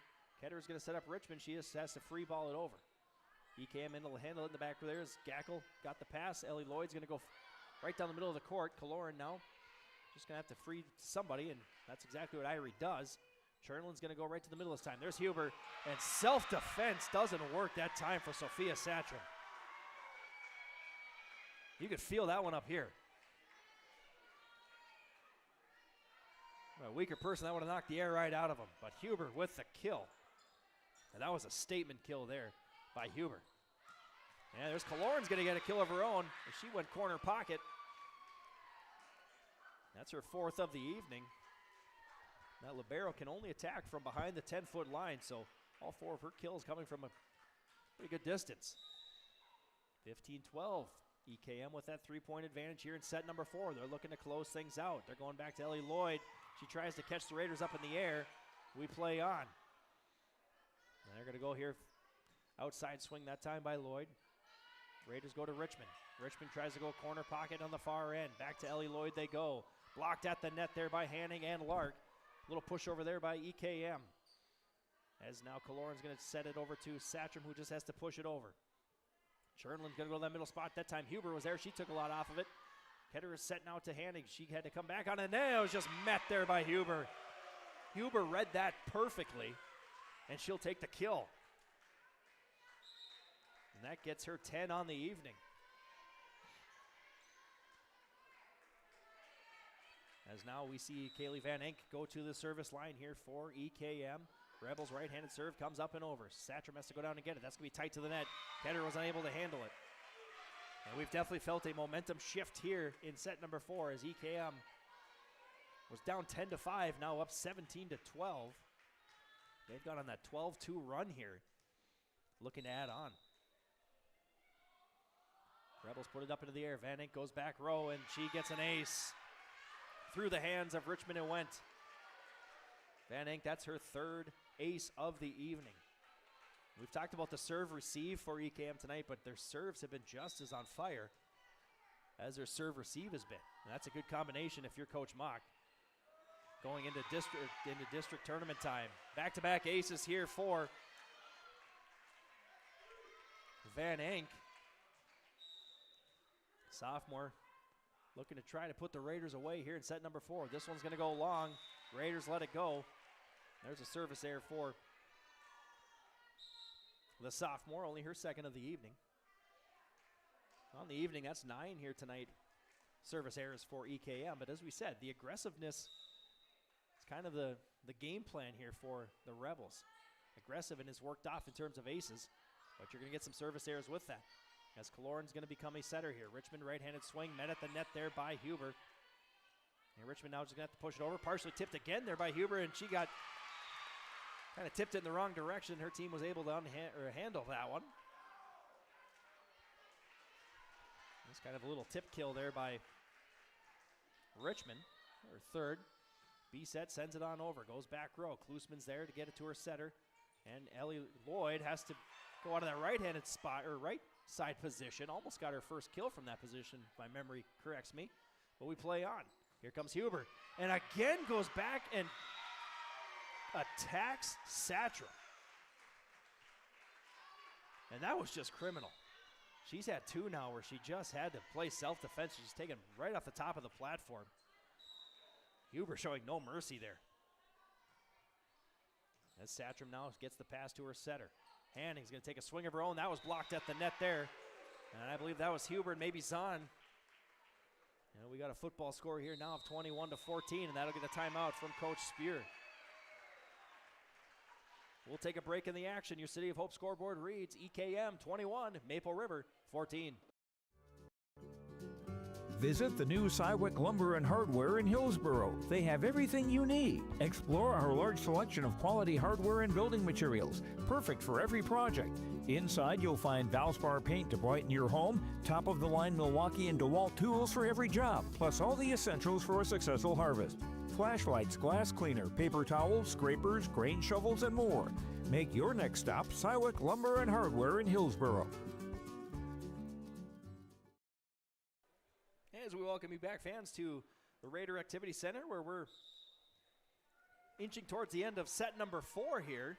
Ketter's going to set up Richmond. She just has to free ball it over. EKM able to handle it in the back there as Gackel got the pass. Ellie Lloyd's going to go right down the middle of the court. Kaloran now just going to have to free somebody, and that's exactly what Irie does. Chernlin's going to go right to the middle this time. There's Huber, and self-defense doesn't work that time for Sophia Satram. You could feel that one up here. A weaker person, that would have knocked the air right out of him. But Huber with the kill. And that was a statement kill there by Huber. And there's Kaloran's going to get a kill of her own. She went corner pocket. That's her fourth of the evening. That libero can only attack from behind the 10-foot line, so all four of her kills coming from a pretty good distance. 15-12. EKM with that 3-point advantage here in set number 4. They're looking to close things out. They're going back to Ellie Lloyd. She tries to catch the Raiders up in the air. We play on. And they're going to go here. Outside swing that time by Lloyd. Raiders go to Richmond. Richmond tries to go corner pocket on the far end. Back to Ellie Lloyd they go. Blocked at the net there by Hanning and Lark. Little push over there by EKM. As now Kaloran's going to set it over to Satram, who just has to push it over. Chernlin's going to go to that middle spot. That time Huber was there. She took a lot off of it. Ketter is setting out to Hanning. She had to come back on it. Now it was just met there by Huber. Huber read that perfectly, and she'll take the kill. And that gets her 10 on the evening. As now we see Kaylee Van Enck go to the service line here for EKM. Rebels right-handed serve comes up and over. Satram has to go down and get it. That's going to be tight to the net. Ketter was unable to handle it. And we've definitely felt a momentum shift here in set number 4 as EKM was down 10-5, now up 17-12. They've gone on that 12-2 run here, looking to add on. Rebels put it up into the air. Van Enck goes back row, and she gets an ace. Through the hands of Richmond it went. Van Enck, that's her third ace of the evening. We've talked about the serve receive for EKM tonight, but their serves have been just as on fire as their serve receive has been. And that's a good combination if you're Coach Mock. Going into district tournament time. Back-to-back aces here for Van Enck. Sophomore looking to try to put the Raiders away here in set number 4. This one's going to go long. Raiders let it go. There's a service error for the sophomore, only her second of the evening. On the evening, that's 9 here tonight. Service errors for EKM, but as we said, the aggressiveness is kind of the game plan here for the Rebels. Aggressive and it's worked off in terms of aces, but you're going to get some service errors with that. As Kaloran's going to become a setter here. Richmond right-handed swing, met at the net there by Huber. And Richmond now just going to have to push it over. Partially tipped again there by Huber, and she got kind of tipped it in the wrong direction. Her team was able to handle that one. It's kind of a little tip kill there by Richmond, her third. B-set sends it on over, goes back row. Klusman's there to get it to her setter. And Ellie Lloyd has to go out of that right-handed spot, or right side position. Almost got her first kill from that position, if my memory corrects me. But we play on. Here comes Huber. And again goes back and attacks Satchel. And that was just criminal. She's had two now where she just had to play self-defense. She's taken right off the top of the platform. Huber showing no mercy there. As Satchel now gets the pass to her setter. Hanning's going to take a swing of her own. That was blocked at the net there. And I believe that was Huber and maybe Zahn. And we got a football score here now of 21-14, and that'll get a timeout from Coach Spear. We'll take a break in the action. Your City of Hope scoreboard reads EKM 21, Maple River 14. Visit the new Cywick Lumber and Hardware in Hillsboro. They have everything you need. Explore our large selection of quality hardware and building materials, perfect for every project. Inside, you'll find Valspar paint to brighten your home, top-of-the-line Milwaukee and DeWalt tools for every job, plus all the essentials for a successful harvest. Flashlights, glass cleaner, paper towels, scrapers, grain shovels, and more. Make your next stop Cywick Lumber and Hardware in Hillsboro. As we welcome you back, fans, to the Raider Activity Center, where we're inching towards the end of set number 4 here,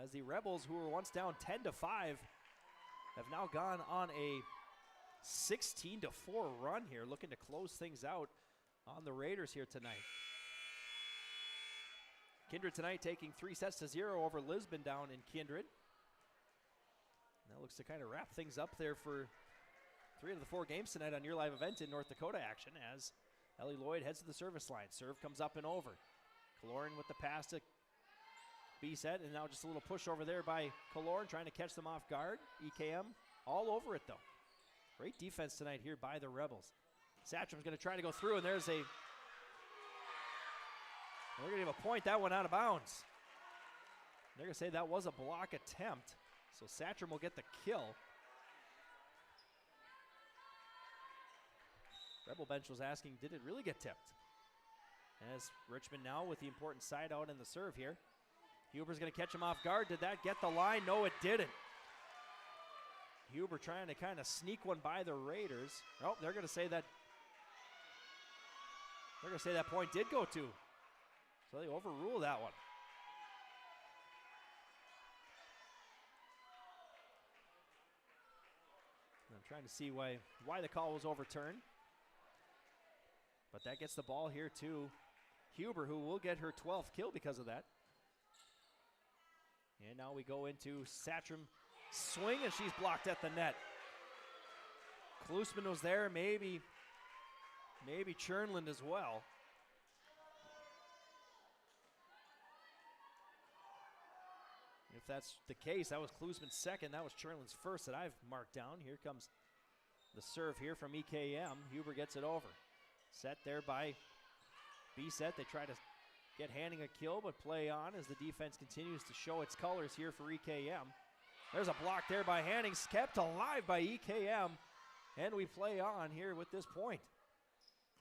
as the Rebels, who were once down 10-5, have now gone on a 16-4 run here, looking to close things out on the Raiders here tonight. Kindred tonight taking 3-0 over Lisbon down in Kindred. And that looks to kind of wrap things up there for 3 of the 4 games tonight on your live event in North Dakota action, as Ellie Lloyd heads to the service line. Serve comes up and over. Kaloran with the pass to B-set, and now just a little push over there by Kaloran, trying to catch them off guard. EKM all over it, though. Great defense tonight here by the Rebels. Satcham's going to try to go through, and there's a... We're going to give a point. That went out of bounds. They're going to say that was a block attempt, so Satcham will get the kill. Rebel bench was asking, did it really get tipped? As Richmond now with the important side out in the serve here. Huber's going to catch him off guard. Did that get the line? No, it didn't. Huber trying to kind of sneak one by the Raiders. Oh, they're going to say that. They're going to say that point did go to. So they overrule that one. I'm trying to see why the call was overturned. But that gets the ball here to Huber, who will get her 12th kill because of that. And now we go into Satcham swing, and she's blocked at the net. Klusman was there, maybe Chernland as well. If that's the case, that was Klusman's second. That was Chernland's first that I've marked down. Here comes the serve here from EKM. Huber gets it over. Set there by B-set. They try to get Hanning a kill, but play on as the defense continues to show its colors here for EKM. There's a block there by Hanning, kept alive by EKM, and we play on here with this point.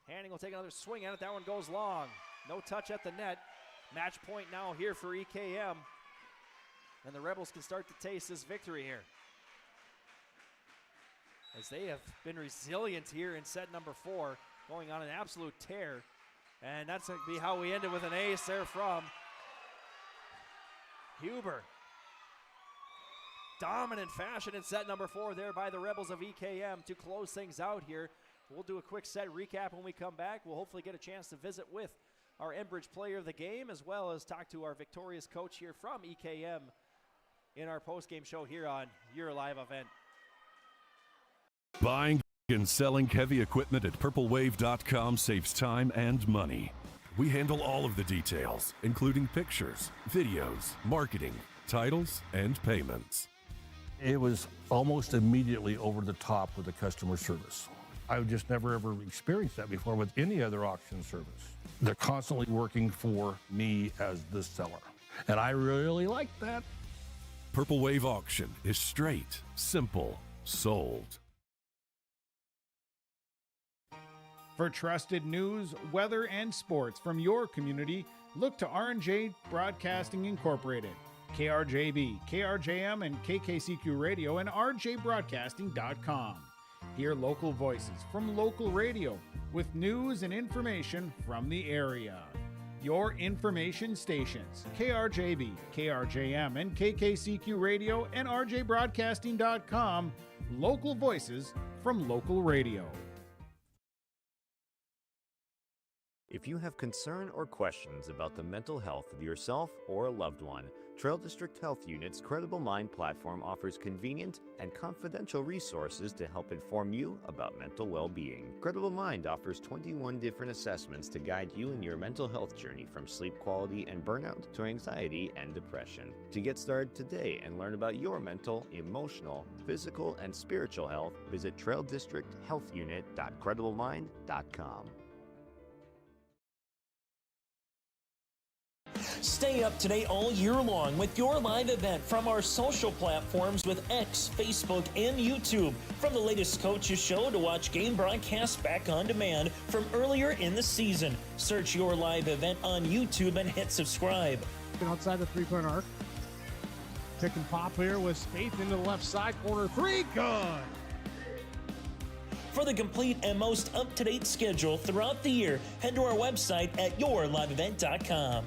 Hanning will take another swing at it. That one goes long. No touch at the net. Match point now here for EKM, and the Rebels can start to taste this victory here, as they have been resilient here in set number 4, going on an absolute tear. And that's going to be how we ended with an ace there from Huber. Dominant fashion in set number 4 there by the Rebels of EKM to close things out here. We'll do a quick set recap when we come back. We'll hopefully get a chance to visit with our Enbridge player of the game, as well as talk to our victorious coach here from EKM in our post-game show here on your live event. Buying and selling heavy equipment at purplewave.com saves time and money. We handle all of the details, including pictures, videos, marketing, titles, and payments. It was almost immediately over the top with the customer service. I've just never ever experienced that before with any other auction service. They're constantly working for me as the seller, and I really like that. Purple Wave Auction is straight, simple, sold. For trusted news, weather, and sports from your community, look to R&J Broadcasting Incorporated. KRJB, KRJM, and KKCQ Radio, and RJBroadcasting.com. Hear local voices from local radio with news and information from the area. Your information stations, KRJB, KRJM, and KKCQ Radio, and RJBroadcasting.com. Local voices from local radio. If you have concern or questions about the mental health of yourself or a loved one, Trail District Health Unit's Credible Mind platform offers convenient and confidential resources to help inform you about mental well-being. Credible Mind offers 21 different assessments to guide you in your mental health journey, from sleep quality and burnout to anxiety and depression. To get started today and learn about your mental, emotional, physical, and spiritual health, visit traildistricthealthunit.crediblemmind.com. Stay up to date all year long with your live event from our social platforms with X, Facebook, and YouTube. From the latest coaches show to watch game broadcasts back on demand from earlier in the season. Search your live event on YouTube and hit subscribe. Outside the three-point arc. Pick and pop here with Spaeth into the left side corner. Three, good. For the complete and most up-to-date schedule throughout the year, head to our website at yourliveevent.com.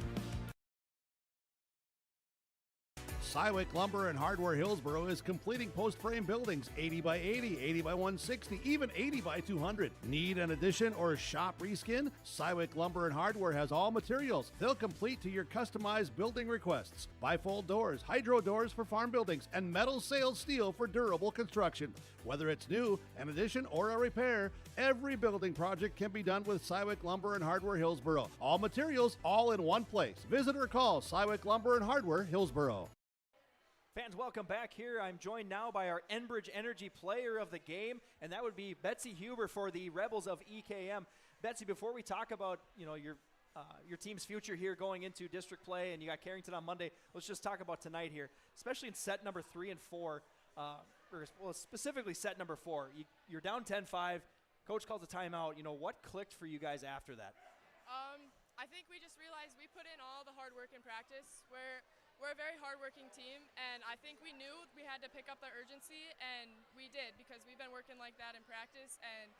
Cywick Lumber and Hardware Hillsboro is completing post-frame buildings 80 by 80, 80 by 160, even 80 by 200. Need an addition or shop reskin? Cywick Lumber and Hardware has all materials. They'll complete to your customized building requests. Bifold doors, hydro doors for farm buildings, and metal sailed steel for durable construction. Whether it's new, an addition, or a repair, every building project can be done with Cywick Lumber and Hardware Hillsboro. All materials, all in one place. Visit or call Cywick Lumber and Hardware Hillsboro. Fans, welcome back here. I'm joined now by our Enbridge Energy Player of the Game, and that would be Betsy Huber for the Rebels of EKM. Betsy, before we talk about your team's future here going into district play, and you got Carrington on Monday, let's just talk about tonight here, especially in set number 3 and 4, specifically set number 4. You're down 10-5. Coach calls a timeout. What clicked for you guys after that? I think we just realized we put in all the hard work in practice. We're a very hardworking team, and I think we knew we had to pick up the urgency, and we did, because we've been working like that in practice. And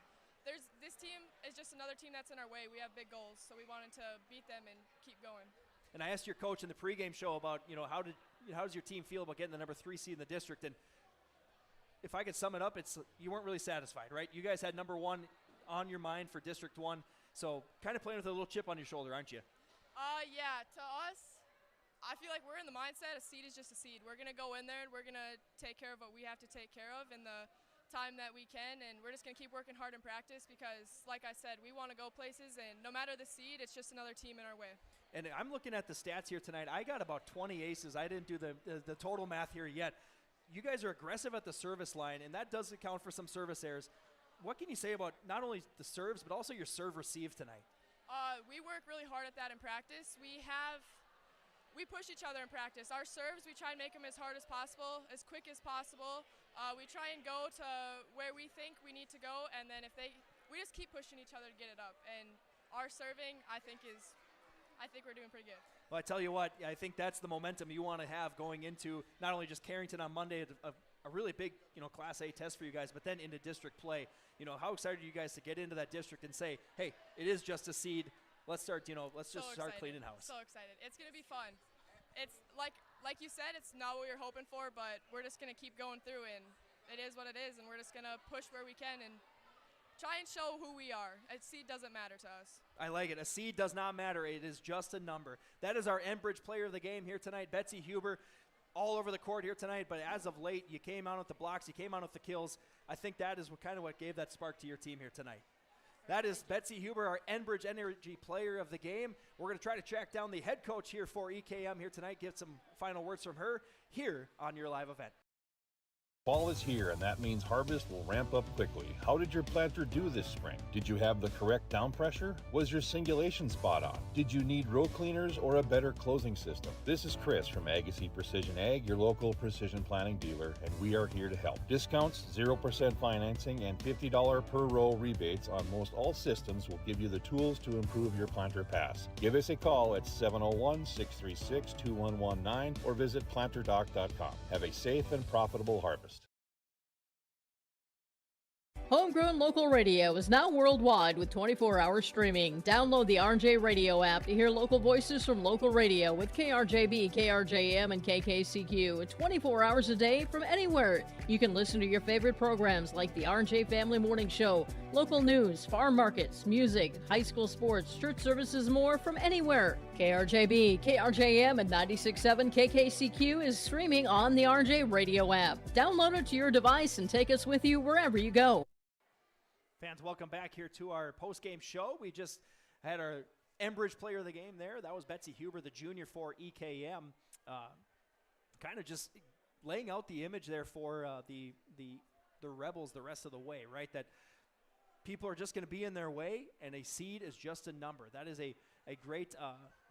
this team is just another team that's in our way. We have big goals, so we wanted to beat them and keep going. And I asked your coach in the pregame show about how does your team feel about getting the number 3 seed in the district, and if I could sum it up, it's you weren't really satisfied, right? You guys had number 1 on your mind for District 1, so kind of playing with a little chip on your shoulder, aren't you? Yeah, to us, I feel like we're in the mindset a seed is just a seed. We're going to go in there and we're going to take care of what we have to take care of in the time that we can, and we're just going to keep working hard in practice because, like I said, we want to go places, and no matter the seed, it's just another team in our way. And I'm looking at the stats here tonight. I got about 20 aces. I didn't do the total math here yet. You guys are aggressive at the service line, and that does account for some service errors. What can you say about not only the serves, but also your serve receive tonight? We work really hard at that in practice. We push each other in practice. Our serves, we try and make them as hard as possible, as quick as possible. We try and go to where we think we need to go, and then we just keep pushing each other to get it up. And our serving, I think we're doing pretty good. Well, I tell you what, I think that's the momentum you want to have going into not only just Carrington on Monday, a really big, Class A test for you guys, but then into district play. How excited are you guys to get into that district and say, hey, it is just a seed. Let's start, start cleaning house. So excited. It's going to be fun. It's like you said, it's not what we were hoping for, but we're just going to keep going through, and it is what it is, and we're just going to push where we can and try and show who we are. A seed doesn't matter to us. I like it. A seed does not matter. It is just a number. That is our Enbridge Player of the Game here tonight, Betsy Huber. All over the court here tonight, but as of late, you came out with the blocks, you came out with the kills. I think that is what gave that spark to your team here tonight. That is Betsy Huber, our Enbridge Energy Player of the Game. We're going to try to track down the head coach here for EKM here tonight, get some final words from her here on your live event. Fall is here, and that means harvest will ramp up quickly. How did your planter do this spring? Did you have the correct down pressure? Was your singulation spot on? Did you need row cleaners or a better closing system? This is Chris from Agassiz Precision Ag, your local precision planting dealer, and we are here to help. Discounts, 0% financing, and $50 per row rebates on most all systems will give you the tools to improve your planter pass. Give us a call at 701-636-2119 or visit planterdoc.com. Have a safe and profitable harvest. Homegrown local radio is now worldwide with 24-hour streaming. Download the RJ Radio app to hear local voices from local radio with KRJB, KRJM, and KKCQ 24 hours a day from anywhere. You can listen to your favorite programs like the RJ Family Morning Show, local news, farm markets, music, high school sports, church services, more from anywhere. KRJB, KRJM, and 96.7 KKCQ is streaming on the RJ Radio app. Download it to your device and take us with you wherever you go. Fans, welcome back here to our post-game show. We just had our Enbridge player of the game there. That was Betsy Huber, the junior for EKM. Kind of just laying out the image there for the Rebels the rest of the way, right? That people are just going to be in their way, and a seed is just a number. That is a great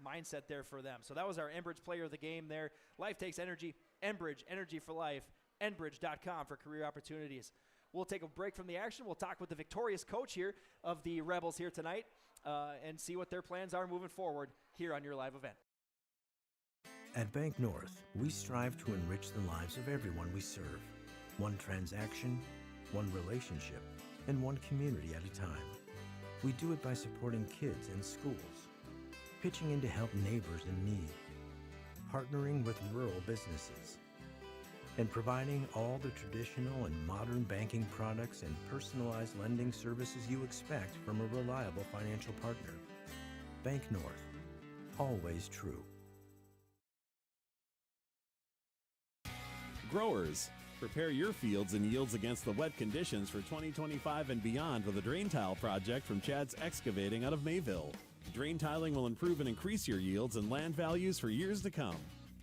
mindset there for them. So that was our Enbridge player of the game there. Life takes energy. Enbridge, energy for life. Enbridge.com for career opportunities. We'll take a break from the action. We'll talk with the victorious coach here of the Rebels here tonight and see what their plans are moving forward here on your live event. At Bank North, we strive to enrich the lives of everyone we serve. One transaction, one relationship, and one community at a time. We do it by supporting kids and schools, pitching in to help neighbors in need, partnering with rural businesses, and providing all the traditional and modern banking products and personalized lending services you expect from a reliable financial partner. Bank North, always true. Growers, prepare your fields and yields against the wet conditions for 2025 and beyond with a drain tile project from Chad's Excavating out of Mayville. Drain tiling will improve and increase your yields and land values for years to come.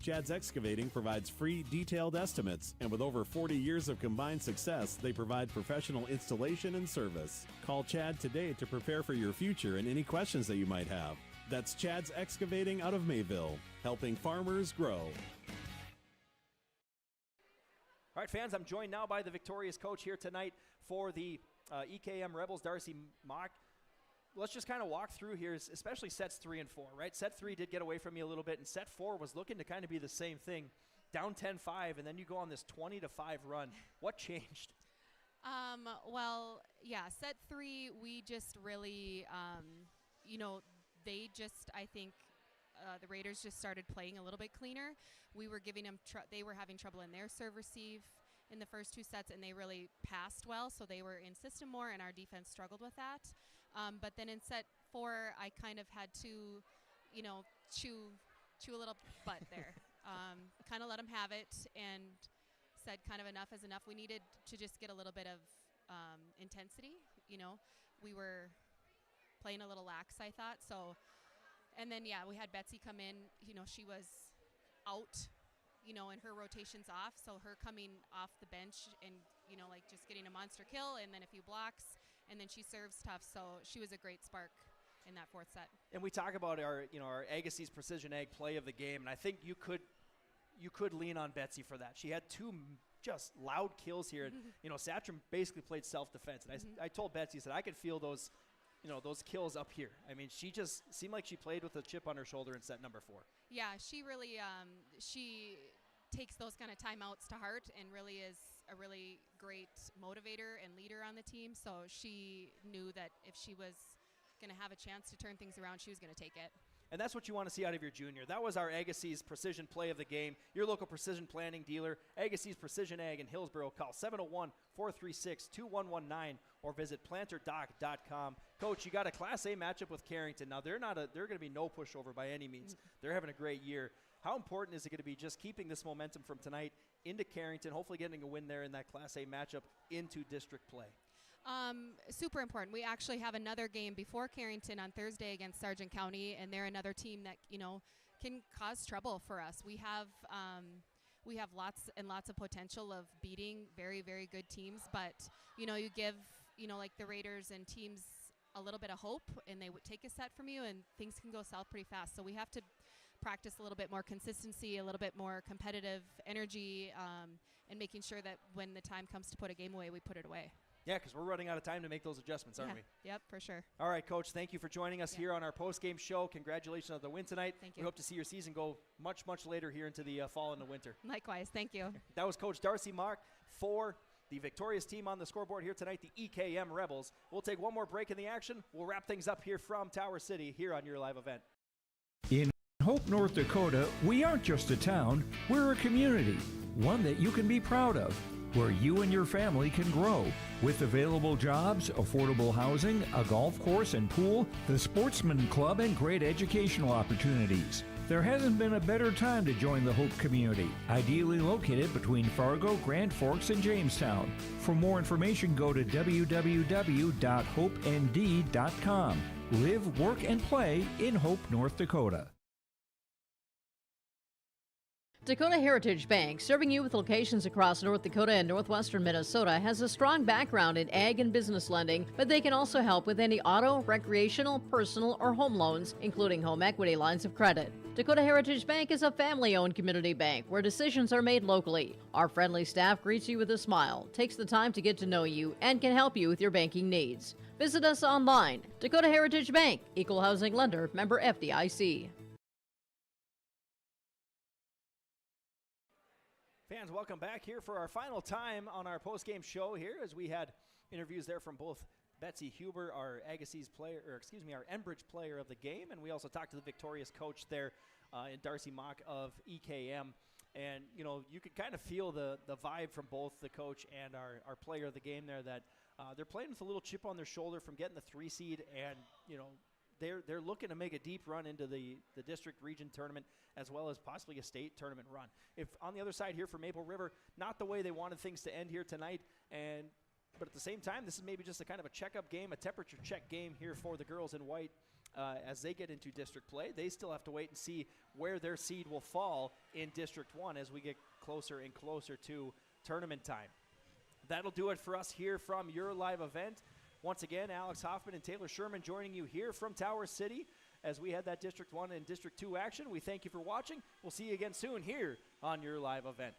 Chad's Excavating provides free, detailed estimates, and with over 40 years of combined success, they provide professional installation and service. Call Chad today to prepare for your future and any questions that you might have. That's Chad's Excavating out of Mayville, helping farmers grow. All right, fans, I'm joined now by the victorious coach here tonight for the EKM Rebels, Darcy Mock. Let's just kind of walk through here, especially sets 3 and 4, right? Set 3 did get away from you a little bit, and set 4 was looking to kind of be the same thing, down 10-5, and then you go on this 20-5 run. What changed? Well, yeah, set 3, we just really, they just, I think, the Raiders just started playing a little bit cleaner. We were giving them, they were having trouble in their serve receive in the first 2 sets, and they really passed well, so they were in system more, and our defense struggled with that. But then in set 4, I kind of had to, chew a little butt there. Kind of let them have it and said kind of enough is enough. We needed to just get a little bit of intensity. We were playing a little lax, I thought. So, and then, yeah, we had Betsy come in. She was out, and her rotations off. So her coming off the bench and, just getting a monster kill and then a few blocks. And then she serves tough, so she was a great spark in that 4th set. And we talk about our Agassiz Precision Ag play of the game, and I think you could lean on Betsy for that. She had 2 just loud kills here. Satcham basically played self-defense, and I told Betsy, I said, I could feel those kills up here. I mean, she just seemed like she played with a chip on her shoulder in set number 4. Yeah, she really she takes those kind of timeouts to heart and really is a really great motivator and leader on the team. So she knew that if she was going to have a chance to turn things around, she was going to take it. And that's what you want to see out of your junior. That was our Agassiz Precision play of the game. Your local precision planning dealer, Agassiz Precision Ag in Hillsborough. Call 701-436-2119 or visit planterdoc.com. Coach, you got a Class A matchup with Carrington. Now, they're going to be no pushover by any means. They're having a great year. How important is it going to be just keeping this momentum from tonight into Carrington, hopefully getting a win there in that Class A matchup into district play? Super important. We actually have another game before Carrington on Thursday against Sargent County, and they're another team that, can cause trouble for us. We have we have lots and lots of potential of beating very, very good teams. But, you know, you give, you know, like the Raiders and teams a little bit of hope, and they would take a set from you, and things can go south pretty fast. So we have to practice a little bit more consistency, a little bit more competitive energy, and making sure that when the time comes to put a game away, we put it away. Yeah, because we're running out of time to make those adjustments, aren't we? Yep, for sure. All right, Coach, thank you for joining us here on our post-game show. Congratulations on the win tonight. Thank you. We hope to see your season go much, much later here into the fall and the winter. Likewise, thank you. That was Coach Darcy Mark for the victorious team on the scoreboard here tonight, the EKM Rebels. We'll take one more break in the action. We'll wrap things up here from Tower City here on your live event. In Hope, North Dakota, we aren't just a town, we're a community, one that you can be proud of, where you and your family can grow. With available jobs, affordable housing, a golf course and pool, the Sportsman Club, and great educational opportunities. There hasn't been a better time to join the Hope community, ideally located between Fargo, Grand Forks, and Jamestown. For more information, go to www.hopend.com. Live, work, and play in Hope, North Dakota. Dakota Heritage Bank, serving you with locations across North Dakota and northwestern Minnesota, has a strong background in ag and business lending, but they can also help with any auto, recreational, personal, or home loans, including home equity lines of credit. Dakota Heritage Bank is a family-owned community bank where decisions are made locally. Our friendly staff greets you with a smile, takes the time to get to know you, and can help you with your banking needs. Visit us online. Dakota Heritage Bank, Equal Housing Lender, member FDIC. Fans, welcome back here for our final time on our post-game show here, as we had interviews there from both Betsy Huber, our Agassiz player, or excuse me, our Enbridge player of the game, and we also talked to the victorious coach there in Darcy Mock of EKM. And, you know, you could kind of feel the vibe from both the coach and our player of the game there, that they're playing with a little chip on their shoulder from getting the 3 seed, and, you know, they're looking to make a deep run into the district region tournament, as well as possibly a state tournament run. If on the other side here for Maple River, not the way they wanted things to end here tonight, but at the same time, this is maybe just a kind of a checkup game, a temperature check game here for the girls in white as they get into district play. They still have to wait and see where their seed will fall in District 1 as we get closer and closer to tournament time. That'll do it for us here from your live event. Once again, Alex Hoffman and Taylor Sherman joining you here from Tower City as we had that District 1 and District 2 action. We thank you for watching. We'll see you again soon here on your live event.